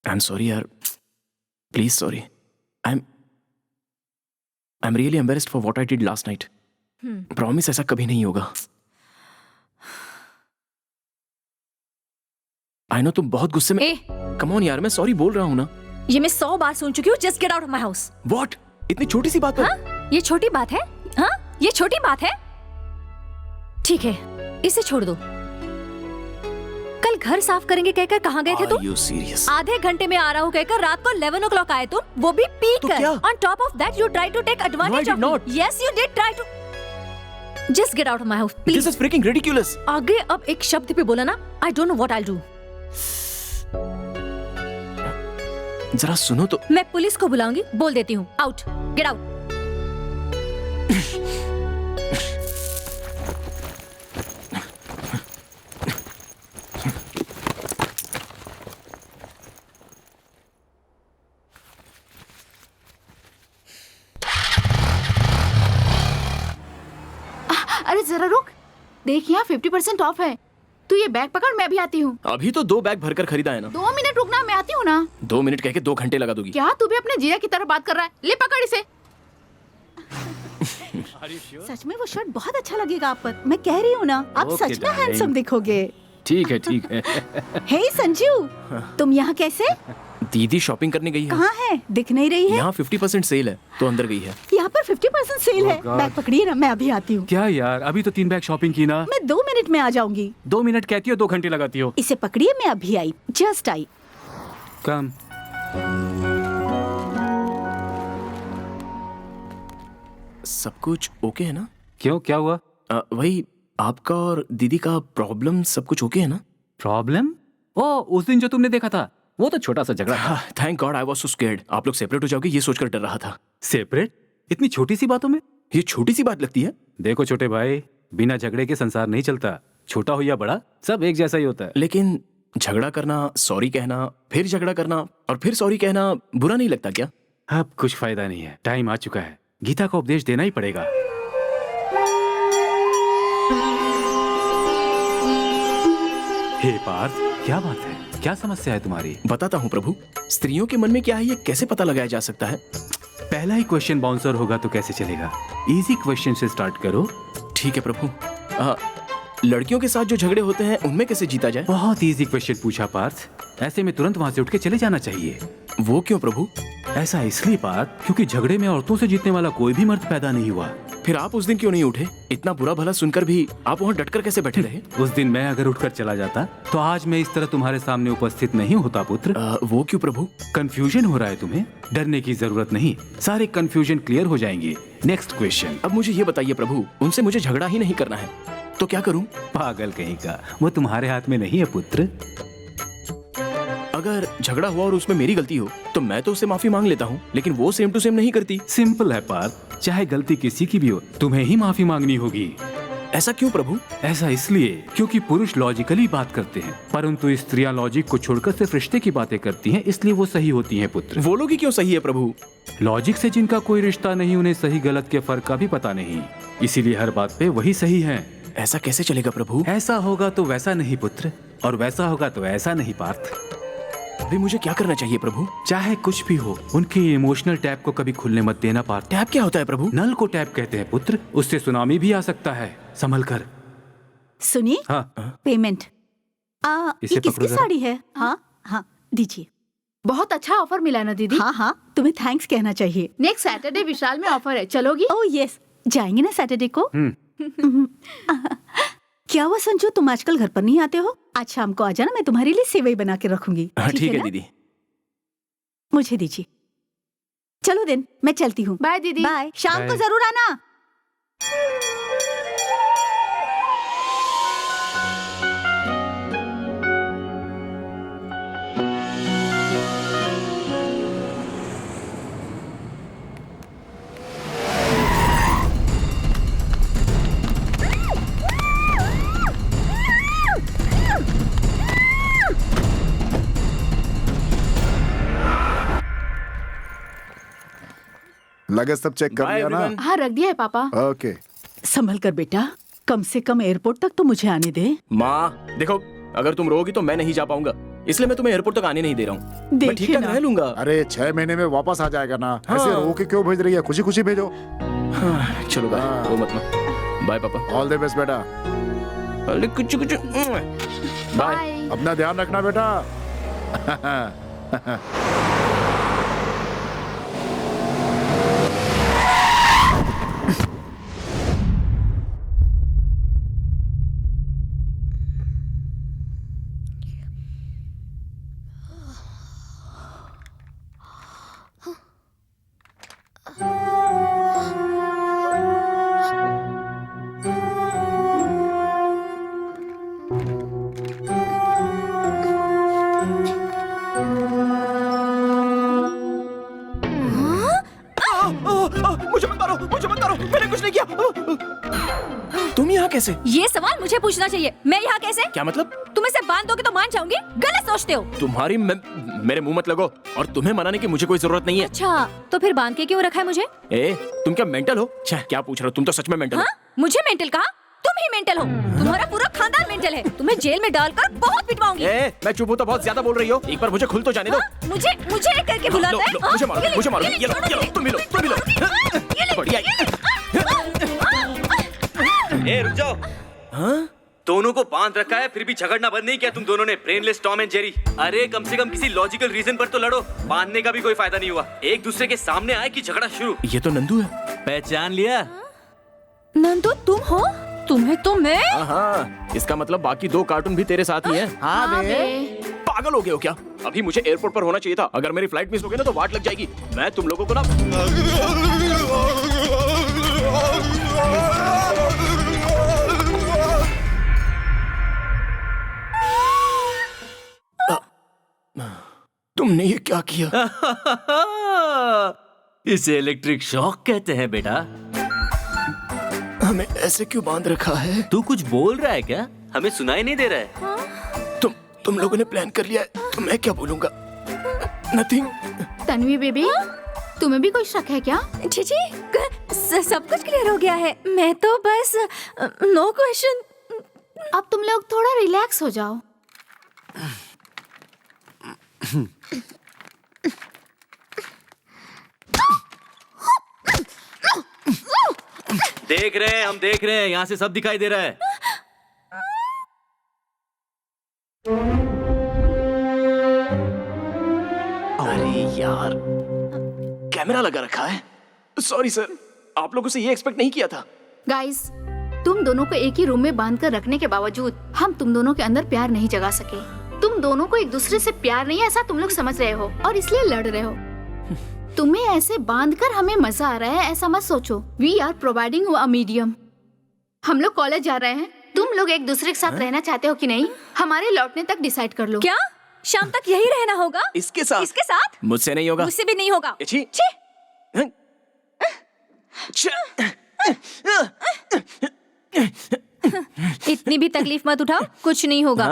Speaker 1: I'm sorry यार. Please sorry. I'm really embarrassed for what I did last night. Promise ऐसा कभी नहीं होगा. I know तुम बहुत गुस्से में. Come on यार, मैं sorry बोल रहा हूँ ना.
Speaker 5: ये मैं 100 बार सुन चुकी हूँ. Just get out of my house.
Speaker 1: What? इतनी छोटी सी बात पर?
Speaker 5: हाँ? ये छोटी बात है? हाँ? ये छोटी बात है? ठीक है, इसे छोड़ दो. कल घर साफ करेंगे कहकर कहाँ गए थे तुम?
Speaker 1: Are you serious?
Speaker 5: आधे घंटे में आ रहा हूँ कहकर रात को 11 o'clock आए तुम, वो भी पी कर. On top of that, you try to take advantage of me. Yes, you did try to. Just get out of my house, please.
Speaker 1: This is freaking ridiculous.
Speaker 5: आगे अब एक शब्द भी बोला ना, I don't know what I'll do.
Speaker 1: जरा सुनो तो.
Speaker 5: मैं पुलिस को बुलाऊंगी, बोल देती हूँ. Out, get out.
Speaker 2: अरे जरा रुक, देख यहाँ 50% ऑफ है. तू ये बैग पकड़, मैं भी आती हूँ.
Speaker 1: अभी तो 2 बैग भरकर खरीदा है ना.
Speaker 2: 2 मिनट रुकना, मैं आती हूँ ना.
Speaker 1: 2 मिनट कह के 2 घंटे लगा दोगी.
Speaker 2: क्या तू भी अपने जीजा की तरह बात कर रहा है? ले पकड़ इसे.
Speaker 11: सच में वो शर्ट बहुत अच्छा लगेगा आप पर. मैं कह रही हूँ ना, आप
Speaker 10: Okay,
Speaker 11: सच में
Speaker 10: darling.
Speaker 11: हैंडसम दिखोगे.
Speaker 10: ठीक है, ठीक है.
Speaker 11: हे संजू, तुम यहाँ कैसे?
Speaker 1: दीदी शॉपिंग करने गई है.
Speaker 11: कहाँ है? दिख नहीं रही है.
Speaker 1: यहाँ 50% सेल है तो अंदर गई है.
Speaker 11: यहाँ पर 50% सेल है.
Speaker 10: God.
Speaker 11: बैग पकड़िए ना, मैं अभी आती हूँ.
Speaker 10: क्या यार, अभी तो 3 बैग शॉपिंग की ना.
Speaker 11: मैं 2 मिनट में आ जाऊंगी.
Speaker 10: 2 मिनट कहती हो, 2 घंटे लगाती हो.
Speaker 11: इसे पकड़िए, मैं अभी आई. Just I.
Speaker 10: कम.
Speaker 1: सब कुछ ओके है ना?
Speaker 10: क्यों, क्या हुआ?
Speaker 1: वही आपका और दीदी का प्रॉब्लम, सब कुछ ओके है ना?
Speaker 10: प्रॉब्लम? ओ, उस दिन जो तुमने देखा था, वो तो छोटा सा झगड़ा था।
Speaker 1: Thank God I was so scared. आप लोग सेपरेट हो जाओगे ये सोचकर डर रहा था।
Speaker 10: सेपरेट? इतनी छोटी सी बातों में?
Speaker 1: ये छोटी सी बात लगती है?
Speaker 10: देखो छोटे भाई, बिना झगड़े के संसार नहीं चलता। छोटा हो या बड़ा, सब एक जैसा ही होता है।
Speaker 1: लेकिन झगड़ा करना, सॉरी कहना, फिर झगड़ा करना और फिर सॉरी कहना बुरा नहीं लगता क्या?
Speaker 10: अब कुछ फायदा नहीं है, टाइम आ चुका है। गीता का उपदेश देना ही पड़ेगा। हे पार्थ, क्या बात है? क्या समस्या है तुम्हारी?
Speaker 1: बताता हूँ प्रभु। स्त्रियों के मन में क्या है ये कैसे पता लगाया जा सकता है?
Speaker 10: पहला ही क्वेश्चन बाउंसर होगा तो कैसे चलेगा? इजी क्वेश्चन से स्टार्ट करो।
Speaker 1: ठीक है प्रभु। लड़कियों के साथ जो झगड़े होते हैं उनमें कैसे जीता जाए?
Speaker 10: बहुत इजी क्वेश्चन पूछा पार्थ। ऐसे में तुरंत वहां से उठ के चले जाना चाहिए।
Speaker 1: वो क्यों प्रभु?
Speaker 10: ऐसा इसलिए पार्थ, क्योंकि झगड़े में औरतों से जीतने वाला कोई भी मर्द पैदा नहीं हुआ।
Speaker 1: फिर आप उस दिन क्यों नहीं उठे? इतना बुरा भला सुनकर भी आप वहाँ डटकर कैसे बैठे रहे?
Speaker 10: उस दिन मैं अगर उठकर चला जाता तो आज मैं इस तरह तुम्हारे सामने उपस्थित नहीं होता पुत्र।
Speaker 1: वो क्यों प्रभु?
Speaker 10: कंफ्यूजन हो रहा है तुम्हें? डरने की जरूरत नहीं, सारे कंफ्यूजन क्लियर हो जाएंगे। Next question.
Speaker 1: अब मुझे ये बताइए प्रभु, उनसे मुझे झगड़ा ही नहीं करना है तो क्या करूं?
Speaker 10: पागल कहीं का, वो तुम्हारे हाथ में नहीं है पुत्र।
Speaker 1: अगर झगड़ा हुआ और उसमें मेरी गलती हो तो मैं तो उससे माफी मांग लेता हूँ, लेकिन वो सेम टू सेम नहीं करती।
Speaker 10: सिंपल है पार्थ, चाहे गलती किसी की भी हो, तुम्हें ही माफी मांगनी होगी।
Speaker 1: ऐसा क्यों प्रभु?
Speaker 10: ऐसा इसलिए क्योंकि पुरुष लॉजिकली बात करते हैं, परंतु स्त्रियां लॉजिक को छोड़कर सिर्फ रिश्ते की बातें करती हैं, इसलिए वो सही होती हैं पुत्र।
Speaker 1: वो लोग ही क्यों सही है प्रभु?
Speaker 10: लॉजिक से जिनका कोई रिश्ता नहीं, उन्हें सही गलत के फर्क का भी पता नहीं, इसीलिए हर बात पे वही सही है।
Speaker 1: ऐसा कैसे चलेगा प्रभु?
Speaker 10: ऐसा होगा तो वैसा नहीं पुत्र, और वैसा होगा तो ऐसा नहीं पार्थ।
Speaker 1: अभी मुझे क्या करना चाहिए प्रभु?
Speaker 10: चाहे कुछ भी हो, उनके इमोशनल टैप को कभी खुलने मत देना पार्थ।
Speaker 1: टैप क्या होता है प्रभु?
Speaker 10: नल को टैप कहते हैं पुत्र, उससे सुनामी भी आ सकता है, संभल कर।
Speaker 11: सुनिए।
Speaker 10: हाँ।
Speaker 11: पेमेंट।
Speaker 10: इसे
Speaker 11: ये
Speaker 10: पकड़ो
Speaker 11: किसकी
Speaker 10: जरा।
Speaker 11: साड़ी है? हाँ हाँ दीजिए।
Speaker 2: बहुत अच्छा ऑफर मिला ना दीदी?
Speaker 11: हाँ हाँ, तुम्हें थैंक्स कहना चाहिए।
Speaker 2: नेक्स्ट सैटरडे विशाल में ऑफर है, चलोगी?
Speaker 11: ओह यस, जाएंगे ना सैटरडे को। क्या हुआ संजू, तुम आजकल घर पर नहीं आते हो? आज शाम को आ जाना, मैं तुम्हारे लिए सेवई बना के रखूंगी।
Speaker 1: ठीक है
Speaker 11: ना?
Speaker 1: दीदी।
Speaker 11: मुझे दीजिए। चलो दिन, मैं चलती हूँ।
Speaker 2: बाय दीदी।
Speaker 11: बाय, शाम को
Speaker 10: बाय।
Speaker 11: जरूर आना।
Speaker 4: लगेज सब चेक कर
Speaker 1: Bye,
Speaker 4: लिया ना?
Speaker 1: everyone.
Speaker 2: हाँ रख दिया है पापा।
Speaker 4: ओके।
Speaker 11: संभल कर बेटा, कम से कम एयरपोर्ट तक तो मुझे आने दे।
Speaker 1: माँ देखो, अगर तुम रोगी तो मैं नहीं जा पाऊंगा, इसलिए मैं तुम्हें एयरपोर्ट तक आने नहीं दे रहा हूँ। मैं
Speaker 11: देखिए
Speaker 1: ठीक ठाक
Speaker 11: ना।
Speaker 1: रह लूंगा।
Speaker 4: अरे 6 महीने में वापस आ जाएगा ना।
Speaker 1: हाँ।
Speaker 4: ऐसे रो के क्यों भेज रही है? खुशी खुशी भेजो।
Speaker 1: हाँ, चलो बाय,
Speaker 4: हाँ।
Speaker 1: रो मत ना। बाय पापा।
Speaker 4: ऑल द बेस्ट बेटा।
Speaker 1: अरे कुछ कुछ बाय।
Speaker 2: बाय।
Speaker 4: अपना ध्यान रखना बेटा।
Speaker 1: मुझे मत मारो, मुझे मत मारो, मैंने कुछ नहीं किया। तुम यहाँ कैसे?
Speaker 5: ये सवाल मुझे पूछना चाहिए, मैं यहाँ कैसे?
Speaker 1: क्या मतलब?
Speaker 5: तुम इसे बांध दोगे तो मान जाऊंगी? गलत सोचते हो।
Speaker 1: तुम्हारी मेरे मुंह मत लगो, और तुम्हें मनाने की मुझे कोई जरूरत नहीं है।
Speaker 5: अच्छा, तो फिर बांध के क्यों रखा है मुझे?
Speaker 1: ए, तुम क्या मेंटल हो? क्या पूछ रहे हो? तुम तो सच में मेंटल
Speaker 5: हाँ?
Speaker 1: हो।
Speaker 5: मुझे मेंटल कहा? तुम ही मेंटल हो। तुम्हारा पूरा खानदान मेंटल है। तुम्हें जेल में डालकर बहुत पिटवाऊंगी।
Speaker 1: मैं चुप हूँ तो बहुत ज्यादा बोल रही हो। एक बार मुझे खुल तो जाने दो।
Speaker 5: मुझे करके बुलाता है?
Speaker 1: मुझे मारो, मुझे मारो। ये लो, तुम भी लो, तुम भी लो। बढ़िया।
Speaker 8: ए रुक जाओ।
Speaker 1: हाँ?
Speaker 8: दोनों को बांध रखा है, फिर भी झगड़ना बंद नहीं किया तुम दोनों ने। Brainless Tom and Jerry. अरे कम से कम किसी लॉजिकल रीजन पर तो लड़ो। बांधने का भी कोई फायदा नहीं हुआ। एक दूसरे के सामने आए कि झगड़ा शुरू।
Speaker 1: ये तो नंदू है।
Speaker 8: पहचान लिया?
Speaker 5: नंदू तुम हो? तुम्हें तो मैं।
Speaker 1: हाँ, इसका मतलब बाकी 2 कार्टून भी तेरे साथ ही हैं।
Speaker 2: हाँ बे।
Speaker 1: पागल हो गए हो क्या? अभी मुझे एयरपोर्ट पर होना चाहिए था। अगर मेरी फ्लाइट मिस हो गई ना तो वाट लग जाएगी। मैं तुम लोगों को ना क्या किया?
Speaker 8: इसे इलेक्ट्रिक शॉक कहते हैं बेटा।
Speaker 1: हमें ऐसे क्यों बांध रखा है?
Speaker 8: तू कुछ बोल रहा है क्या? हमें सुनाई नहीं दे रहा है।
Speaker 1: तुम लोगों ने प्लान कर लिया है तो मैं क्या बोलूंगा? नथिंग।
Speaker 2: तन्वी बेबी, तुम्हें भी कोई शक है क्या?
Speaker 5: जी सब कुछ क्लियर हो गया है। मैं तो बस नो क्वेश्चन।
Speaker 2: अब तुम लोग थोड़ा रिलैक्स हो जाओ।
Speaker 8: देख रहे हैं, हम देख रहे हैं, यहाँ से सब दिखाई दे रहा है।
Speaker 1: अरे यार, कैमरा लगा रखा है। सॉरी सर, आप लोगों से ये एक्सपेक्ट नहीं किया था।
Speaker 2: गाइस, तुम दोनों को एक ही रूम में बांध कर रखने के बावजूद हम तुम दोनों के अंदर प्यार नहीं जगा सके। तुम दोनों को एक दूसरे से प्यार नहीं है ऐसा तुम लोग समझ रहे हो और इसलिए लड़ रहे हो। तुम्हें ऐसे बांध कर हमें मजा आ रहा है ऐसा मत सोचो। We are providing a medium. हम लोग कॉलेज जा रहे हैं, तुम लोग एक दूसरे के साथ रहना चाहते हो कि नहीं, हमारे लौटने तक डिसाइड कर लो।
Speaker 5: क्या शाम तक यही रहना होगा?
Speaker 1: इसके साथ?
Speaker 5: इसके साथ?
Speaker 1: मुझसे नहीं होगा।
Speaker 5: मुझसे भी नहीं होगा।
Speaker 1: छी।
Speaker 5: इतनी भी तकलीफ मत उठाओ, कुछ नहीं होगा।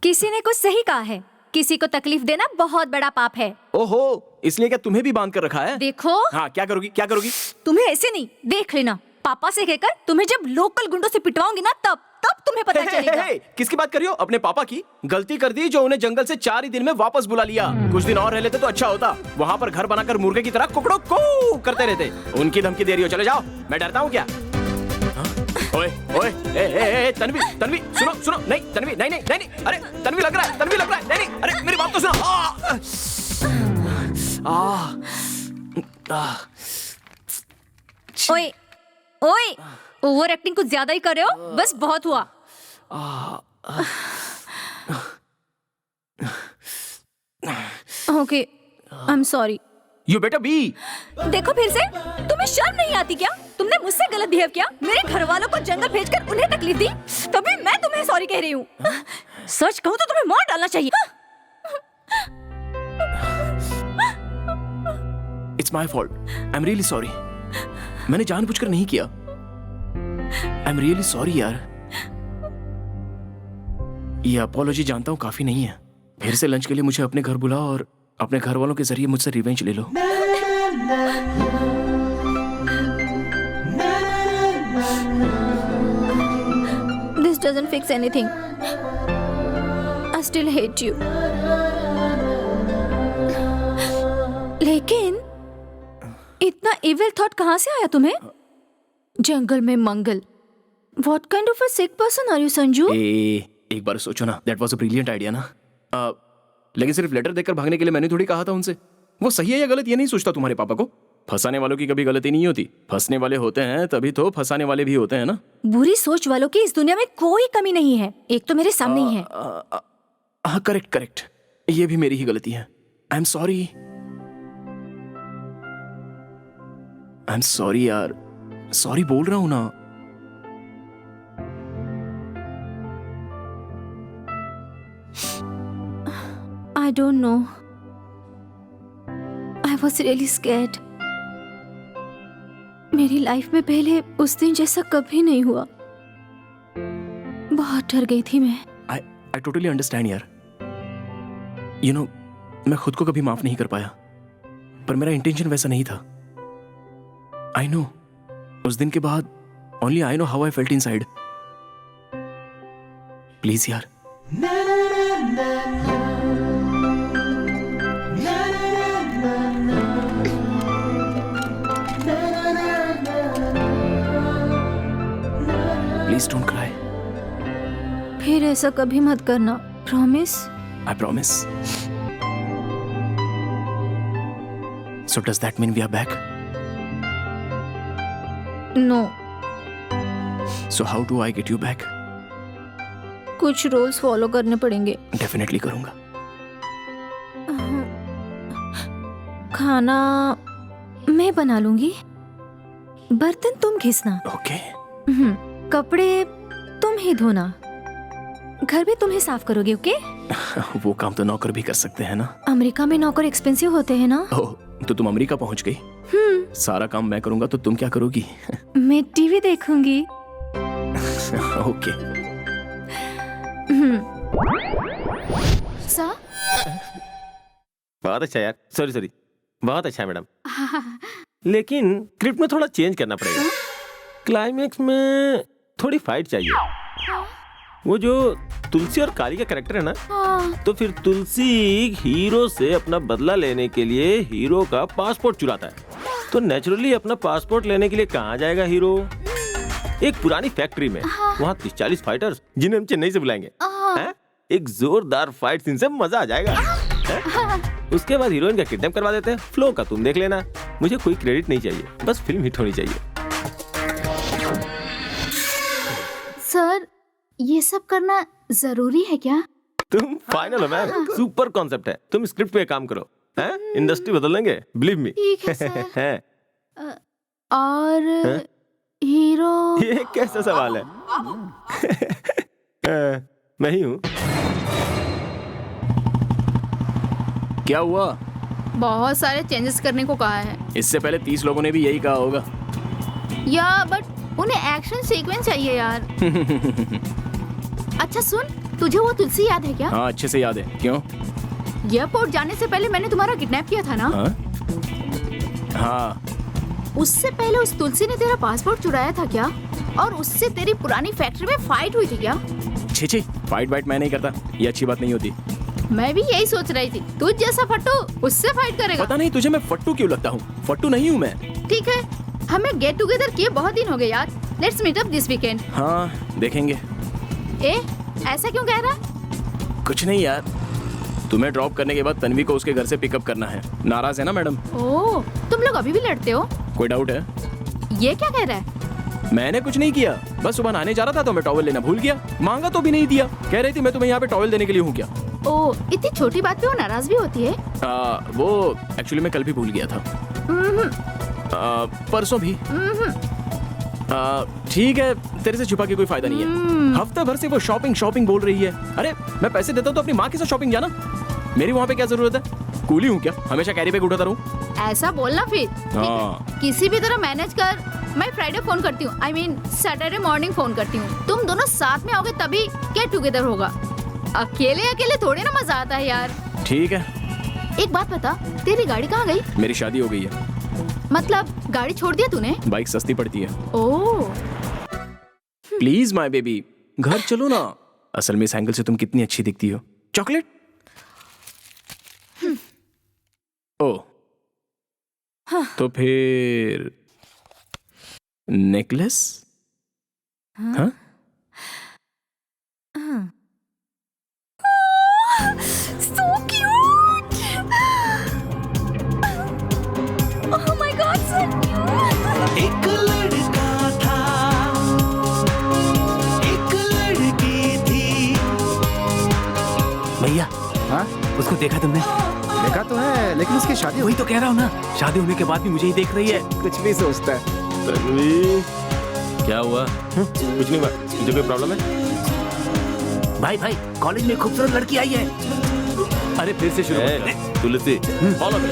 Speaker 5: किसी ने कुछ सही कहा है, किसी को तकलीफ देना बहुत बड़ा पाप है।
Speaker 1: ओहो, इसलिए क्या तुम्हें भी बांध कर रखा है?
Speaker 5: देखो।
Speaker 1: हाँ, क्या करोगी? क्या करोगी?
Speaker 5: तुम्हें ऐसे नहीं, देख लेना। पापा से कहकर तुम्हें जब लोकल गुंडों से पिटवाऊंगी ना, तब तुम्हें पता चलेगा।
Speaker 1: किसकी बात कर रही हो? अपने पापा की? गलती कर दी जो उन्हें जंगल से 4 ही दिन में वापस बुला लिया। कुछ दिन और रह लेते तो अच्छा होता। वहाँ पर घर बनाकर मुर्गे की तरह कुकड़ों को करते रहते। उनकी धमकी दे रही हो? चले जाओ, मैं डरता हूँ क्या? ओए ओए, ए तन्वी, तन्वी सुनो सुनो। नहीं तन्वी, नहीं नहीं नहीं नहीं, अरे तन्वी लग रहा है, तन्वी लग रहा है। नहीं नहीं, अरे मेरी बात तो सुनो।
Speaker 5: ओए ओए, ओवर एक्टिंग कुछ ज्यादा ही कर रहे हो, बस बहुत हुआ। Okay, I am sorry.
Speaker 1: You better be।
Speaker 5: देखो फिर से, तुम्हें शर्म नहीं आती क्या? तुमने मुझसे गलत बिहेव किया, मेरे घर वालों को जंगल भेजकर उन्हें तकलीफ दी, तभी मैं तुम्हें सॉरी कह रही हूँ। सच कहूँ तो तुम्हें मार डालना चाहिए।
Speaker 1: It's my fault। I'm really sorry। मैंने जानबूझकर नहीं किया। I'm really sorry यार। ये अपॉलॉजी जानता हूँ काफी नहीं है। फिर से लंच के लिए मुझे अपने घर बुलाओ और अपने घर वालों के जरिए मुझसे रिवेंज ले लो।
Speaker 5: This doesn't fix anything। I still hate you। लेकिन इतना evil thought कहाँ से आया तुम्हें? जंगल में मंगल। What kind of a sick person are you, Sanju?
Speaker 1: एक बार सोचो ना, that was a brilliant idea ना। लेकिन सिर्फ लेटर देकर भागने के लिए मैंने थोड़ी कहा था उनसे। वो सही है या गलत ये नहीं सोचता तुम्हारे पापा को। फंसाने वालों की कभी गलती नहीं होती, फंसने वाले होते हैं तभी तो फंसाने वाले भी होते हैं ना।
Speaker 5: बुरी सोच वालों की इस दुनिया में कोई कमी नहीं है, एक तो मेरे सामने ही है।
Speaker 1: हाँ करेक्ट करेक्ट, ये भी मेरी ही गलती है। I am sorry, I am sorry यार, सॉरी बोल रहा हूं ना।
Speaker 5: I don't know। I was really scared। मेरी लाइफ में पहले उस दिन जैसा कभी नहीं हुआ। बहुत डर गई थी मैं।
Speaker 1: I totally understand यार। You know, मैं खुद को कभी माफ नहीं कर पाया, पर मेरा इंटेंशन वैसा नहीं था। I know। उस दिन के बाद only I know how I felt inside। Please यार। Please don't cry।
Speaker 5: फिर ऐसा कभी मत करना, promise?
Speaker 1: I promise। So does that mean we are back?
Speaker 5: No।
Speaker 1: So how do I get you back?
Speaker 5: कुछ रूल्स फॉलो करने पड़ेंगे।
Speaker 1: Definitely करूंगा।
Speaker 5: खाना मैं बना लूंगी, बर्तन तुम घिसना।
Speaker 1: ओके।
Speaker 5: कपड़े तुम ही धोना, घर भी तुम ही साफ करोगे। ओके?
Speaker 1: वो काम तो नौकर भी कर सकते हैं ना।
Speaker 5: अमेरिका में नौकर एक्सपेंसिव होते हैं ना।
Speaker 1: ओह, तो तुम अमेरिका पहुंच गई। सारा काम मैं करूंगा तो तुम क्या करोगी?
Speaker 5: मैं टीवी देखूंगी।
Speaker 1: ओके।
Speaker 2: सर
Speaker 3: बहुत अच्छा यार, सॉरी बहुत अच्छा है मैडम। लेकिन स्क्रिप्ट में थोड़ा चेंज करना पड़ेगा। क्लाइमेक्स में थोड़ी फाइट चाहिए। वो जो तुलसी और काली का कैरेक्टर है ना, तो फिर तुलसी हीरो से अपना बदला लेने के लिए हीरो का पासपोर्ट चुराता है। तो नेचुरली अपना पासपोर्ट लेने के लिए कहाँ जाएगा हीरो? एक पुरानी फैक्ट्री में। वहाँ 30-40 फाइटर्स जिन्हें हम चेन्नई से बुलाएंगे। एक जोरदार फाइट सीन से मजा आ जाएगा। उसके बाद हीरोइन का किडनैप करवा देते हैं। फ्लो का तुम देख लेना, मुझे कोई क्रेडिट नहीं चाहिए, बस फिल्म हिट होनी चाहिए।
Speaker 2: सर, ये सब करना जरूरी है क्या?
Speaker 3: तुम फाइनल हो मैम, सुपर कॉन्सेप्ट है। तुम स्क्रिप्ट पे काम करो, हैं? इंडस्ट्री बदल देंगे, बिलीव मी।
Speaker 2: ठीक है सर। और हीरो?
Speaker 3: ये कैसा सवाल है? मैं ही हूँ।
Speaker 1: क्या हुआ?
Speaker 2: बहुत सारे चेंजेस करने को कहा है।
Speaker 1: इससे पहले 30 लोगों ने भी यही कहा होगा।
Speaker 2: या बट उन्हें एक्शन सीक्वेंस चाहिए यार। अच्छा सुन, तुझे वो तुलसी याद है क्या?
Speaker 1: हाँ, अच्छे से याद है। क्यों?
Speaker 2: एयरपोर्ट जाने से पहले मैंने तुम्हारा किडनैप किया था ना?
Speaker 1: हाँ।
Speaker 2: उससे पहले उस तुलसी ने तेरा पासपोर्ट चुराया था क्या? और उससे तेरी पुरानी फैक्ट्री में फाइट हुई थी क्या?
Speaker 1: छी, फाइट वाइट मैं नहीं करता, ये अच्छी बात नहीं होती।
Speaker 2: मैं भी यही सोच रही थी, तुझ जैसा फट्टू उससे फाइट करेगा।
Speaker 1: पता नहीं तुझे मैं फट्टू क्यों लगता हूँ। फट्टू नहीं हूँ मैं।
Speaker 2: ठीक है, हमें गेट टुगेदर किए बहुत दिन हो गए यार। Let's meet up this weekend.
Speaker 1: हाँ, देखेंगे।
Speaker 2: ऐसा क्यों कह रहा?
Speaker 1: कुछ नहीं यार, तुम्हें ड्रॉप करने के बाद तन्वी को उसके घर से पिकअप करना है। नाराज है ना मैडम?
Speaker 2: ओह, तुम लोग अभी भी लड़ते हो?
Speaker 1: कोई डाउट है?
Speaker 2: ये क्या कह रहा है?
Speaker 1: मैंने कुछ नहीं किया, बस सुबह नहाने जा रहा था तो मैं टॉवल लेना भूल गया। मांगा तो भी नहीं दिया। कह रही थी मैं तुम्हें यहाँ पे टॉवल देने के लिए हूँ क्या?
Speaker 2: ओह, इतनी छोटी बात पे वो नाराज भी होती है?
Speaker 1: वो एक्चुअली मैं कल भी भूल गया था। परसों भी। ठीक है, तेरे से छुपा के कोई फायदा नहीं है। हफ्ते भर से वो शॉपिंग बोल रही है। अरे मैं पैसे देता हूँ तो अपनी माँ के साथ शॉपिंग जाना। मेरी वहाँ पे क्या जरूरत है? कूली हूँ क्या हमेशा कैरी बैग उठाता रहूँ?
Speaker 2: ऐसा बोलना फिर। किसी भी तरह मैनेज कर। मैं फ्राइडे फोन करती हूँ, I mean Saturday morning phone करती हूँ। तुम दोनों साथ में आओगे तभी गेट टुगेदर होगा। अकेले थोड़ी ना मजा आता है यार।
Speaker 1: ठीक है।
Speaker 2: एक बात बता, तेरी गाड़ी कहाँ गई?
Speaker 1: मेरी शादी हो गई है।
Speaker 2: मतलब गाड़ी छोड़ दिया तूने?
Speaker 1: बाइक सस्ती पड़ती है।
Speaker 2: ओह।
Speaker 1: प्लीज माय बेबी, घर चलो ना। असल में इस एंगल से तुम कितनी अच्छी दिखती हो। चॉकलेट? ओह, तो फिर नेकलेस? हाँ?
Speaker 5: So cute! Oh my God, so cute!
Speaker 6: एक लड़का था, एक लड़की थी।
Speaker 10: भैया, हाँ? उसको देखा तुमने?
Speaker 14: देखा तो है, लेकिन उसकी शादी
Speaker 10: वही तो कह रहा हूँ ना, शादी होने के बाद भी मुझे ही देख रही है।
Speaker 14: कुछ भी सोचता है।
Speaker 3: तन्वी, क्या हुआ? कुछ नहीं हुआ। तुझे कोई प्रॉब्लम है?
Speaker 10: भाई, कॉलेज में खूबसूरत लड़की आई है।
Speaker 8: अरे फिर से शुरू।
Speaker 3: तुलसी, फॉलो मी।